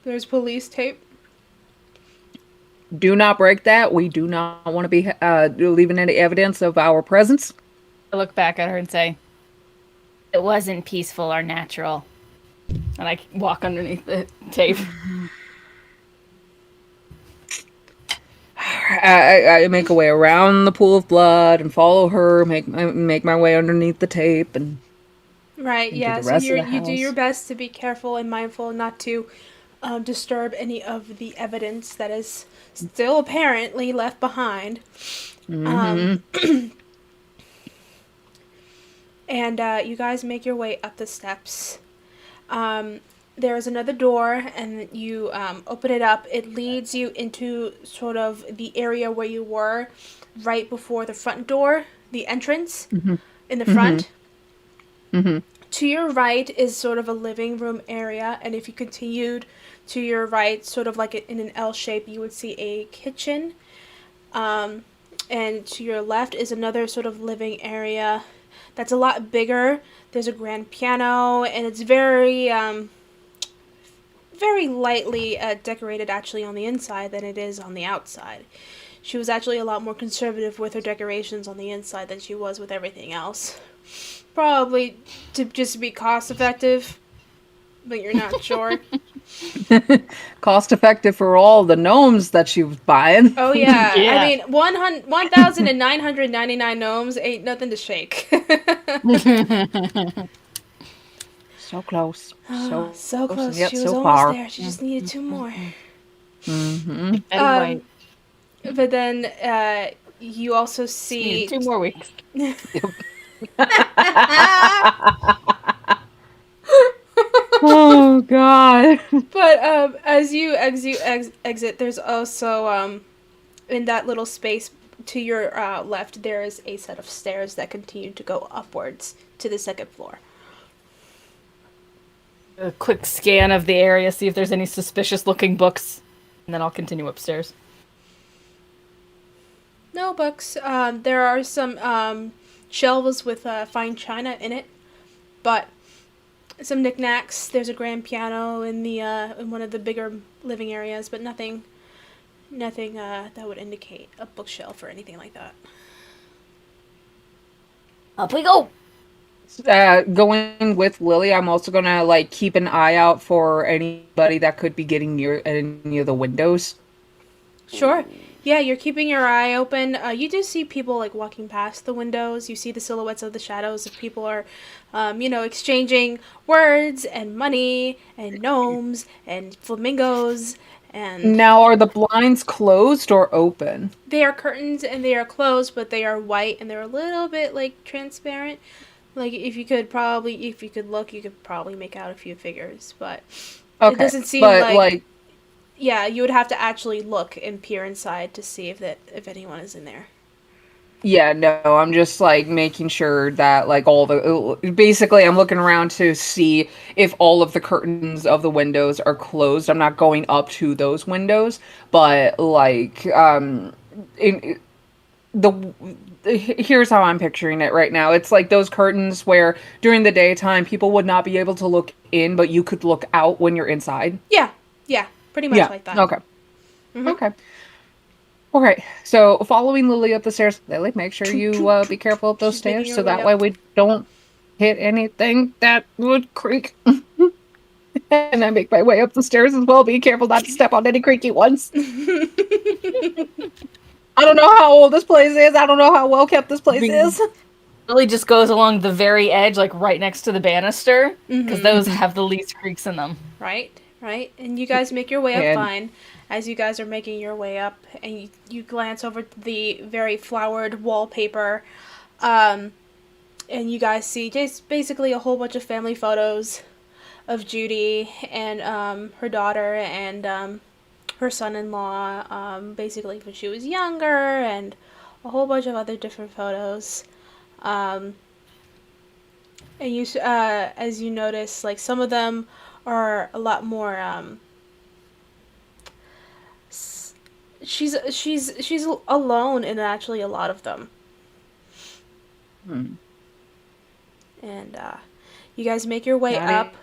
There's police tape. Do not break that. We do not want to be leaving any evidence of our presence. I look back at her and say, It wasn't peaceful or natural. and I walk underneath the tape. I make a way around the pool of blood and follow her. Make my way underneath the tape and right. Yeah. So you do your best to be careful and mindful, not to disturb any of the evidence that is still apparently left behind. Mm-hmm. And you guys make your way up the steps. There's another door, and you open it up. It leads you into sort of the area where you were right before the front door, the entrance in the front. Mm-hmm. To your right is sort of a living room area, and if you continued to your right, sort of like in an L shape, you would see a kitchen. And to your left is another sort of living area that's a lot bigger. There's a grand piano, and it's very lightly decorated actually on the inside than it is on the outside. She was actually a lot more conservative with her decorations on the inside than she was with everything else. Probably to just be cost effective, but you're not sure. Cost effective for all the gnomes that she was buying. Oh yeah. I mean 1,999 gnomes ain't nothing to shake. So close. So close. Yet She was so almost far. there. She just needed 2 more. Mm-hmm. But then you also see 2 more weeks. Oh god. But as you exit, there's also in that little space to your left, there is a set of stairs that continue to go upwards to the second floor. A quick scan of the area, see if there's any suspicious-looking books, and then I'll continue upstairs. No books. There are some shelves with fine china in it, but some knickknacks. There's a grand piano in the in one of the bigger living areas, but nothing that would indicate a bookshelf or anything like that. Up we go! Going with Lily, I'm also gonna like keep an eye out for anybody that could be getting near any of the windows. Sure. Yeah, you're keeping your eye open. You do see people like walking past the windows. You see the silhouettes of the shadows of people are, exchanging words and money and gnomes and flamingos and. Now, are the blinds closed or open? They are curtains and they are closed, but they are white and they're a little bit like transparent. Like if you could look, you could probably make out a few figures, but it doesn't seem like. Yeah, you would have to actually look and peer inside to see if anyone is in there. Yeah, no, I'm just like making sure that like basically I'm looking around to see if all of the curtains of the windows are closed. I'm not going up to those windows, but like here's how I'm picturing it right now. It's like those curtains where during the daytime people would not be able to look in, but you could look out when you're inside. Yeah. Pretty much like that. Okay. Mm-hmm. Okay. Okay. So following Lily up the stairs, Lily, make sure you be careful up those stairs so that way we don't hit anything that would creak. And I make my way up the stairs as well. Be careful not to step on any creaky ones. I don't know how old this place is. I don't know how well kept this place is. Lily just goes along the very edge, like right next to the banister, because those have the least creaks in them. Right. And you guys make your way up fine. As you guys are making your way up, and you glance over the very flowered wallpaper, and you guys see just basically a whole bunch of family photos of Judy and her daughter and her son-in-law, basically when she was younger, and a whole bunch of other different photos. And you, as you notice, like some of them are a lot more. She's alone in actually a lot of them. And you guys make your way up.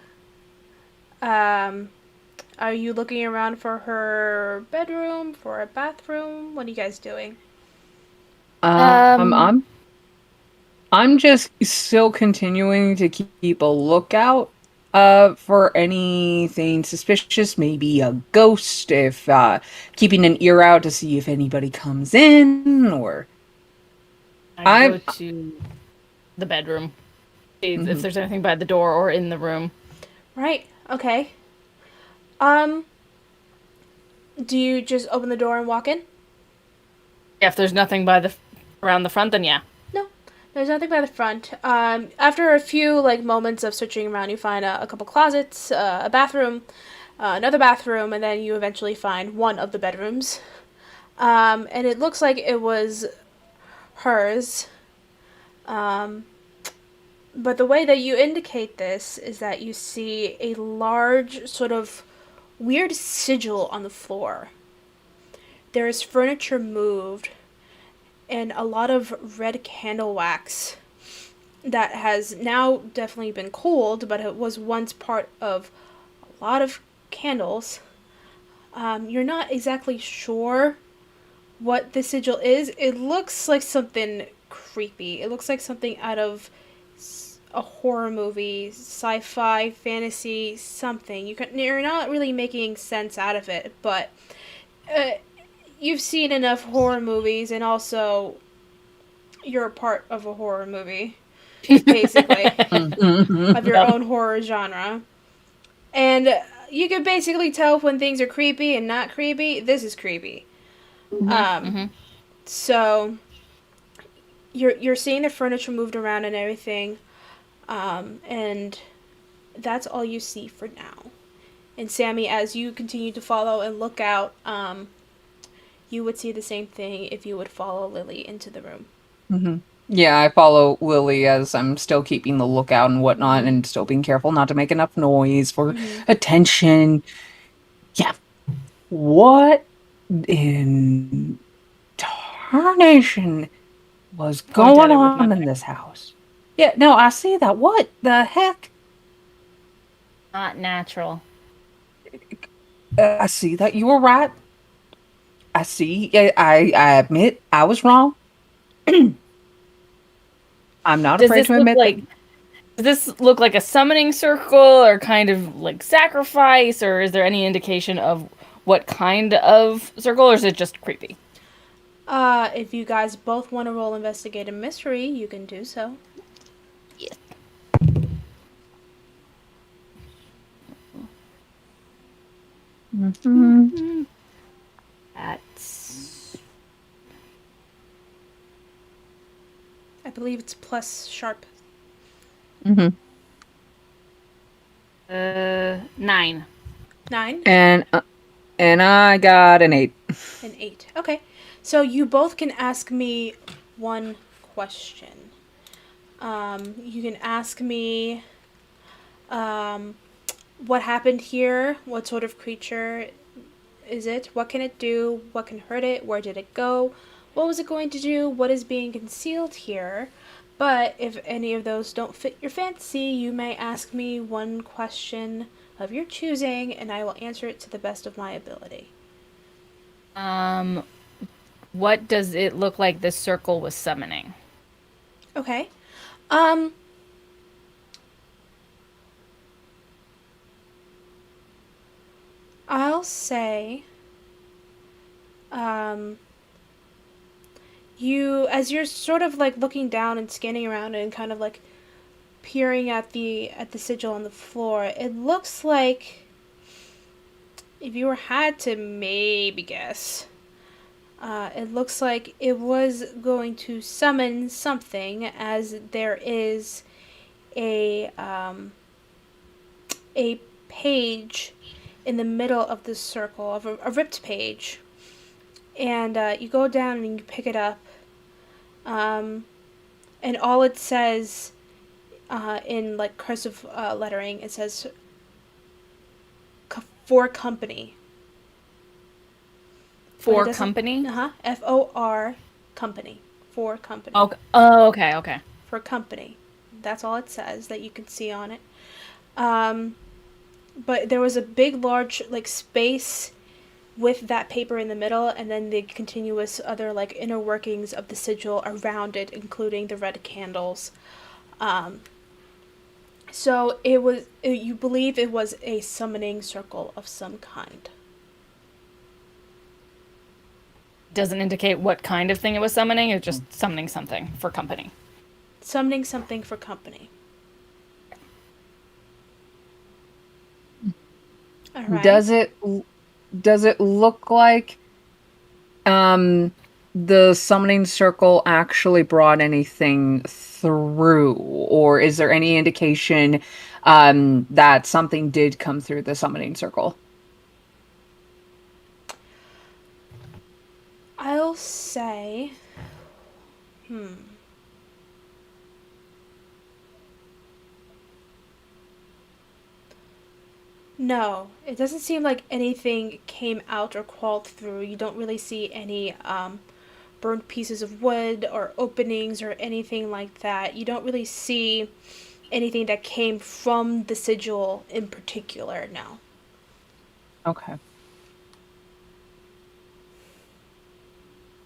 Are you looking around for her bedroom, for a bathroom? What are you guys doing? I'm just still continuing to keep a lookout for anything suspicious, maybe a ghost, if keeping an ear out to see if anybody comes in, or I go to the bedroom, see if there's anything by the door or in the room. Right. Okay. Do you just open the door and walk in? Yeah, if there's nothing around the front, then yeah. There's nothing by the front. After a few moments of searching around, you find a couple closets, a bathroom, another bathroom, and then you eventually find one of the bedrooms. And it looks like it was hers. But the way that you indicate this is that you see a large sort of weird sigil on the floor. There is furniture moved, and a lot of red candle wax that has now definitely been cooled, but it was once part of a lot of candles. You're not exactly sure what the sigil is. It looks like something creepy. It looks like something out of a horror movie, sci-fi, fantasy, something. You're not really making sense out of it, but you've seen enough horror movies, and also you're a part of a horror movie, basically, of your own horror genre. And you can basically tell when things are creepy and not creepy. This is creepy. So you're seeing the furniture moved around and everything, and that's all you see for now. And Sammy, as you continue to follow and look out, you would see the same thing if you would follow Lily into the room. Mm-hmm. Yeah, I follow Lily as I'm still keeping the lookout and whatnot, and still being careful not to make enough noise for attention. Yeah. What in tarnation was Point going at it with my on in this house? Yeah, no, I see that. What the heck? Not natural. I see that you were right. I see. I admit I was wrong. I'm not Does afraid this to look admit that. like does this look like a summoning circle or kind of like sacrifice, or is there any indication of what kind of circle, or is it just creepy? If you guys both want to roll investigate a mystery, you can do so. Yes. Mm-hmm. That's I believe it's plus sharp. Mm-hmm. 9. 9 And I got an 8. and 8. Okay. So you both can ask me one question. You can ask me what happened here, what sort of creature is it, what can it do, what can hurt it, where did it go, what was it going to do, what is being concealed here. But if any of those don't fit your fancy, you may ask me one question of your choosing, and I will answer it to the best of my ability. what does it look like this circle was summoning? Okay. I'll say, you, as you're sort of like looking down and scanning around and kind of like peering at the sigil on the floor, it looks like, if you had to maybe guess, it looks like it was going to summon something, as there is a page in the middle of this circle, of a ripped page, and you go down and you pick it up, and all it says, in like cursive lettering, it says for company. For company? FOR company. For company. Okay. Oh, okay, okay. For company. That's all it says that you can see on it. But there was a big, large, like, space with that paper in the middle, and then the continuous other, like, inner workings of the sigil around it, including the red candles. So you believe it was a summoning circle of some kind. Doesn't indicate what kind of thing it was summoning, it's just summoning something for company. Summoning something for company. All right. Does it look like the summoning circle actually brought anything through, or is there any indication that something did come through the summoning circle? I'll say, no, it doesn't seem like anything came out or crawled through. You don't really see any burned pieces of wood or openings or anything like that. You don't really see anything that came from the sigil in particular, no. Okay.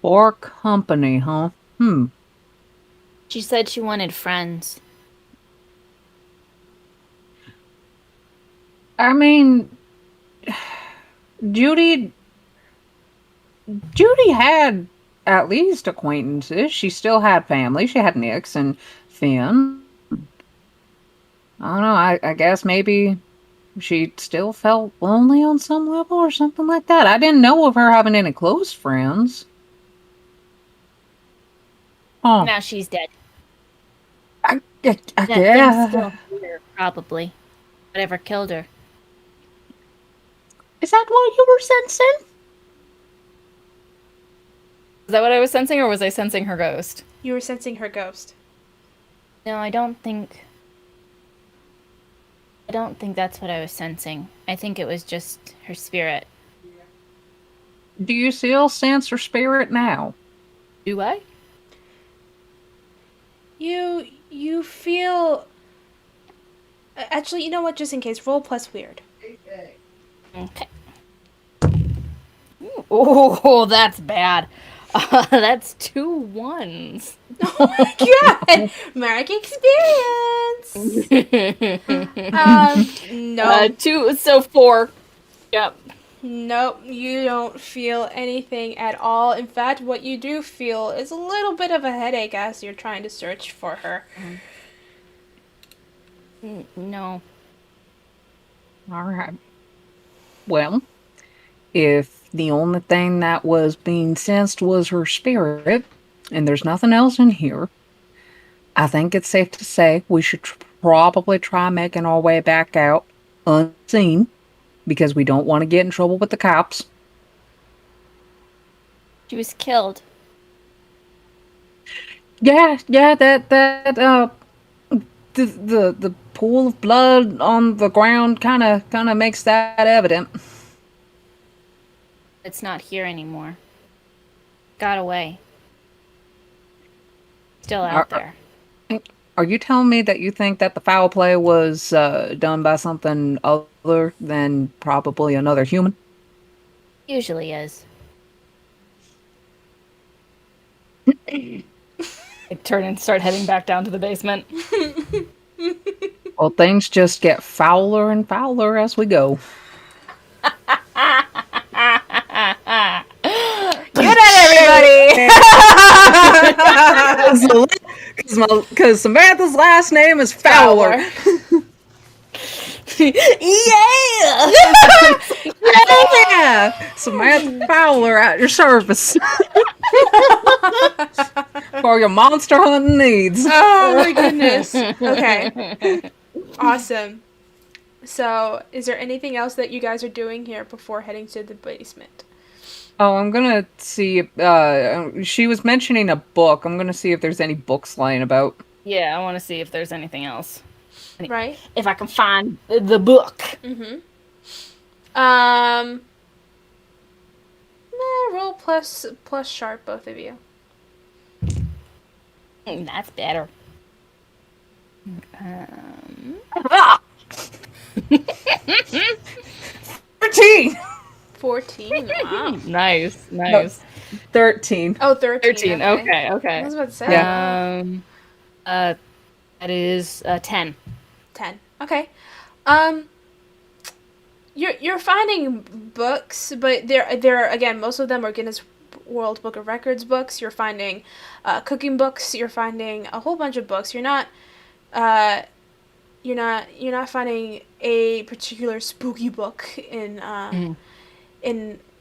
For company, huh? She said she wanted friends. I mean, Judy had at least acquaintances. She still had family. She had Nix and Finn. I don't know. I guess maybe she still felt lonely on some level or something like that. I didn't know of her having any close friends. Oh, Now she's dead. I That thing's guess. still here, probably. Whatever killed her. Is that what you were sensing? Is that what I was sensing, or was I sensing her ghost? You were sensing her ghost. No, I don't think that's what I was sensing. I think it was just her spirit. Do you still sense her spirit now? Do I? You feel... Actually, you know what? Just in case, roll plus weird. Okay. Oh, that's bad. That's 2 1s. Oh my god! Mark experience! No. 2, so 4. Yep. Nope, you don't feel anything at all. In fact, what you do feel is a little bit of a headache as you're trying to search for her. No. All right. Well, if the only thing that was being sensed was her spirit, and there's nothing else in here, I think it's safe to say we should probably try making our way back out unseen, because we don't want to get in trouble with the cops. She was killed. Yeah, the pool of blood on the ground kind of makes that evident. It's not here anymore. Got away. Still out there. Are you telling me that you think that the foul play was done by something other than probably another human? Usually is. I turn and start heading back down to the basement. Well, things just get fouler and fouler as we go. Get it, everybody! Because Samantha's last name is Fowler. Yeah! Yeah! Samantha Fowler at your service. For your monster hunting needs. Oh my goodness. Okay. Awesome. So, is there anything else that you guys are doing here before heading to the basement? Oh, I'm gonna see if, she was mentioning a book. I'm gonna see if there's any books lying about. Yeah, I want to see if there's anything else. Right? If I can find the book. Mm-hmm. Roll plus sharp, both of you. That's better. 13! 14. Wow. Nice. No, 13. Oh, 13. 13. Okay. I was about to say. Yeah. That is 10. 10. Okay. You're finding books, but they're again, most of them are Guinness World Book of Records books. You're finding cooking books. You're finding a whole bunch of books. You're not finding a particular spooky book in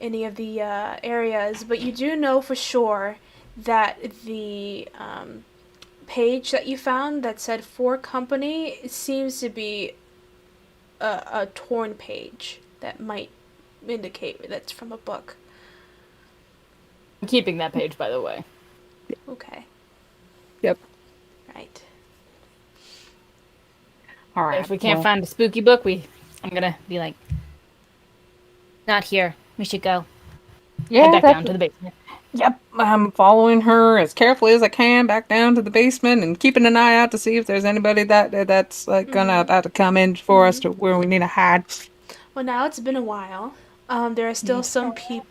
any of the areas, but you do know for sure that the page that you found that said for company seems to be a torn page that might indicate that's from a book. I'm keeping that page, by the way. Okay. Yep. Right. All right. If we can't find a spooky book, I'm gonna be like, Not here. We should go. head back down to the basement. Yep, I'm following her as carefully as I can back down to the basement and keeping an eye out to see if there's anybody that's like gonna about to come in for us to where we need to hide. Well, now it's been a while. There are still some people.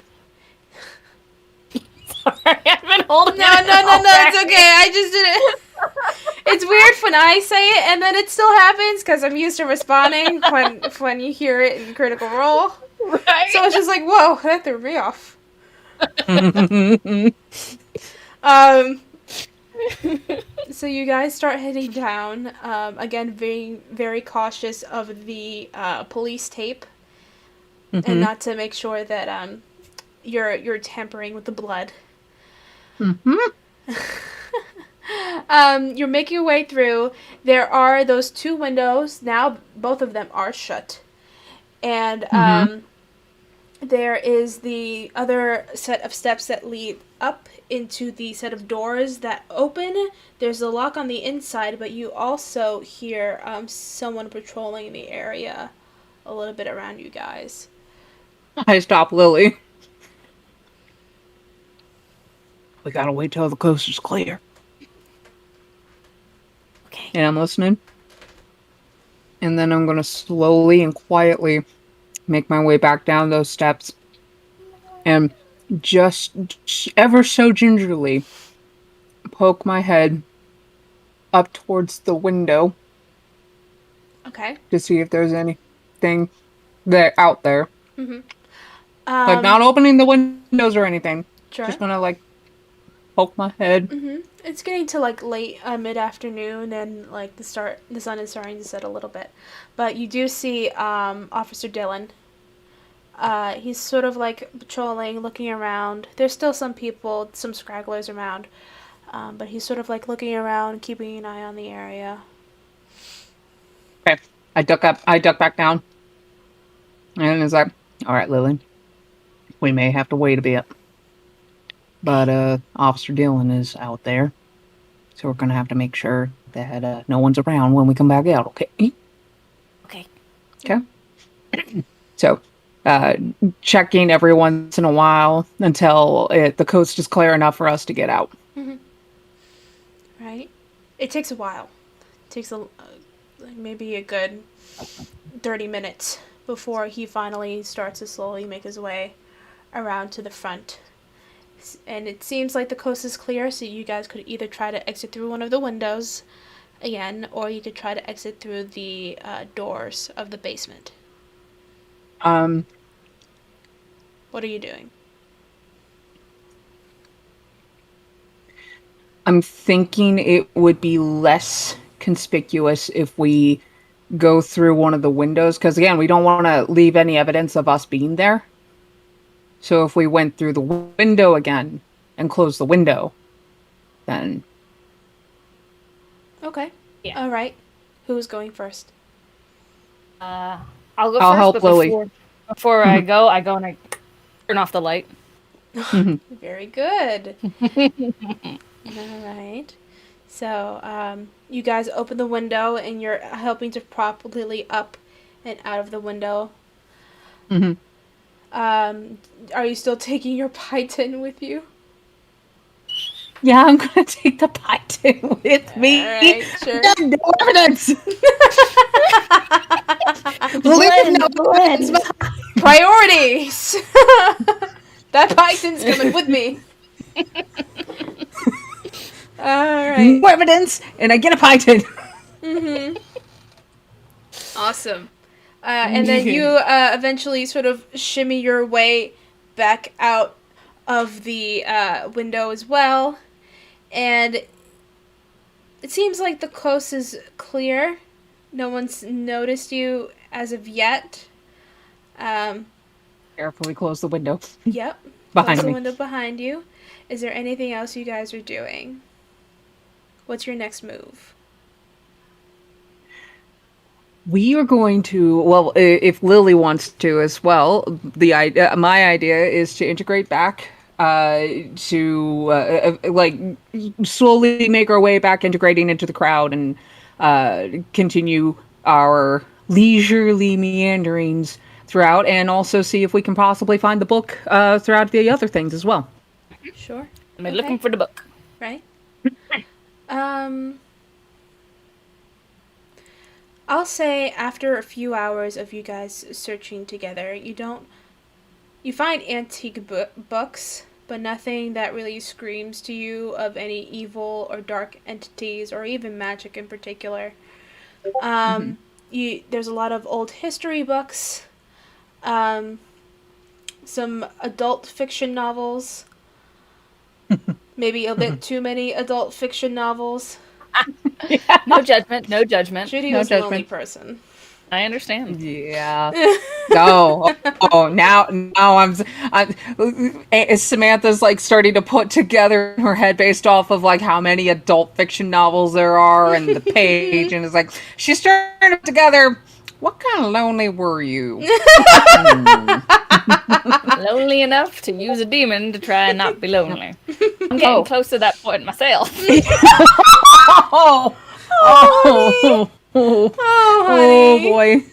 Sorry, I've been holding No, it's okay. I just did it. It's weird when I say it and then it still happens because I'm used to responding when you hear it in Critical Role. Right? So it's just like, whoa, that threw me off. So you guys start heading down. Again, being very cautious of the police tape, and not to make sure that you're tampering with the blood. You're making your way through. There are those two windows. Now both of them are shut. And there is the other set of steps that lead up into the set of doors that open. There's a lock on the inside, but you also hear someone patrolling the area a little bit around you guys. I stop Lily. We gotta wait till the coast is clear. Okay. And I'm listening. And then I'm gonna slowly and quietly make my way back down those steps. And just ever so gingerly poke my head up towards the window Okay. to see if there's anything out there. Mm-hmm. Like, not opening the windows or anything. Sure. Just gonna, like, poke my head. Mm-hmm. It's getting to, like, late mid-afternoon, and, like, the sun is starting to set a little bit. But you do see Officer Dillon. He's sort of, like, patrolling, looking around. There's still some people, some scragglers around. But he's sort of, like, looking around, keeping an eye on the area. Okay. I duck back down. And it's like, alright, Lily. We may have to wait a bit. But, Officer Dillon is out there. So we're gonna have to make sure that, no one's around when we come back out, okay? Okay. Okay? So, checking every once in a while until the coast is clear enough for us to get out. Mm-hmm. Right? It takes a while. It takes maybe a good 30 minutes before he finally starts to slowly make his way around to the front. And it seems like the coast is clear, so you guys could either try to exit through one of the windows again, or you could try to exit through the doors of the basement. What are you doing? I'm thinking it would be less conspicuous if we go through one of the windows, because again, we don't want to leave any evidence of us being there. So if we went through the window again and closed the window, then... Okay. Yeah. All right. Who's going first? I'll go I'll first, help but Lily. before I go and I turn off the light. Very good. All right. So, you guys open the window, and you're helping to prop Lily up and out of the window. Mm-hmm. Are you still taking your python with you? Yeah, I'm gonna take the python with me. All right, sure. No evidence. Blend. Priorities. That python's coming with me. All right. No evidence, and I get a python. Mm-hmm. Awesome. And then you eventually sort of shimmy your way back out of the window as well. And it seems like the coast is clear. No one's noticed you as of yet. Carefully close the window. Yep. Behind Close the me. window behind you. Is there anything else you guys are doing? What's your next move? We are going to, well, if Lily wants to as well, my idea is to integrate back, like, slowly make our way back, integrating into the crowd, and continue our leisurely meanderings throughout, and also see if we can possibly find the book throughout the other things as well. Sure. I'm looking for the book. Right? I'll say after a few hours of you guys searching together, you find antique books, but nothing that really screams to you of any evil or dark entities or even magic in particular. There's a lot of old history books, some adult fiction novels, maybe a bit too many adult fiction novels. No judgment. No judgment. Judy No was a lonely judgment. person. I understand. Yeah. Now Samantha's like starting to put together in her head based off of like how many adult fiction novels there are and the page, and it's like she's starting to put together What kind of lonely were you? Lonely enough to use a demon to try and not be lonely. I'm getting close to that point myself. Oh, Oh, honey. boy.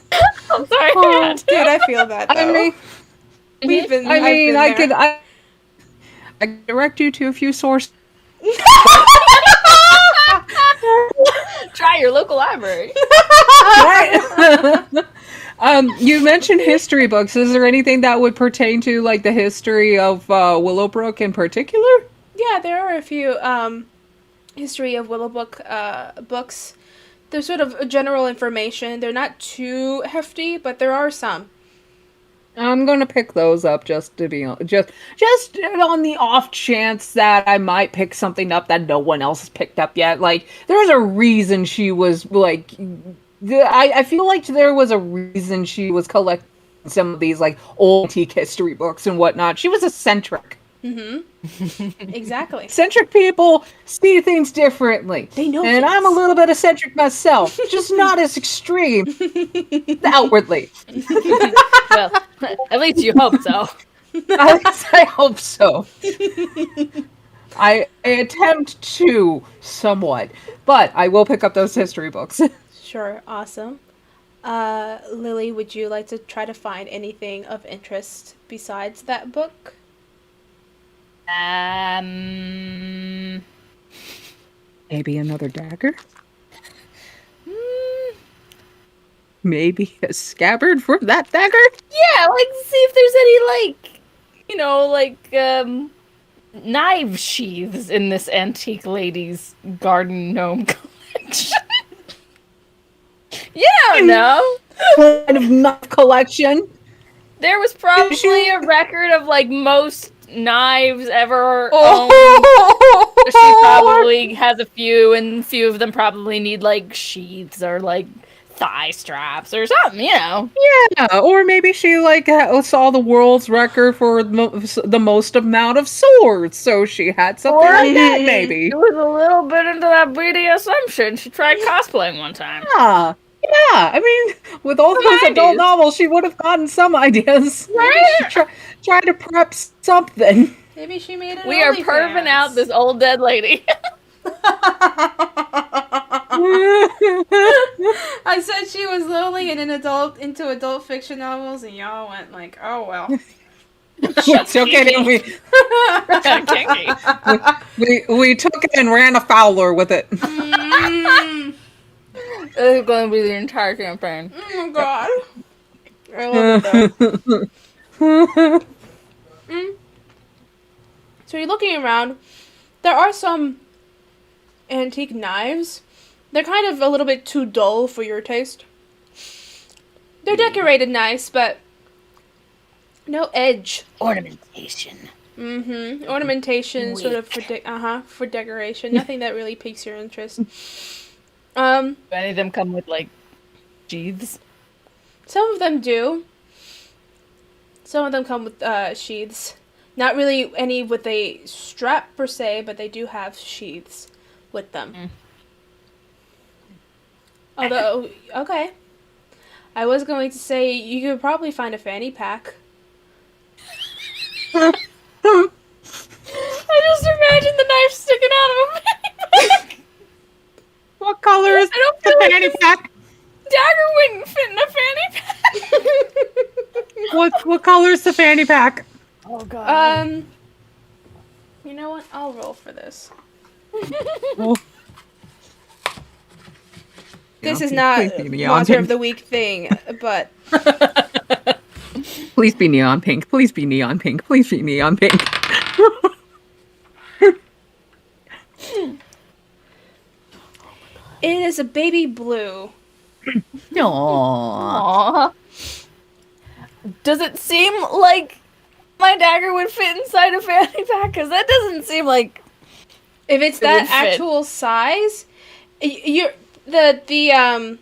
I'm sorry. Dude, I feel that, though. I mean, I've been I there. could direct you to a few sources. Try your local library. You mentioned history books. Is there anything that would pertain to like the history of Willowbrook in particular? Yeah, there are a few history of Willowbrook books. They're sort of general information. They're not too hefty, but there are some. I'm gonna pick those up just to be just on the off chance that I might pick something up that no one else has picked up yet. Like, there's a reason she was like, I feel like there was a reason she was collecting some of these like old antique history books and whatnot. She was eccentric. Exactly. Eccentric people see things differently. They know and things. I'm a little bit eccentric myself, just not as extreme outwardly. Well, at least you hope so. At least I hope so. I attempt to somewhat, but I will pick up those history books. Sure, awesome. Lily, would you like to try to find anything of interest besides that book? Maybe another dagger? Maybe a scabbard for that dagger? Yeah, like, see if there's any, like, you know, like, knife sheaths in this antique lady's garden gnome collection. Yeah, no. Kind of knife collection. There was probably a record of, like, most knives ever owned. Oh. She probably has a few, and a few of them probably need, like, sheaths or, like, thigh straps or something, you know. Yeah, or maybe she like saw the world's record for the most amount of swords, so she had something like that. Maybe. She was a little bit into that BDSM. She tried cosplaying one time. Yeah, I mean, with all those 90s. adult novels, she would have gotten some ideas. Right? Try to prep something. Maybe she made it. We are perving out this old dead lady. I said she was lonely and into adult fiction novels, and y'all went like, "Oh well." It's okay. We took it and ran afoul with it. It's going to be the entire campaign. Oh my god. I love it though. So you're looking around. There are some antique knives. They're kind of a little bit too dull for your taste. They're decorated nice, but no edge. Ornamentation. Ornamentation, sort of for decoration. Nothing that really piques your interest. Do any of them come with, like, sheaths? Some of them do. Some of them come with sheaths. Not really any with a strap per se, but they do have sheaths with them. Although, okay. I was going to say you could probably find a fanny pack. I just imagine the knife sticking out of a fanny pack. What color is the fanny pack? Dagger wouldn't fit in a fanny pack. What color is the fanny pack? Oh god. You know what? I'll roll for this. This is not Monster of the Week thing, but... Please be neon pink. Please be neon pink. Please be neon pink. It is a baby blue. Aww. Does it seem like my dagger would fit inside a fanny pack? Because that doesn't seem like... If it's that actual size, you're... The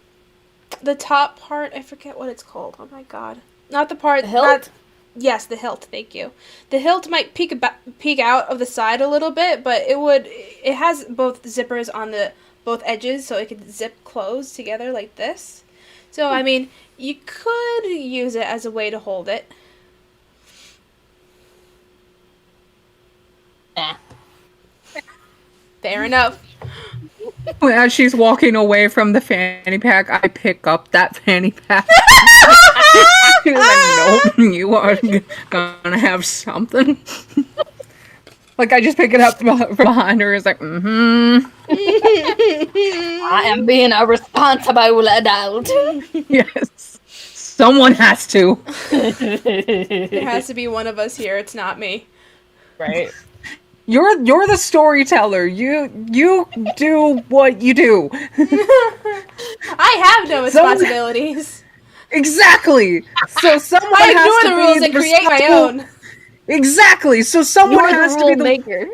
top part, I forget what it's called. Oh my god. Not the part... The hilt? Yes, the hilt, thank you. The hilt might peek out of the side a little bit, but it has both zippers on both edges, so it could zip close together like this. So, I mean, you could use it as a way to hold it. Nah. Fair enough. As she's walking away from the fanny pack, I pick up that fanny pack. She's like, nope, you are gonna have something. Like, I just pick it up from behind her. It's like, I am being a responsible adult. Yes. Someone has to. There has to be one of us here. It's not me. Right. You're the storyteller. You do what you do. I have no responsibilities. Exactly. So someone I has ignore to the rules be and create my responsible- own. Exactly. So someone You're has the to be rule the maker.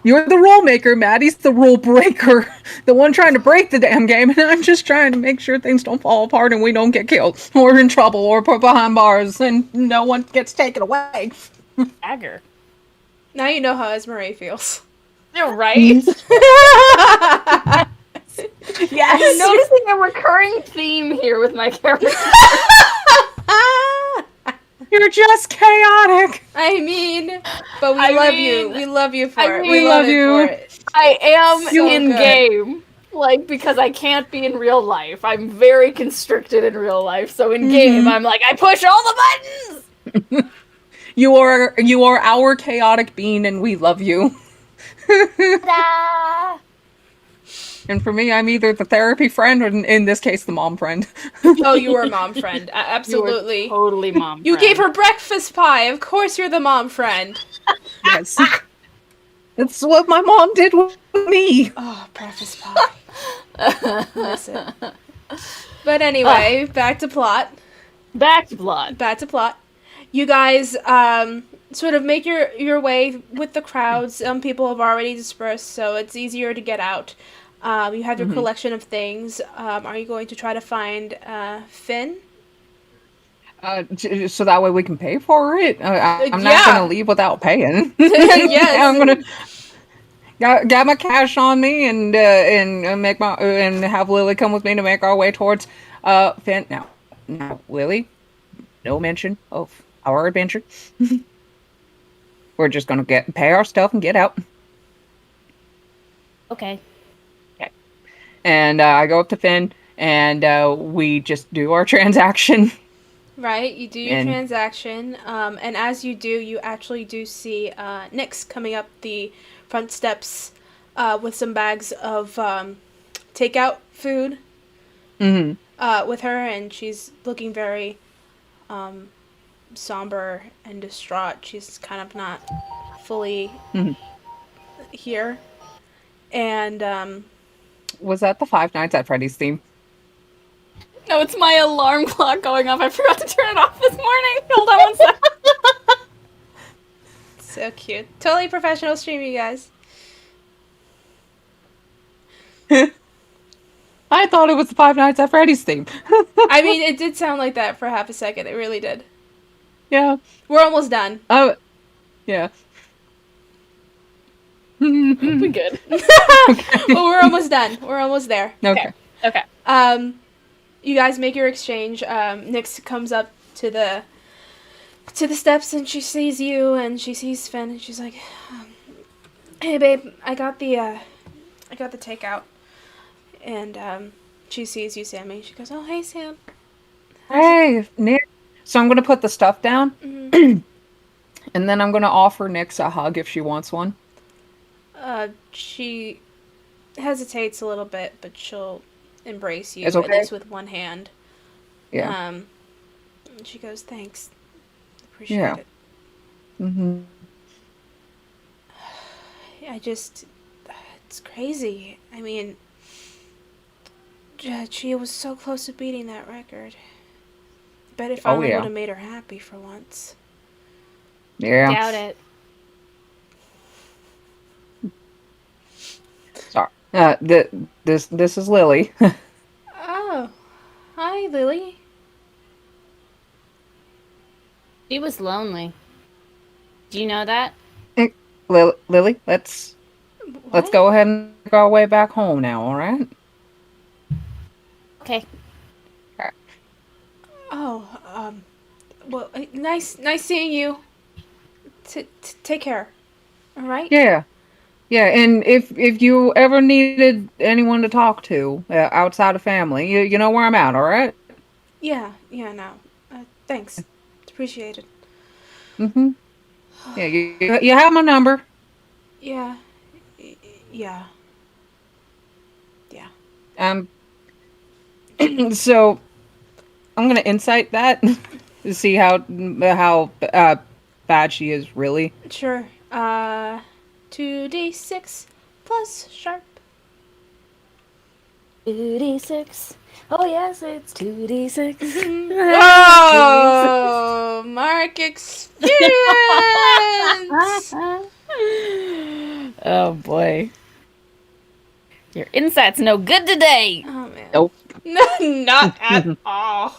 You're the rule maker, Maddie's the rule breaker. The one trying to break the damn game, and I'm just trying to make sure things don't fall apart and we don't get killed or in trouble or put behind bars and no one gets taken away. Dagger. Now you know how Esmeralda feels. You're right. Yes. I'm noticing a recurring theme here with my character. You're just chaotic. I mean, but we I love mean- you. We love you for I it. mean- We love you. you for it. I am So in good. game. Like, because I can't be in real life. I'm very constricted in real life. So in game, I'm like, I push all the buttons! You are our chaotic being, and we love you. Ta-da! And for me, I'm either the therapy friend or, in this case, the mom friend. Oh, you were a mom friend. You were Absolutely. totally mom. You friend. gave her breakfast pie. Of course you're the mom friend. Yes. That's what my mom did with me. Oh, breakfast pie. Listen. But anyway, back to plot. Back to blood. Back to plot. You guys sort of make your way with the crowd. Some people have already dispersed, so it's easier to get out. You have your collection of things. Are you going to try to find Finn? So that way we can pay for it. I'm Yeah. not gonna leave without paying. Yes. I'm gonna got my cash on me and make my and have Lily come with me to make our way towards Finn. Now, Lily, no mention of our adventure. We're just gonna pay our stuff and get out. Okay. And I go up to Finn and we just do our transaction. Right, you do your And- transaction, and as you do, you actually do see Nyx coming up the front steps with some bags of takeout food with her, and she's looking very somber and distraught. She's kind of not fully here. And Was that the Five Nights at Freddy's theme? No, it's my alarm clock going off. I forgot to turn it off this morning. Hold on one sec. so cute. Totally professional stream, you guys. I thought it was the Five Nights at Freddy's theme. I mean, it did sound like that for half a second. It really did. Yeah. We're almost done. Oh, yeah. We good. But we're almost done. We're almost there. Okay. Okay. You guys make your exchange. Nyx comes up to the steps and she sees you and she sees Finn and she's like, "Hey, babe, I got the takeout." And she sees you, Sammy. She goes, "Oh, hey, Sam." Hey, Nick. So I'm gonna put the stuff down, and then I'm gonna offer Nyx a hug if she wants one. She hesitates a little bit, but she'll embrace you, It's at okay. least with one hand. Yeah. And she goes, "Thanks. Appreciate Yeah. it." Mm-hmm. It's crazy. I mean, she was so close to beating that record. Bet it finally yeah. would have made her happy for once. Yeah. Doubt it. Sorry. This is Lily. Oh, hi, Lily. She was lonely. Do you know that? Lily, let's What? go ahead and make our way back home now. All right. Okay. Oh, well, nice seeing you. Take care. All right? Yeah. Yeah, and if you ever needed anyone to talk to outside of family, you know where I'm at, all right? Yeah, no. Thanks. It's appreciated. Mm-hmm. Yeah, you have my number. Yeah. Yeah. Yeah. Um, so I'm gonna insight that to see how bad she is really. Sure. 2d6 plus sharp. 2d6. Oh, yes, it's 2d6. Oh, Mark experience. Oh boy. Your insight's no good today. Oh man. Nope. No, not at all.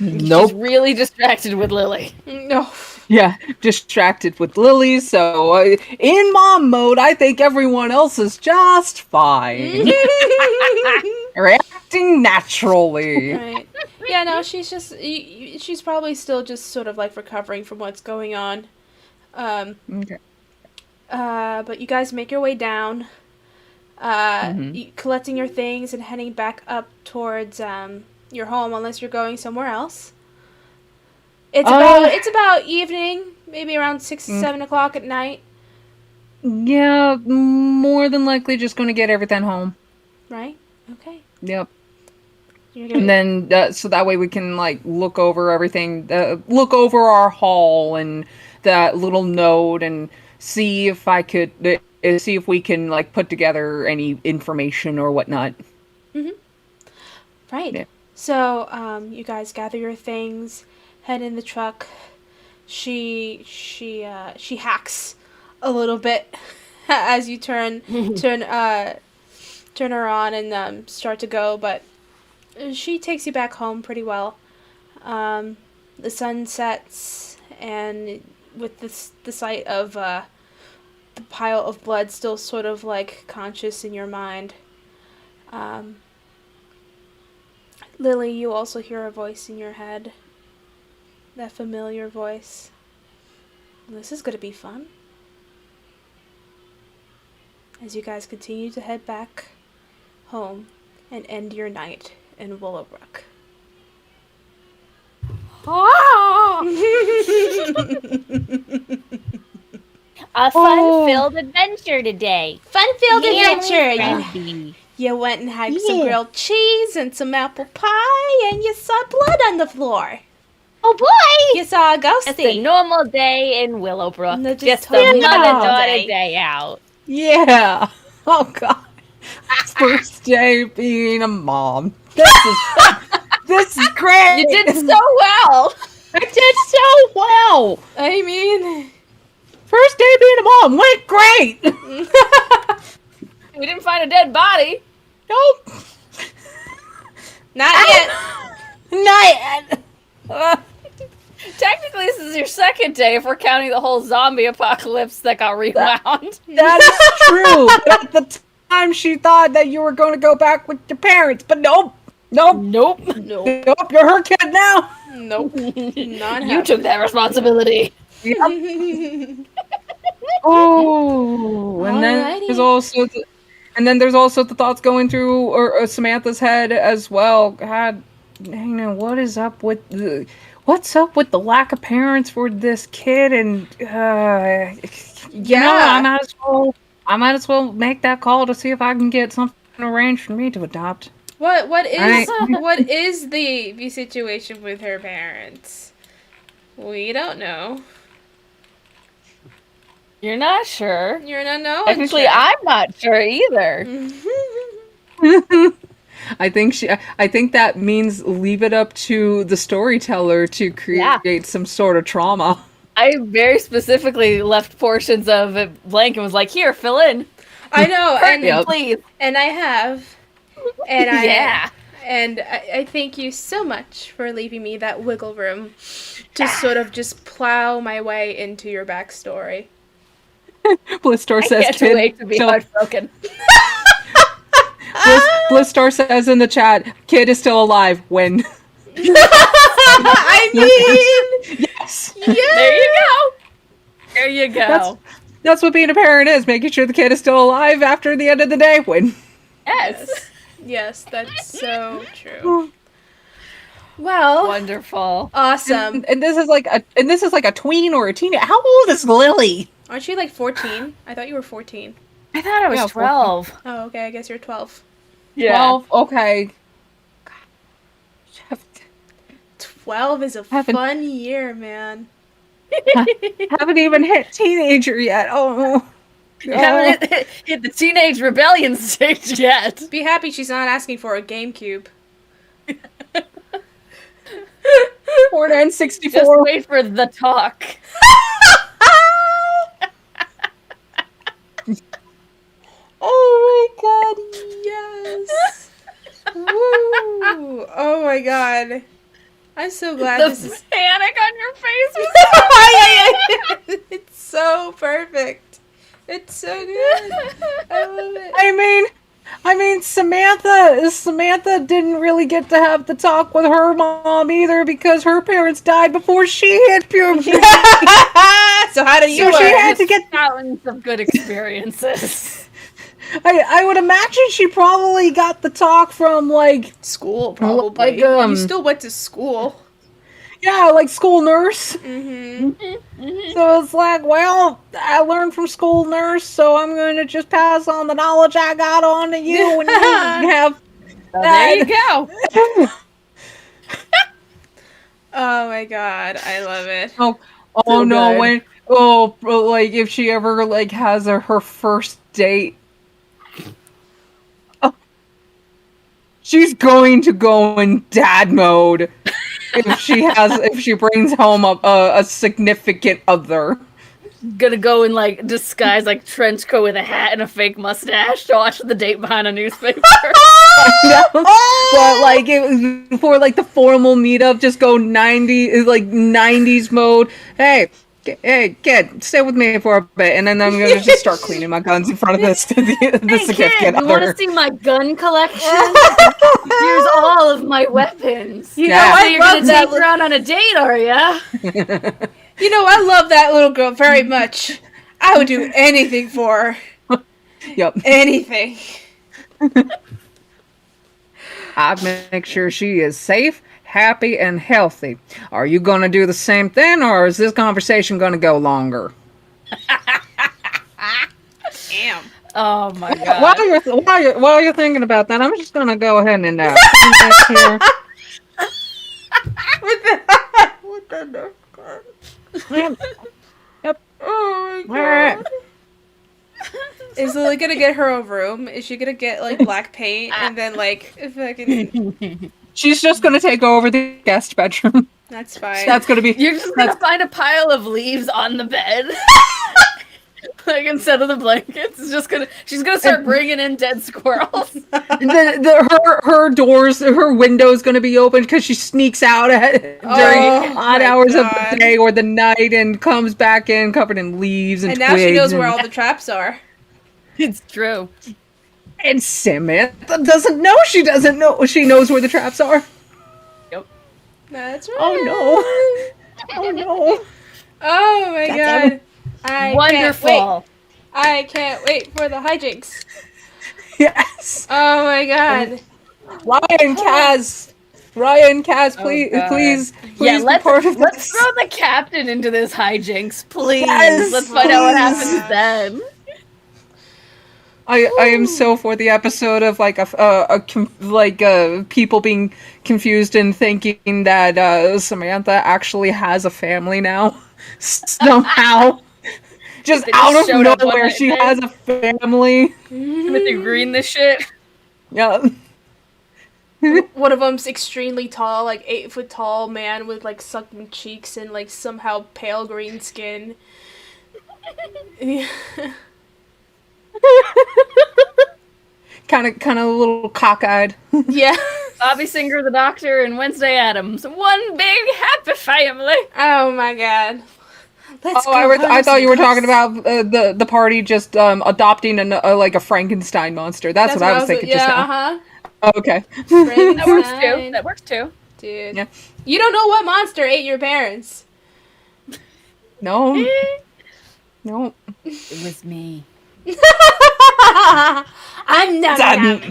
Nope. She's really distracted with Lily. No. Yeah, distracted with Lily, so in mom mode, I think everyone else is just fine. Reacting naturally. Right. Yeah, no, she's just she's probably still just sort of like recovering from what's going on. Okay. But you guys make your way down, collecting your things and heading back up towards your home, unless you're going somewhere else. It's about evening, maybe around 6-7 o'clock at night. Yeah, more than likely just going to get everything home. Right? Okay. Yep. You're gonna... And then, so that way we can, like, look over everything, look over our haul and that little note and see if I could, see if we can, like, put together any information or whatnot. Mm-hmm. Right. Yeah. So, you guys gather your things, head in the truck. She hacks a little bit as you turn her on and start to go, but she takes you back home pretty well. The sun sets, and with the sight of the pile of blood still sort of like conscious in your mind. Lily, you also hear a voice in your head. That familiar voice. This is gonna be fun. As you guys continue to head back home and end your night in Willowbrook. A fun-filled adventure today. Fun-filled Yeah, adventure! Randy. You went and had some grilled cheese and some apple pie, and you saw blood on the floor. Oh boy! You saw a It's a ghostie. normal day in Willowbrook. No, just a totally mother-daughter normal day out. Yeah. Oh, God. First day being a mom. This is great. You did so well. I did so well. I mean... First day being a mom went great. We didn't find a dead body. Nope. Not yet. Not yet. Technically, this is your second day if we're counting the whole zombie apocalypse that got rewound. That is true. But at the time, she thought that you were going to go back with your parents, but nope. Nope. Nope. Nope, you're her kid now. Nope. Not You took that responsibility. Yep. Oh, and then there's also the thoughts going through Samantha's head as well. God, what's up with the lack of parents for this kid? And I might as well make that call to see if I can get something arranged for me to adopt. What is the situation with her parents? We don't know. You're not sure. You're not knowing. Technically, I'm not sure either. I think that means leave it up to the storyteller to create some sort of trauma. I very specifically left portions of it blank and was like, "Here, fill in." I know, and please. And I have, and Yeah. And I thank you so much for leaving me that wiggle room to sort of just plow my way into your backstory. Blistor says, Can't wait to be heartbroken. Blistar says in the chat, kid is still alive. When? I mean, Yes. yeah. There you go. There you go. That's what being a parent is, making sure the kid is still alive after the end of the day. When? Yes. Yes, that's so true. Well, Wonderful. awesome. And this is like a tween or a teen. How old is Lily? Aren't you like 14? I thought you were 14. I thought I was Yeah, 12. Oh, okay. I guess you're 12. Yeah. 12. Okay. 12 is a Haven't- fun year, man. Haven't even hit teenager yet. Oh. Haven't hit the teenage rebellion stage yet. Be happy she's not asking for a GameCube. Or an N64. Just wait for the talk. Oh my god, yes! Woo! Oh my god. I'm so glad The this is... panic on your face was It's so perfect. It's so good. I love it. I mean, Samantha didn't really get to have the talk with her mom either because her parents died before she hit puberty. So how do you So she learn? had to get. fountains of good experiences. I would imagine she probably got the talk from like School, probably. Like, You still went to school. like school nurse. Mm-hmm. So it's like, well, I learned from school nurse, so I'm going to just pass on the knowledge I got on to you, and you have. So there you go. Oh my god, I love it. Oh So no! good. Like if she ever like has her first date, she's going to go in dad mode if she brings home a significant other. Gonna go in like disguise, like trench coat with a hat and a fake mustache to watch the date behind a newspaper. But like for like the formal meetup, just go 90s mode. Hey, kid, stay with me for a bit, and then I'm gonna just start cleaning my guns in front of the Hey significant kid, you want to other. see my gun collection? Here's all of my weapons. You Yeah. know, So I you're love gonna that. take her out on a date, are ya? You know, I love that little girl very much. I would do anything for her. Yep. Anything. I'd make sure she is safe, happy, and healthy. Are you going to do the same thing, or is this conversation going to go longer? Damn. Oh my god. While you're thinking about that, I'm just going to go ahead and come back here. What the fuck? Yep. Oh my god. All right. Is Lily gonna get her a room? Is she gonna get like black paint and then like fucking? She's just going to take over the guest bedroom. That's fine. That's going to be. You're just gonna find a pile of leaves on the bed. Like instead of the blankets, she's gonna start bringing in dead squirrels. Her doors, her window's going to be open because she sneaks out during odd my hours of God. the day or the night and comes back in covered in leaves and and now she twigs knows where and- all the traps are. It's true. And Samantha doesn't know. She doesn't know. She knows where the traps are. That's right. Oh no! Oh no! Oh my god. I Wonderful. Can't wait. I can't wait for the hijinks. Yes. Oh my god. Ryan, Kaz, please, God. please Yeah, be let's part of let's this. throw the captain into this hijinks, please. Yes, Let's find out what please. happens then. I am so for the episode of like people being confused and thinking that Samantha actually has a family now somehow. Just They out just of showed up one nowhere, night she then. has a family. Timothy Green, this shit. Yeah. One of them's extremely tall, like 8-foot tall man with like sucking cheeks and like somehow pale green skin. Yeah. kind of a little cockeyed. Yeah. Bobby Singer, the Doctor, and Wednesday Addams. One big happy family. Oh my god. Let's Oh, go I hunt thought some you were talking ghosts. about the party just adopting like a Frankenstein monster. That's what I was thinking just now. Uh-huh. Oh, okay. That works too. Frankenstein. That works too. Dude. Yeah. You don't know what monster ate your parents. No. No. It was me. I'm not.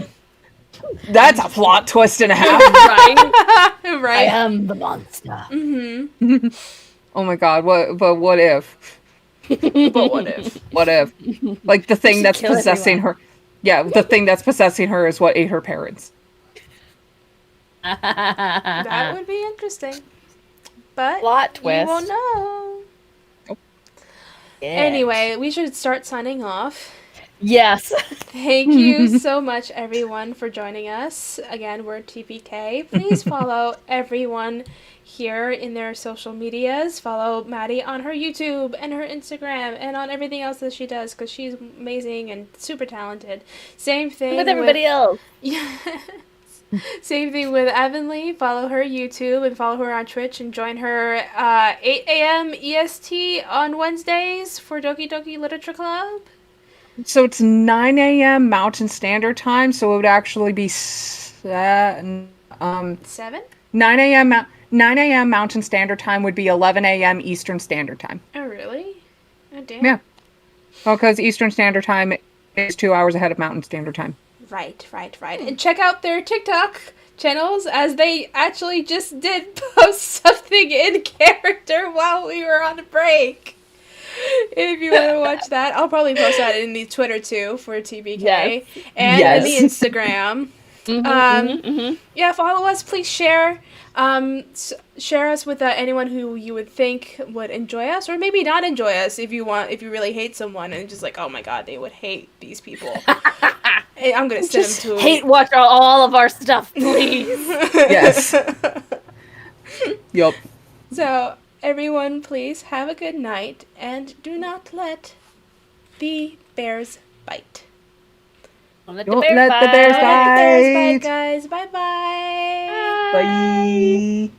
That's a plot twist and a half. Right? I Right? am the monster. Mm-hmm. Oh my god, what if? But what if? What if? Like the thing should that's kill possessing everyone. her. Yeah, the thing that's possessing her is what ate her parents. That would be interesting. But Plot you twist. won't know. Anyway, we should start signing off. Yes. Thank you so much, everyone, for joining us. Again, we're TPK. Please follow everyone here in their social medias. Follow Maddie on her YouTube and her Instagram and on everything else that she does because she's amazing and super talented. Same thing With everybody else. Yes. Same thing with Avonlea. Follow her YouTube and follow her on Twitch and join her 8 a.m. EST on Wednesdays for Doki Doki Literature Club. So it's 9 a.m. Mountain Standard Time, so it would actually be 7? 9 a.m. 9 a.m. Mountain Standard Time would be 11 a.m. Eastern Standard Time. Oh, really? Oh, damn. Yeah. Well, because Eastern Standard Time is 2 hours ahead of Mountain Standard Time. Right. And check out their TikTok channels as they actually just did post something in character while we were on a break. If you want to watch that, I'll probably post that in the Twitter too for TBK Yes. and Yes. in the Instagram. Yeah, follow us. Please share. Share us with anyone who you would think would enjoy us, or maybe not enjoy us if you really hate someone and just like, oh my god, they would hate these people. Hey, I'm gonna send them to Hate watch all of our stuff, please. Yes. Yup. So everyone, please have a good night and do not let the bears bite. Don't let Don't the bears let the bite. bears Don't let the bears bite, bite. guys. Bye bye. Bye.